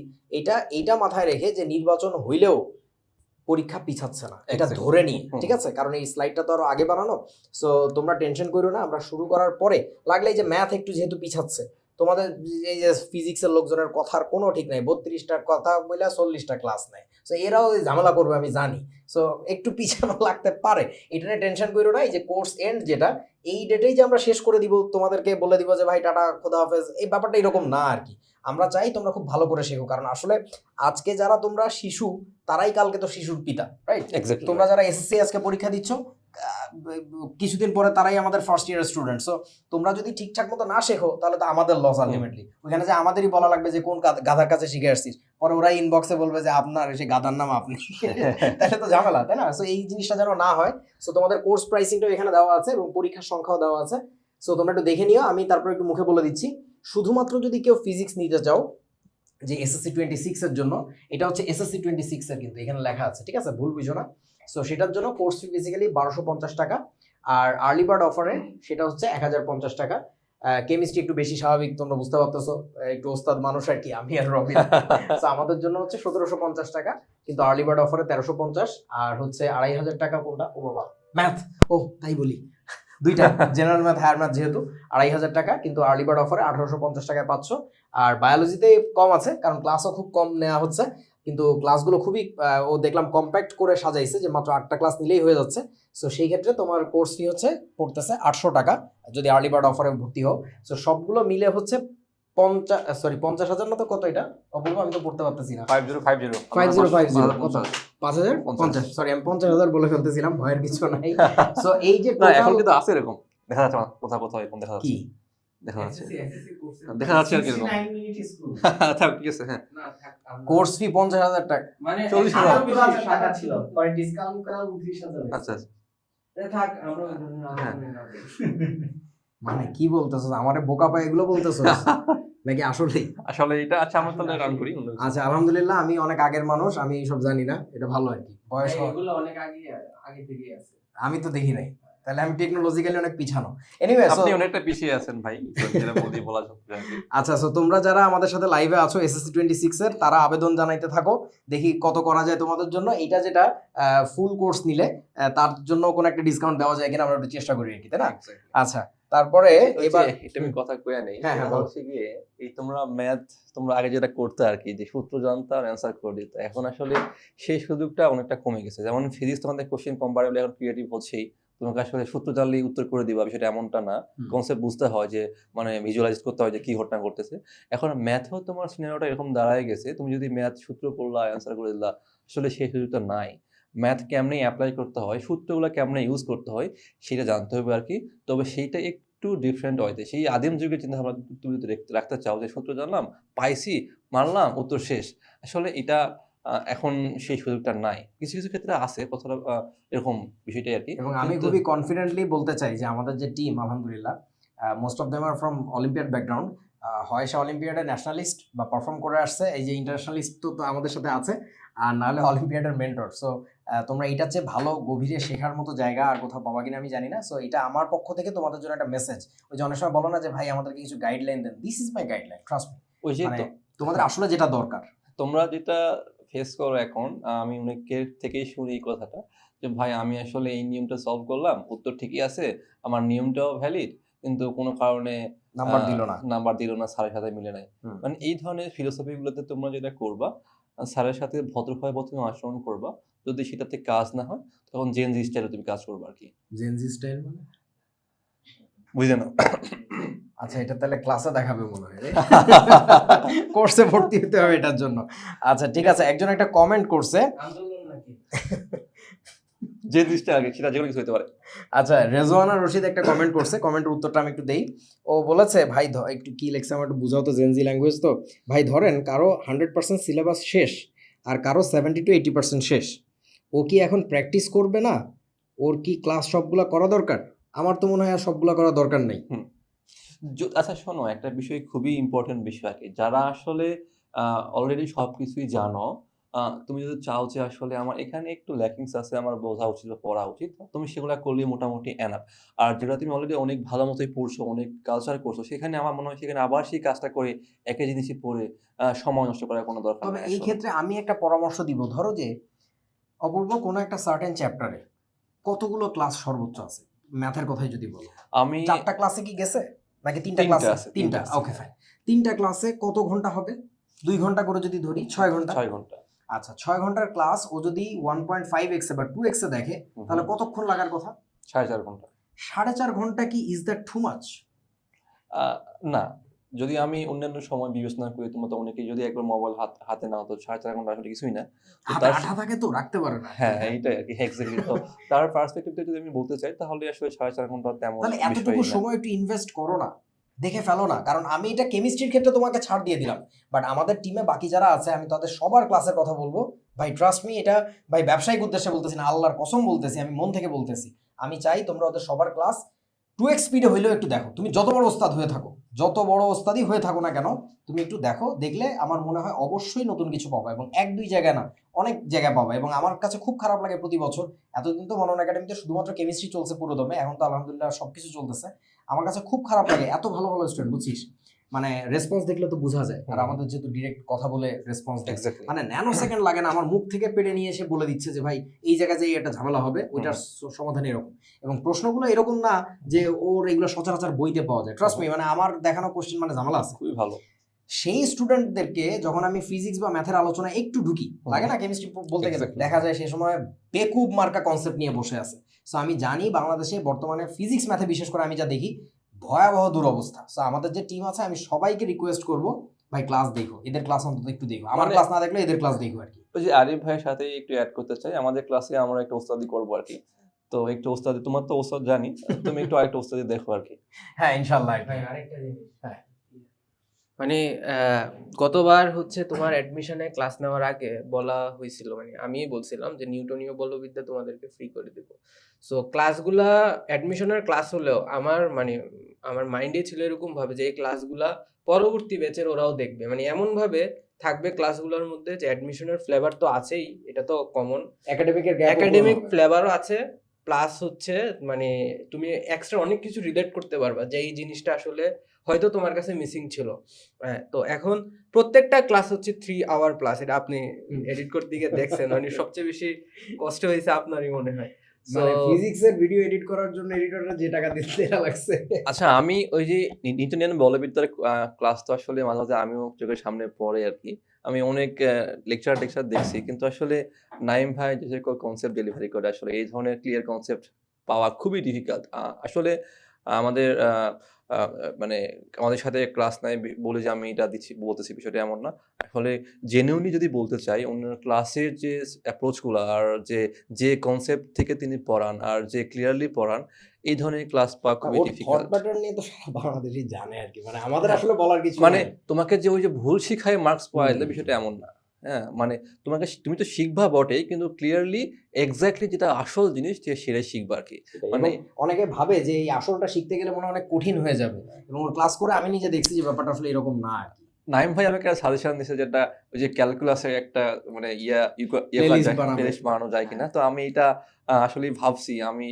এইটা মাথায় রেখে যে নির্বাচন হইলেও পরীক্ষা পিছাচ্ছে না, এটা ধরে নিয়ে, ঠিক আছে? কারণ এই স্লাইডটা তো আরো আগে বানানো। সো তোমরা টেনশন করো না, আমরা শুরু করার পরে লাগলে এই যে ম্যাথ একটু যেহেতু পিছাচ্ছে, তোমাদের এই যে ফিজিক্সের লোকজনের কথার কোনো ঠিক নাই, 32টা কথা বলে 40টা ক্লাস নেয়। সো এরাও ঝামেলা করবে আমি জানি। সো একটু পিছানো লাগতে পারে, এটা নিয়ে টেনশন করো না। এই যে কোর্স এন্ড যেটা, এই ডেটেই যে আমরা শেষ করে দিব, তোমাদেরকে বলে দিব যে ভাই টাটা, খোদা হাফেজ, এই ব্যাপারটা এরকম না আর কি। আমরা চাই তোমরা খুব ভালো করে শেখো, কারণ আসলে আজকে যারা তোমরা শিশু, তারাই কালকে তো শিশুর পিতা, রাইট? এক্স্যাক্টলি। তোমরা যারা এসএসসি আজকে পরীক্ষা দিচ্ছ, কিছুদিন পরে তারাই আমাদের ফার্স্ট ইয়ারের স্টুডেন্ট। সো তোমরা যদি ঠিকঠাক মতো না শেখো, তাহলে তো আমাদের লস আলটিমেটলি। ওখানে যে আমাদেরই বলা লাগবে যে কোন গাধার কাছে শিখে আসছিস, পরে ওরা ইনবক্সে বলবে যে আপনার এসে গাধার নাম আপনি, তাহলে তো ঝামেলা, তাই না? সো এই জিনিসটা যেন না হয়। সো তোমাদের কোর্স প্রাইসিংটাও এখানে দেওয়া আছে এবং পরীক্ষার সংখ্যাও দেওয়া আছে। সো তোমরা একটু দেখে নিও, আমি তারপর একটু মুখে বলে দিচ্ছি। শুধুমাত্র যদি কেউ ফিজিক্স নিতে চাও, যে এসএসসি 26 এর জন্য, এটা হচ্ছে এসএসসি 26 এর, কিন্তু এখানে লেখা আছে, ঠিক আছে? ভুল বুঝো না। সো সেটার জন্য কোর্স ফি বেসিক্যালি 1250 টাকা, আর আর্লি বার্ড অফারে সেটা হচ্ছে 1050 টাকা। কেমিস্ট্রি একটু বেশি স্বাভাবিক, তোমরা বুঝতে পারতেছো, একটু ওস্তাদ মানুষ আর কি, আমি আর রবিন। তো আমাদের জন্য হচ্ছে 1750 টাকা, কিন্তু আর্লি বার্ড অফারে 1350, আর হচ্ছে 2500 টাকা কোনটা, ও বাবা ম্যাথ, ও তাই বলি দুইটা, জেনারেল ম্যাথ হায়ার ম্যাথ যেহেতু 2500 টাকা, কিন্তু আর্লি বার্ড অফারে 1850 টাকায় পাচ্ছ। আর বায়োলজিতে কম আছে কারণ ক্লাসও খুব কম নেওয়া হচ্ছে, কিন্তু ক্লাসগুলো খুবই ও দেখলাম কম্প্যাক্ট করে সাজাইছে, যে মাত্র 8টা ক্লাস নিলেই হয়ে যাচ্ছে। সো সেই ক্ষেত্রে তোমার কোর্স ফি হচ্ছে পড়তেছে 800 টাকা যদি আর্লি বার্ড অফারে ভর্তি হও। সো সবগুলো মিলে হচ্ছে 50,000 না, তো কত এটা অপূর্ব, আমি তো পড়তে পারতেছি না। 5050 5050 কত, 5050, সরি আমি 50,000 বলে ফেলতেছিলাম, ভয়ের কিছু নাই। সো এই যে না এখন total- কিন্তু আছে এরকম, দেখা যাচ্ছে কোথাও কোথাও এরকম দেখা যাচ্ছে, কি দেখা যাচ্ছে কোর্সে দেখা যাচ্ছে আর কি এরকম। থাক, ঠিক আছে, হ্যাঁ। না থাক, আমরা- কোর্স ফি 50,000 টাকা? মানে 40,000 টাকা ছিল, পরে ডিসকাউন্ট করা 29,000। আচ্ছা আচ্ছা। থাক আমরা ওই ধরনের হ্যাঁ। আলোচনায় না যাই। মানে কি বলতেছো, আমারে বোকা পায় এগুলো বলতেছো নাকি আসলেই? আসলে এটা আচ্ছা আমরা তাহলে রান করি অন্য কিছু। আচ্ছা আলহামদুলিল্লাহ, আমি অনেক আগের মানুষ, আমি এইসব জানি না, এটা ভালো আর কি, বয়স ভাই, এগুলো অনেক আগে থেকেই আছে। আমি তো দেখি নাই, তাহলে আমি টেকনোলজিক্যালি অনেক পিছানো। এনিওয়ে, আপনি অনেকটা পিছিয়ে আছেন ভাই, যেটা বলি বলা যাচ্ছে আর কি। আচ্ছা, সো তোমরা যারা আমাদের সাথে লাইভে আছো এসএসসি 26 এর, তারা আবেদন জানাইতে থাকো, দেখি কত করা যায় তোমাদের জন্য। এইটা যেটা ফুল কোর্স নিলে তার জন্য কোনো একটা ডিসকাউন্ট দেওয়া যায় কিনা আমরা একটু চেষ্টা করি আর কি, তাই না? আচ্ছা, তারপরে এবার এবার এটা আমি কথা কয়ে নেই, হ্যাঁ, সেটা বলো। হচ্ছে গিয়ে এই তোমরা ম্যাথ তোমরা আগে যেটা করতে আর কি, যে সূত্র জানতে আর অ্যান্সার করে দিতে, এখন আসলে সেই সুযোগটা অনেকটা কমে গেছে। যেমন ফিজিক্স তোমাদের কোশ্চেন কম্পারেবল এখন ক্রিয়েটিভ হচ্ছেই, তোমাকে আসলে সূত্র জানলেই উত্তর করে দিবা, বিষয়টা এমনটা না। কনসেপ্ট বুঝতে হয়, যে মানে ভিজুয়ালাইজ করতে হয় যে কি ঘটনা ঘটতেছে। এখন ম্যাথও তোমার সিনারিওটা এরকম দাঁড়ায় গেছে, তুমি যদি ম্যাথ সূত্র পড়লা অ্যান্সার করে দিলা, আসলে সেই সুযোগটা নাই। ম্যাথ কেমনে অ্যাপ্লাই করতে হয়, সূত্রগুলো কেমনে ইউজ করতে হয় সেটা জানতে হবে আর কি। তবে সেইটা একটু ডিফারেন্ট হয়তো, সেই আদিম যুগের চিন্তা ভাবনা তুমি যদি রাখতে চাও, যে সূত্র জানলাম, পাইছি, মারলাম, উত্তর শেষ, আসলে এটা এখন সেই সুযোগটা নাই। কিছু কিছু ক্ষেত্রে আছে কথাটা, এরকম বিষয়টাই আর কি। এবং আমি কিন্তু- খুবই কনফিডেন্টলি বলতে চাই যে আমাদের যে টিম আলহামদুলিল্লাহ, most of them are from olympiad background. হয় সে অলিম্পিয়াডের ন্যাশনালিস্ট বা পারফর্ম করে আসছে, এই যে ইন্টারন্যাশনালিস্ট তো আমাদের সাথে আছে, আর নাহলে অলিম্পিয়াডের মেন্টর। সো তোমরা এটার চেয়ে ভালো গভীরে শেখার মতো জায়গা আর কোথাও পাবা কিনা আমি জানি না। সো এটা আমার পক্ষ থেকে তোমাদের জন্য একটা মেসেজ। ওই যে অনেক সময় বলো না যে ভাই আমাদেরকে কিছু গাইডলাইন দেন, this is my guideline, trust me. ওই যে মানে তো তোমাদের আসলে যেটা দরকার। তোমরা যেটা ফেস করো এখন, আমি অনেকের থেকেই শুনি এই কথাটা, যে ভাই আমি আসলে এই নিয়মটা সলভ করলাম, উত্তর ঠিকই আছে, আমার নিয়মটাও ভ্যালিড, কিন্তু কোনো কারণে নাম্বার দিল না। নাম্বার দিল না, স্যারের সাথে মিলে নাই। হুম। মানে এই ধরনের ফিলোসফি গুলোতে তোমরা যেটা করবা, স্যারের সাথে ভদ্রভাবে প্রথমে আচরণ করবা, যদি সেটাতে কাজ না হয় তখন জেন জি স্টাইলে তুমি কাজ করবা আর কি, জেনজি স্টাইল মানে? বুঝলে না? আচ্ছা, এটা তাহলে ক্লাসে দেখাবে মনে হয় রে। কোর্সে ভর্তি হতে হবে এটার জন্য। আচ্ছা ঠিক আছে, একজন একটা কমেন্ট করছে। আন্দোলন নাকি? জেন জি স্টাইল আগে, সেটা যেকোনো কিছু হতে পারে। আচ্ছা, রেজওয়ানা রশিদ একটা কমেন্ট করছে, কমেন্টের উত্তরটা আমি একটু দেই। ও বলেছে ভাই একটু কি লেখছে আমার একটু বুঝাও তো, জেনজি ল্যাঙ্গুয়েজ তো। ভাই ধরেন কারো 100% সিলেবাস শেষ আর কারো 70 to 80% শেষ, ও কি এখন প্র্যাকটিস করবে না? ওর কি ক্লাস সবগুলা করা দরকার? আমার তো মনে হয় আর সবগুলা করা দরকার নেই। আচ্ছা শোনো, একটা বিষয় খুবই ইম্পর্টেন্ট বিষয় আর কি, যারা আসলে অলরেডি সব কিছুই জানো, তুমি যদি চাও যে আসলে আমার এখানে একটু ল্যাকিংস আছে, আমার বোঝা উচিত বা পড়া উচিত, তুমি সেগুলো করলে মোটামুটি এনাফ। আর যেটা তুমি অলরেডি অনেক ভালো মতোই পড়ছো, অনেক কালচার করছো, সেখানে আমার মনে হয় সেখানে আবার সেই কাজটা করে একই জিনিসই পড়ে সময় নষ্ট করার কোনো দরকার তবে নেই এই আসলে। ক্ষেত্রে আমি একটা পরামর্শ দিব, ধরো যে অপূর্ব কোনো একটা সার্টেন চ্যাপ্টারে কতগুলো ক্লাস সর্বোচ্চ আছে, ম্যাথের কথাই যদি বলো, আমি 4টা ক্লাসে কি গেছে নাকি 3টা তিনটা ক্লাসে? আছে, 3টা, তিনটা আছে। Okay fine. 3টা ক্লাসে কত ঘন্টা হবে? 2 ঘন্টা করে যদি ধরি 6 ঘন্টা। 6 ঘন্টা। আচ্ছা, 6 ঘন্টার ক্লাস ও যদি 1.5x বা 2x এ দেখে, তাহলে কতক্ষণ লাগার কথা? 4.5 ঘন্টা। 4.5 ঘন্টা কি ইজ দ্যাট টু মাচ? না, যদি আমি অন্যান্য সময় বিবেচনা করি, তোমার তো অনেকেই যদি একবার মোবাইল হাতে নাও, তো 4.5 ঘন্টা আসলে কিছুই না। তো হাতে তার আঠা থাকে তো, রাখতে পারে না। হ্যাঁ এইটাই আর কি, এক্স্যাক্টলি। তো তার পার্সপেক্টিভ থেকে যদি আমি বলতে চাই, তাহলে আসলে 4.5 ঘন্টা তেমন তাহলে এতটুকু বিষয় না। সময় একটু ইনভেস্ট করো না, দেখে ফেলো না। কারণ আমি এটা কেমিস্ট্রির ক্ষেত্রে তোমাকে ছাড় দিয়ে দিলাম, বাট আমাদের টিমে বাকি যারা আছে আমি তাদের সবার ক্লাসের কথা বলবো। ভাই ট্রাস্ট মি, এটা ভাই ব্যবসায়িক উদ্দেশ্যে বলতেছি না, আল্লাহর কসম বলতেছি, আমি মন থেকে বলতেছি। আমি চাই তোমরা ওদের সবার ক্লাস 2x স্পিডে হইলেও একটু দেখো। তুমি যত বড় ওস্তাদ হয়ে থাকো, যত বড় ওস্তাদই হয়ে থাকো না কেন, তুমি একটু দেখো, দেখলে আমার মনে হয় অবশ্যই নতুন কিছু পাবা, এবং 1-2 জায়গায় না, অনেক জায়গায় পাবা। এবং আমার কাছে খুব খারাপ লাগে প্রতি বছর, এতদিন তো মনন একাডেমিতে শুধুমাত্র কেমিস্ট্রি চলছে পুরো দমে, এখন তো আলহামদুলিল্লাহ সবকিছু চলতেছে। আমার কাছে খুব খারাপ লাগে, এত ভালো ভালো স্টুডেন্ট বুঝছিস, মানে রেসপন্স দেখলে তো বোঝা যায়, আর আমাদের যেহেতু ডিরেক্ট কথা বলে রেসপন্স দেয়, এক্স্যাক্টলি। মানে ন্যানো সেকেন্ড লাগে না, আমার মুখ থেকে পেড়ে নিয়ে এসে বলে দিচ্ছে যে ভাই এই জায়গায় যে একটা ঝামেলা হবে ওইটার সমাধান এরকম, এবং প্রশ্নগুলো এরকম না যে ওর এগুলো সচরাচর বইতে পাওয়া যায়, ট্রাস্ট মি, মানে আমার দেখানো কোশ্চেন মানে ঝামেলা আছে। খুবই ভালো। সেই স্টুডেন্টদেরকে যখন আমি ফিজিক্স বা ম্যাথের আলোচনা একটু ঢুকি, লাগে না কেমিস্ট্রি বলতে গেলে, Exactly. দেখা যায় সেই সময় বেকুব মার্কা কনসেপ্ট নিয়ে বসে আছে। সো আমি জানি বাংলাদেশে বর্তমানে ফিজিক্স ম্যাথে বিশেষ করে আমি যা দেখি ভয়াবহ দুরবস্থা। সো আমাদের যে টিম আছে আমি সবাইকে রিকোয়েস্ট করব ভাই ক্লাস দেখো, এদের ক্লাস অন্তত একটু দেখো, আমার মানে- ক্লাস না দেখলে এদের ক্লাস দেখো আর কি। ওই যে আরিফ ভাইয়ের সাথে একটু অ্যাড করতে চাই, আমাদের ক্লাসে আমরা একটা ওস্তাদি করবো আর কি, তো একটু ওস্তাদি, তোমার তো ওস্তাদ জানি, তুমি একটু আরেকটা ওস্তাদি দেখো আর কি। হ্যাঁ ইনশাআল্লাহ। ভাই আরেকটা জিনিস, মানে গতবার হচ্ছে তোমার অ্যাডমিশনে ক্লাস নেওয়ার আগে বলা হয়েছিল, মানে আমি বলছিলাম যে নিউটনীয় বলবিদ্যা তোমাদেরকে ফ্রি করে দেবো। সো ক্লাসগুলা অ্যাডমিশনের ক্লাস হলেও আমার মাইন্ডে ছিল এরকম ভাবে যে এই ক্লাসগুলা পরবর্তী ব্যাচের ওরাও দেখবে, মানে এমন ভাবে থাকবে ক্লাসগুলোর মধ্যে যে অ্যাডমিশনের ফ্লেভার তো আছেই, এটা তো কমন, একাডেমিক ফ্লেভারও আছে, প্লাস হচ্ছে মানে তুমি এক্সট্রা অনেক কিছু রিলেট করতে পারবা যে এই জিনিসটা আসলে হয়তো তোমার কাছে মিসিং ছিল। তো এখন প্রত্যেকটা ক্লাস হচ্ছে 3 আওয়ার প্লাস, এটা আপনি এডিট করতে গিয়ে দেখছেন, মানে সবচেয়ে বেশি কষ্ট হয়েছে আপনারই মনে হয়। মানে ফিজিক্সের ভিডিও এডিট করার জন্য এডিটররা যে টাকা দিতে লাগছে। আচ্ছা, আমি ওই যে নিউটনিয়ান বলবিদ্যার ক্লাস তো আসলে মাঝে মাঝে আমিও চোখের সামনে পড়ে আর কি, আমি অনেক লেকচার দেখছি, কিন্তু আসলে নাইম ভাই যে কনসেপ্ট ডেলিভারি করে আসলে এই ধরনের ক্লিয়ার কনসেপ্ট পাওয়া খুবই ডিফিকাল্ট। আসলে আমাদের মানে আমাদের সাথে ক্লাস নাই বলে যে আমি এটা বলতেছি, বিষয়টা এমন না। আসলে জেনুইনলি যদি বলতে চাই, অন্য ক্লাসের যে অ্যাপ্রোচগুলো আর যে কনসেপ্ট থেকে তিনি পড়ান আর যে ক্লিয়ারলি পড়ান, এই ধরনের ক্লাস পাওয়া খুবই থট ডিফিকাল্ট। প্যাটার্ন নিয়ে তো সারা বাংলাদেশই জানে আর কি, মানে আমাদের আসলে বলার কিছু মানে নাই। তোমাকে যে ওই যে ভুল শিখায় মার্কস পাওয়া যায় বিষয়টা এমন না। হ্যাঁ, মানে তুমি তো শিখবা বটেই, কিন্তু ক্লিয়ারলি এক্স্যাক্টলি যেটা আসল জিনিস সেটাই শিখবা আর কি। মানে মানে অনেকে ভাবে যে এই আসলটা শিখতে গেলে মনে হয় অনেক কঠিন হয়ে যাবে, এবং ওর ক্লাস করে আমি নিজে দেখছি যে ব্যাপারটা আসলে এরকম না আর কি। নাইম ভাই আমাকে একটা সাজেশন দিয়েছে, যেটা ওই যে ক্যালকুলাসের একটা মানে Playlist বানাবো। প্লেলিস্ট বানানো যায় কিনা, তো আমি এটা আসলে ভাবছি আমি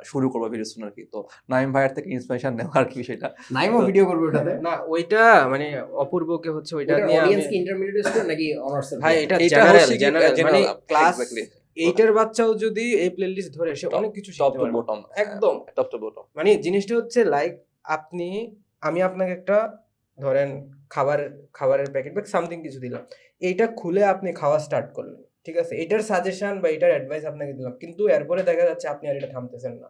শুরু করবো ভিডিও শুনে আর কি। তো নাইম ভাইয়ের থেকে ইন্সপিরেশন নেওয়া আর কি বিষয়টা। নাইমও ভিডিও করবে ওটাতে। না ওইটা মানে অপূর্বকে হচ্ছে ওইটা এটা নিয়ে অডিয়েন্স কি ইন্টারমিডিয়েট স্টুডেন্ট নাকি অনার্স? ভাই এটা এইটা জেনারেল হচ্ছে কি, জেনারেল মানে general, ক্লাস exactly. 8 এর বাচ্চাও যদি এই প্লেলিস্ট ধরে সে অনেক কিছু টপ শিখতে টু পারবে বটম, একদম। Top to bottom. মানে জিনিসটা হচ্ছে লাইক আমি আপনাকে একটা ধরেন খাবারের প্যাকেট বা সামথিং কিছু দিলাম, এইটা খুলে আপনি খাওয়া স্টার্ট করলেন, ঠিক আছে, এটার সাজেশন বা এটার অ্যাডভাইস আপনাকে দিলাম, কিন্তু এরপরে দেখা যাচ্ছে আপনি আর এটা থামতেছেন না,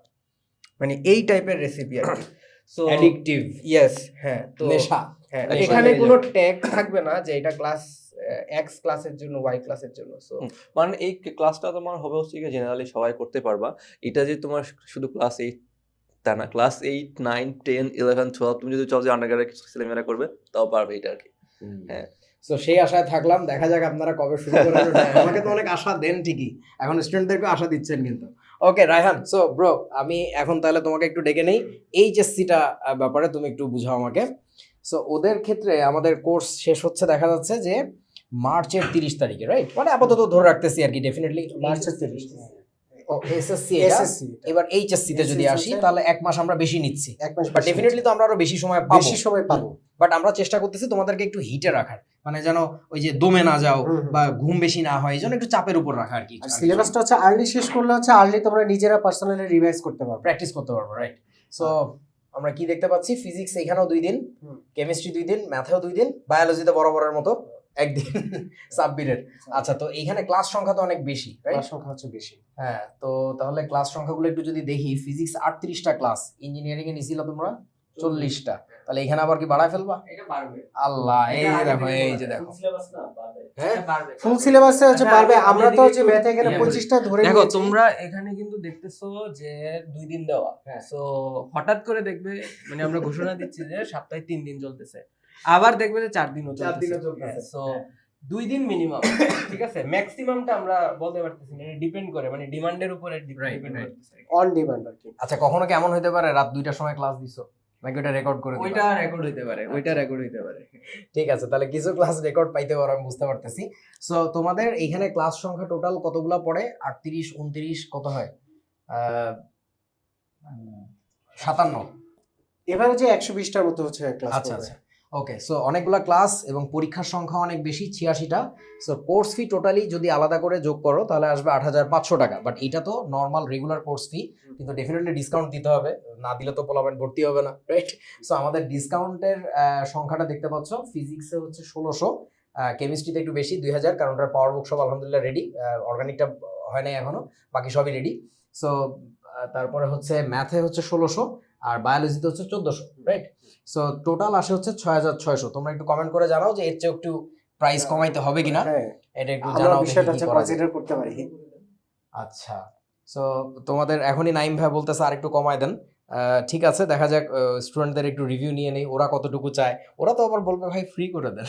মানে এই টাইপের রেসিপি আর কি। সো অ্যাডিকটিভ, ইয়েস, হ্যাঁ, তো নেশা। হ্যাঁ, নেশা এখানে লেগে কোনো যাবে। ট্যাগ থাকবে না যে এটা ক্লাস এক্স ক্লাসের জন্য ওয়াই ক্লাসের জন্য। সো মানে এই ক্লাসটা তোমার হবে হচ্ছে কি জেনারেলি সবাই করতে পারবা। এটা যে তোমার শুধু ক্লাস 8 তা না, ক্লাস 8, 9, 10, 11, 12 তুমি যদি চাও যে আন্ডারগ্রেডের কিছু ছেলেমেয়েরা করবে তাও পারবে এটা আর কি। হ্যাঁ। সো সেই আশায় থাকলাম, দেখা যাক আপনারা কবে শুরু করেন। আমাকে তো অনেক আশা দেন ঠিকই, এখন স্টুডেন্টদেরকে আশা দিচ্ছেন কিন্তু। ওকে রায়হান, সো ব্রো আমি এখন তাহলে তোমাকে একটু ডেকে নেই, এইচএসসিটা ব্যাপারে তুমি একটু বুঝাও আমাকে। সো ওদের ক্ষেত্রে আমাদের কোর্স শেষ হচ্ছে দেখা যাচ্ছে যে মার্চের 30 তারিখে, রাইট? মানে আপাতত ধরে রাখতেছি আর কি, ডেফিনেটলি মার্চের 30 ও এসএসসি এটা। এসএসসি এবার এইচএসসি তে যদি আসি তাহলে এক মাস আমরা বেশি নিচ্ছি, এক মাস বাট ডেফিনেটলি তো আমরা আরো বেশি সময় পাবো, বেশি সময় পাবো। বাট আমরা চেষ্টা করতেছি তোমাদেরকে একটু হিটে রাখার, মানে যেন ওই যে দমে না যাও বা ঘুম বেশি না হয়, এই জন্য একটু চাপের উপর রাখা আর কি। আর সিলেবাসটা হচ্ছে আর্লি শেষ করলে হচ্ছে আর্লি তোমরা নিজেরা পার্সোনালি রিভাইজ করতে পারবে, প্র্যাকটিস করতে পারবো, রাইট? সো আমরা কি দেখতে পাচ্ছি, ফিজিক্স এখানেও 2 দিন, কেমিস্ট্রি 2 দিন, ম্যাথেও 2 দিন, বায়োলজিতে বরাবরের মতো একদিন সাবমিটের। আচ্ছা, তো এইখানে ক্লাস সংখ্যা তো অনেক বেশি, রাইট? ক্লাস সংখ্যা হচ্ছে বেশি। হ্যাঁ, তো তাহলে ক্লাস সংখ্যাগুলো একটু যদি দেখি, ফিজিক্স 38টা ক্লাস, ইঞ্জিনিয়ারিং এ নিছিল তোমরা 40টা, তাহলে এখানে আবার কি বাড়ায় ফেলবা? এটা বাড়বে, আল্লাহ, এই যে দেখো, এই যে দেখো, হ্যাঁ বাড়বে। ফুল সিলেবাসে হচ্ছে আচ্ছা, পারবে। আমি আমরা তো এদিকে হচ্ছে একটু- ম্যাথে এখানে হ্যাঁ, 25টা ধরে দেখো নিয়েছি। তোমরা এখানে কিন্তু দেখতেছো যে 2 দিন দেওয়া, সো হঠাৎ করে দেখবে মানে আমরা ঘোষণা দিচ্ছি যে সপ্তাহে 3 দিন চলতেছে, আবার দেখবে যে 4 দিনও চলতেছে, সো 2 দিন মিনিমাম, ঠিক আছে, ম্যাক্সিমামটা আমরা বলতে পারতেছি না, এটা ডিপেন্ড করে, মানে ডিমান্ডের উপরে ডিপেন্ড করতেছে। অন ডিমান্ড আর কি। আচ্ছা, কখনো কি এমন হতে পারে রাত 2টার সময় ক্লাস দিছো, নাকি ওটা রেকর্ড করে দিবা? ওইটা রেকর্ড হইতে পারে, ওইটা রেকর্ড হইতে পারে। ঠিক আছে, তাহলে কিছু ক্লাস রেকর্ড পাইতে পারো, আমি বুঝতে পারতেছি। সো তোমাদের এইখানে ক্লাস সংখ্যা টোটাল কতগুলা পড়ে? 38, 29 কত হয়? 57, এভারেজে 120টার মতো হচ্ছে ক্লাস আচ্ছা আচ্ছা ওকে। সো অনেকগুলা ক্লাস এবং পরীক্ষার সংখ্যা অনেক বেশি, 86টা। সো কোর্স ফি টোটালি যদি আলাদা করে যোগ করো তাহলে আসবে 8,500 টাকা। বাট এটা তো নর্মাল রেগুলার কোর্স ফি, কিন্তু ডেফিনেটলি ডিসকাউন্ট দিতে হবে, না দিলে তো পোলাপেন্ট ভর্তি হবে না, রাইট? সো আমাদের ডিসকাউন্টের সংখ্যাটা দেখতে পাচ্ছ, ফিজিক্সে হচ্ছে 1600, কেমিস্ট্রিতে একটু বেশি 2000, কারণ ওটার পাওয়ার বুক সব আলহামদুলিল্লাহ রেডি, অর্গানিকটা হয় নাই এখনো, বাকি সবই রেডি। সো তারপরে হচ্ছে ম্যাথে হচ্ছে 1600, আর বায়োলজিতে হচ্ছে 1400, রাইট? সো টোটাল আসে হচ্ছে 6600। তোমরা একটু কমেন্ট করে জানাও যে এর চেয়ে একটু প্রাইস কমাইতে হবে কিনা, হ্যাঁ, এটা একটু আমরা জানাও বিষয়টা দেখি কি হচ্ছে করা যায়। কনসিডার করতে পারি। আচ্ছা, সো তোমাদের এখনই নাইম ভাই বলতেছে আর একটু কমায় দেন। ঠিক আছে, দেখা যাক, স্টুডেন্টদের একটু রিভিউ নিয়ে নেই, ওরা কতটুকু চায়। ওরা তো আবার বলবে ভাই ফ্রি করে দেন।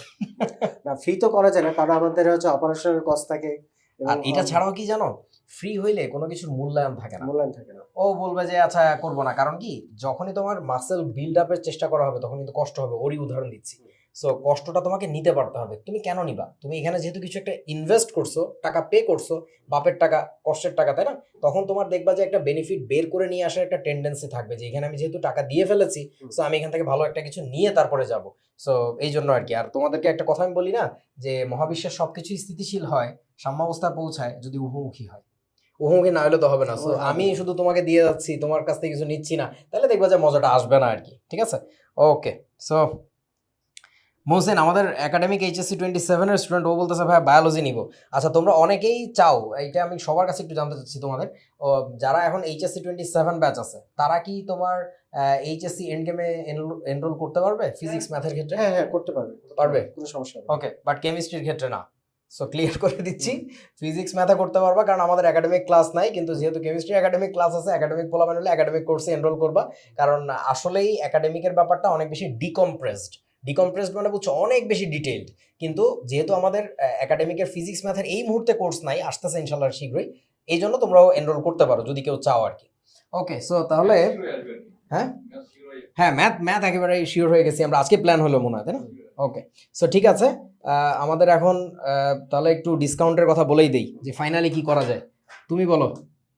না, ফ্রি তো করা যায় না, কারণ আমাদের হচ্ছে অপারেশনের কস্ট থাকে এবং আর এটা ছাড়াও কি জানো, ফ্রি হইলে কোনো কিছুর মূল্যায়ন থাকে না। মূল্যায়ন থাকে না। ও বলবে যে আচ্ছা করবো না, কারণ কি যখনই তোমার মাসেল বিল্ড আপের চেষ্টা করা হবে তখন কিন্তু কষ্ট হবে। ওরই উদাহরণ দিচ্ছি। সো কষ্টটা তোমাকে নিতে পারতে হবে। তুমি কেন নিবা? তুমি এখানে যেহেতু কিছু একটা ইনভেস্ট করছো, টাকা পে করছো, বাপের টাকা, কষ্টের টাকা, তাই না? তখন তোমার দেখবা যে একটা বেনিফিট বের করে নিয়ে আসার একটা টেন্ডেন্সি থাকবে, যে এখানে আমি যেহেতু টাকা দিয়ে ফেলেছি, সো আমি এখান থেকে ভালো একটা কিছু নিয়ে তারপরে যাব। সো এই জন্য আর কি। আর তোমাদেরকে একটা কথা আমি বলি না, যে মহাবিশ্বের সবকিছুই স্থিতিশীল হয়, সাম্যাবস্থায় পৌঁছায় যদি উহুমুখী হয়। উহুমুখী না হলে তো হবে না। সো আমি শুধু তোমাকে দিয়ে যাচ্ছি, তোমার কাছ থেকে কিছু নিচ্ছি না, তাহলে দেখবা যে মজাটা আসবে না আর কি। ঠিক আছে, ওকে। সো মোহসেন, আমাদের একাডেমিক এইচএসসি 27 এর স্টুডেন্ট, ও বলতেছে ভাই বায়োলজি নিব। আচ্ছা, তোমরা অনেকেই চাও, এইটা আমি সবার কাছে একটু জানতে চাচ্ছি তোমাদের, যারা এখন এইচএসসি 27 ব্যাচ আছে, তারা কি তোমার এইচএসসি এন্ড গেমে এনরোল করতে পারবে ফিজিক্স ম্যাথের ক্ষেত্রে? হ্যাঁ হ্যাঁ, করতে পারবে, পারবে, কোনো সমস্যা নেই। ওকে। বাট কেমিস্ট্রির ক্ষেত্রে না। সো ক্লিয়ার করে দিচ্ছি, ফিজিক্স ম্যাথে করতে পারবা, কারণ আমাদের একাডেমিক ক্লাস নাই, কিন্তু যেহেতু কেমিস্ট্রি একাডেমিক ক্লাস আছে, একাডেমিক পোলাপান হলে একাডেমিক কোর্সে এনরোল করবা। কারণ আসলেই একাডেমিকের ব্যাপারটা অনেক বেশি ডিকম্প্রেসড মানে বুঝছো, অনেক বেশি ডিটেইলড। কিন্তু যেহেতু আমাদের একাডেমিকের ফিজিক্স ম্যাথের এই মুহূর্তে কোর্স নাই, আসতেছে ইনশাল্লাহ শীঘ্রই, এই জন্য তোমরাও এনরোল করতে পারো যদি কেউ চাও আর কি। ওকে, সো তাহলে হ্যাঁ হ্যাঁ, ম্যাথ একেবারে শিওর হয়ে গেছি আমরা, আজকে প্ল্যান হলো মনে হয়, তাই না? ওকে, সো ঠিক আছে। আমাদের এখন তাহলে একটু ডিসকাউন্টের কথা বলেই দেই, যে ফাইনালি কি করা যায়। তুমি বলো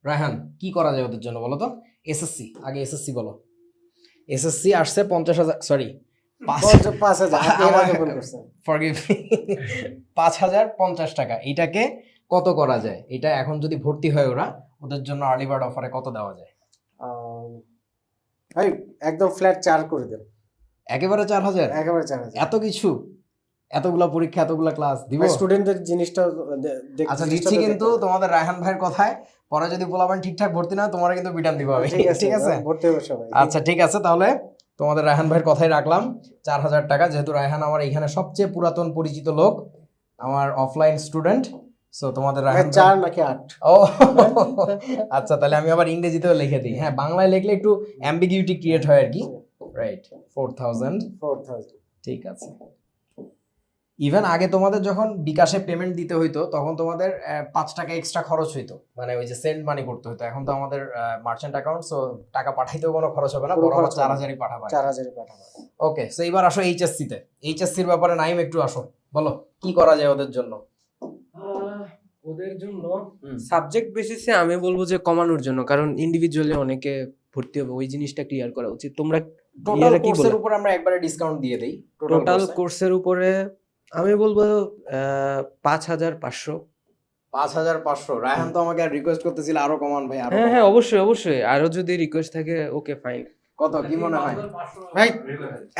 রায়হান, কি করা যায় ওদের জন্য, বলো তো। এসএসসি, আগে এসএসসি বলো। এসএসসি আসছে 50,000, সরি 5,000 আপনি এর আগে ফোন করছেন। ফরগিভ মি, 5,050 টাকা। এটাকে কত করা যায়? এটা এখন যদি ভর্তি হয় ওরা, ওদের জন্য আর্লি বার্ড অফারে কত দেওয়া যায়? ভাই একদম ফ্ল্যাট 4 করে দেন, একেবারে 4,000? একেবারে 4,000। এত কিছু, এতগুলা পরীক্ষা, এতগুলা ক্লাস দিব? স্টুডেন্টদের জিনিসটা আচ্ছা দিচ্ছি, কিন্তু তোমাদের রায়হান ভাইয়ের কথায় পরে যদি বলাবেন ঠিকঠাক ভর্তি না, তোমার কিন্তু বিটান দিব আমি। ঠিক আছে, ভর্তি হবে সবাই। আচ্ছা ঠিক আছে, তাহলে তোমাদের রায়হান ভাইয়ের কথাই রাখলাম, 4,000 টাকা। যেহেতু রায়হান আমার এখানে সবচেয়ে পুরাতন পরিচিত লোক, আমার অফলাইন স্টুডেন্ট। সো তোমাদের রায়হান 4 নাকি 8? ও আচ্ছা, তাহলে আমি আবার ইংরেজিতেও লিখে দিই। হ্যাঁ, বাংলায় লিখলে একটু অ্যাম্বিগিউটি ক্রিয়েট হয় আর কি, রাইট? 4,000, ঠিক আছে। ইভেন আগে তোমাদের যখন বিকাশে পেমেন্ট দিতে হইতো, তখন তোমাদের 5 টাকা এক্সট্রা খরচ হইতো, মানে ওই যে সেন্ড মানি করতে হইতো। এখন তো আমাদের মার্চেন্ট অ্যাকাউন্ট, সো টাকা পাঠাইতেও কোনো খরচ হবে না, বরাবর 4,000ই পাঠাবা। 4,000 পাঠাবো। ওকে, সো এবার আসো এইচএসসি-তে। এইচএসসির ব্যাপারে নাইম একটু আসো, বলো কি করা যায় ওদের জন্য। ওদের জন্য সাবজেক্ট বেসিসে আমি বলবো যে কমানোর জন্য, কারণ ইন্ডিভিজুয়ালি অনেকে ভর্তি হবে, ওই জিনিসটা ক্লিয়ার করা উচিত। তোমরা টোটাল কোর্সের উপর আমরা একবারে ডিসকাউন্ট দিয়ে দেই। টোটাল কোর্সের উপরে আমি বলবো 5,500। 5,500? রায়হান তো আমাকে রিকোয়েস্ট করতেছিল আরো কমান ভাই, আরো হ্যাঁ হ্যাঁ, অবশ্যই অবশ্যই, আরো যদি রিকোয়েস্ট থাকে ওকে ফাইন। কত কি মনে হয় ভাই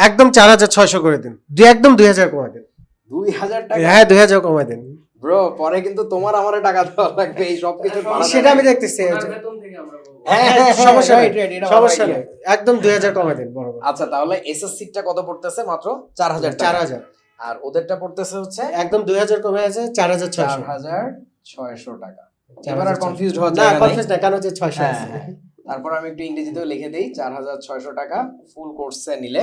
একদম 4,600 করে দিন, একদম 2,000 কমাই দেন। 2,000 টাকা? হ্যাঁ 2,000 কমাই দেন ব্রো, পরে কিন্তু তোমার আমারে টাকা দেওয়া লাগবে এই সব কিছু। সেটা আমি দেখতেছি। হ্যাঁ, সমস্যা নেই, right, এটা সমস্যা আমার নেই, idea। একদম 2,000 কমাই দেন বরাবর। আচ্ছা, তাহলে এসএসসিটা কত পড়তেছে? মাত্র 4,000 টাকা। 4,000, আর ওদেরটা পড়তেছে হচ্ছে একদম 2,000 কমে আছে, 4,600। 4,600 টাকা। এবার আর কনফিউজড হওয়ার না, জায়গা নাই। কনফিউজ না, কারণ হচ্ছে 600 হ্যাঁ, আছে। হ্যাঁ। তারপর আমি একটু ইংরেজিতেও লিখে দেই, 4,600 টাকা ফুল কোর্সে নিলে।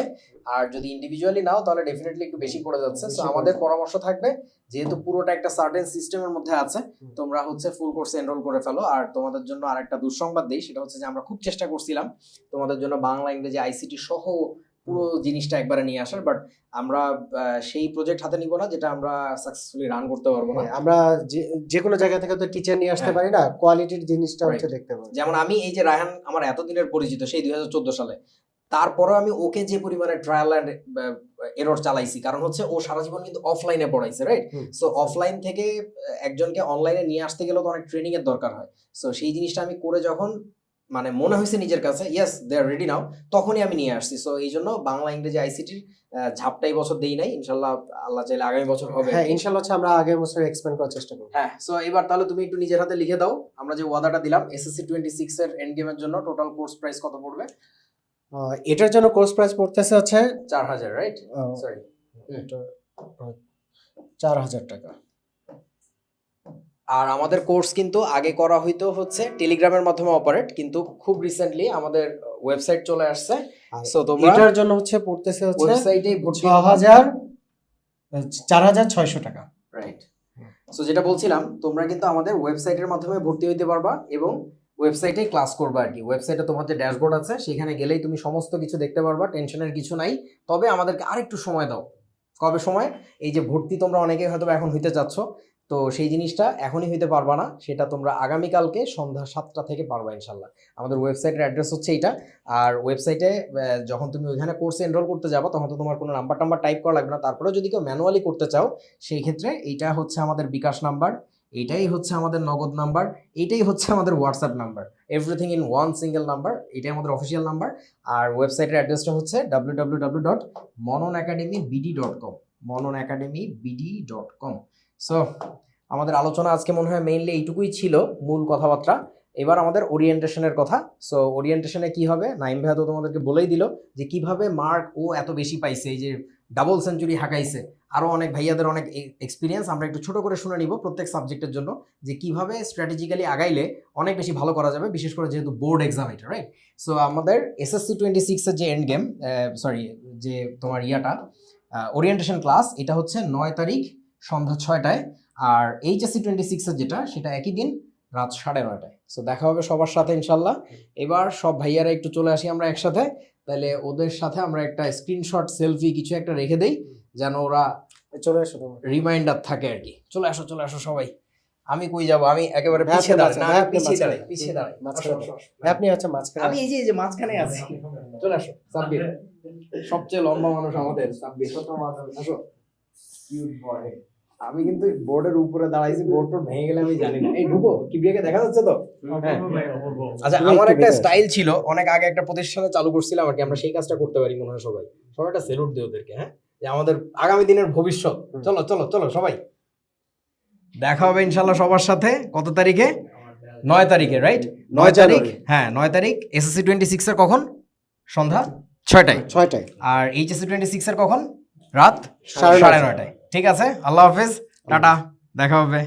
আর যদি ইন্ডিভিজুয়ালি নাও তাহলে ডেফিনেটলি একটু বেশি পড়ে যাচ্ছে। সো আমাদের পরামর্শ থাকবে, যেহেতু পুরোটা একটা সার্টেন সিস্টেমের মধ্যে আছে, তোমরা হচ্ছে ফুল কোর্সে এনরোল করে ফেলো। আর তোমাদের জন্য আরেকটা দুঃসংবাদ দেই, সেটা হচ্ছে যে আমরা খুব চেষ্টা করছিলাম তোমাদের জন্য বাংলা, ইংরেজি, আইসিটি সহ পুরো জিনিসটা একবারে নিয়ে আসার, বাট আমরা সেই প্রজেক্ট হাতে নিব না যেটা আমরা সাকসেসফুলি রান করতে পারবো না। আমরা যে কোনো জায়গা থেকে তো টিচার নিয়ে আসতে পারি না, কোয়ালিটির জিনিসটা হচ্ছে দেখতে পাবো। যেমন আমি এই যে রায়হান আমার এতদিনের পরিচিত, সেই 2014 সালে তারপরেও আমি ওকে যে পরিমাণে ট্রায়াল অ্যান্ড এরর চালাইছি, কারণ হচ্ছে ও সারা জীবন কিন্তু অফলাইনে পড়াইছে, রাইট? হুম। সো অফলাইন থেকে একজনকে অনলাইনে নিয়ে আসতে গেলেও তো অনেক ট্রেনিং এর দরকার হয়। সো সেই জিনিসটা আমি করে যখন মানে মনে হয়েছে নিজের কাছে ইয়েস দে আর রেডি নাও, তখনই আমি নিয়ে আসছি। সো এই জন্য বাংলা ইংরেজি আইসিটির ঝাপটা এই বছর দেই নাই, ইনশাল্লাহ আল্লাহ চাইলে আগামী বছর হবে। হ্যাঁ ইনশাল্লাহ হচ্ছে আমরা আগের বছর এক্সপ্যান্ড করার চেষ্টা করবো। হ্যাঁ, সো এবার তাহলে তুমি একটু নিজের হাতে লিখে দাও, আমরা যে ওয়াদাটা দিলাম এসএসসি 26 এর এন্ড গেমের জন্য টোটাল কোর্স প্রাইস কত পড়বে? এটার জন্য কোর্স প্রাইস পড়তেছে হচ্ছে 4000, রাইট? সরি, 4000 টাকা। আর আমাদের কোর্স কিন্তু আগে করা হইতো হচ্ছে টেলিগ্রামের মাধ্যমে অপারেট, কিন্তু খুব রিসেন্টলি আমাদের ওয়েবসাইট চলে আসছে। সো তোমরা এটার জন্য হচ্ছে পড়তেছে হচ্ছে ওয়েবসাইটেই ভর্তি 4600 টাকা। রাইট। সো যেটা বলছিলাম, তোমরা কিন্তু আমাদের ওয়েবসাইটের মাধ্যমে ভর্তি হইতে পারবা এবং ওয়েবসাইটে ক্লাস করবা আর কি। ওয়েবসাইটে তোমার যে ড্যাশবোর্ড আছে সেখানে গেলেই তুমি সমস্ত কিছু দেখতে পারবা, টেনশনের কিছু নাই। তবে আমাদেরকে আরেকটু সময় দাও। কবে সময়? এই যে ভর্তি তোমরা অনেকেই হয়তো এখন হইতে চাচ্ছ, তো সেই জিনিসটা এখনই হইতে পারবা না, সেটা তোমরা আগামীকালকে সন্ধ্যা 7টা থেকে পারবা ইনশাল্লাহ। আমাদের ওয়েবসাইটের অ্যাড্রেস হচ্ছে এইটা। আর ওয়েবসাইটে যখন তুমি ওইখানে কোর্সে এনরোল করতে যাবো তখন তো তোমার কোনো নাম্বার টাইপ করা লাগবে না। তারপরেও যদি কেউ ম্যানুয়ালি করতে চাও সেই ক্ষেত্রে এইটা হচ্ছে আমাদের বিকাশ নাম্বার, এইটাই হচ্ছে আমাদের নগদ নাম্বার, এইটাই হচ্ছে আমাদের WhatsApp number, everything in one single number. এটাই আমাদের অফিসিয়াল নাম্বার। আর ওয়েবসাইটের অ্যাড্রেসটা হচ্ছে www.mononacademybd.com, mononacademybd.com। সো আমাদের আলোচনা আজকে মনে হয় মেইনলি এইটুকুই ছিল, মূল কথাবার্তা। এবার আমাদের ওরিয়েন্টেশনের কথা। সো ওরিয়েন্টেশনে কি হবে, নাইম ভাইয়া তো তোমাদেরকে বলেই দিল যে কিভাবে মার্ক ও এত বেশি পাইছে, এই যে ডাবল সেঞ্চুরি হাঁকাইছে। আরও অনেক ভাইয়াদের অনেক এক্সপিরিয়েন্স আমরা একটু ছোট করে শুনে নিব প্রত্যেক সাবজেক্টের জন্য, যে কিভাবে স্ট্র্যাটেজিক্যালি আগাইলে অনেক বেশি ভালো করা যাবে, বিশেষ করে যেহেতু বোর্ড এক্সাম এটা, রাইট? সো আমাদের এসএসসি 26-এর যে এন্ড গেম, যে তোমার ওরিয়েন্টেশন ক্লাস, এটা হচ্ছে 9 তারিখ সন্ধ্যা 6টায়। আর এইচএসসি 26-এর যেটা, সেটা একই দিন রাত 9:30টায়। সো দেখা হবে সবার সাথে ইনশাল্লাহ। এবার সব ভাইয়ারা একটু চলে আসি আমরা একসাথে, তাহলে ওদের সাথে আমরা একটা স্ক্রিনশট সেলফি কিছু একটা রেখে দেই, যেন ওরা চলে এসো তোমরা। রিমাইন্ডার থাকে আর কি। চলে আসো সবাই। আমি কই যাব? আমি একেবারে ভাই, পিছিয়ে আপনি দাঁড়াই, না, ভাই, আমি আপনি পিছিয়ে দাঁড়াই। মাঝখানে। আসো। ভাই, আপনি হচ্ছে মাঝখানে। আমি এই যে মাঝখানে আছি। চলে আসো সাব্বির, সবচেয়ে লম্বা মানুষ আমাদের সাব্বির। আসো, কিউট বয়। আমি কিন্তু বোর্ডের উপরে দাঁড়াইছি, বোর্ড ভেঙে গেলে আমি জানি না। এই ঢুকো, কিবরিয়াকে দেখা যাচ্ছে তো? হ্যাঁ। আচ্ছা, আমার একটা স্টাইল ছিল, অনেক আগে একটা প্রতিষ্ঠানে চালু করছিলাম আর কি, আমরা সেই কাজটা করতে পারি মনে হয় সবাই। সবাই একটা স্যালুট দিই ওদেরকে, হ্যাঁ, যে আমাদের আগামী দিনের ভবিষ্যৎ। চলো সবাই দেখা হবে ইনশাল্লাহ সবার সাথে। কত তারিখে? 9 তারিখে, রাইট? 9 তারিখ, হ্যাঁ 9 তারিখ। এসএসসি 26-এর কখন? সন্ধ্যা 6টায়। আর এইচএসসি 26-এর কখন? রাত 9:30টায়। ঠিক আছে, আল্লাহ হাফেজ, টাটা, দেখা হবে।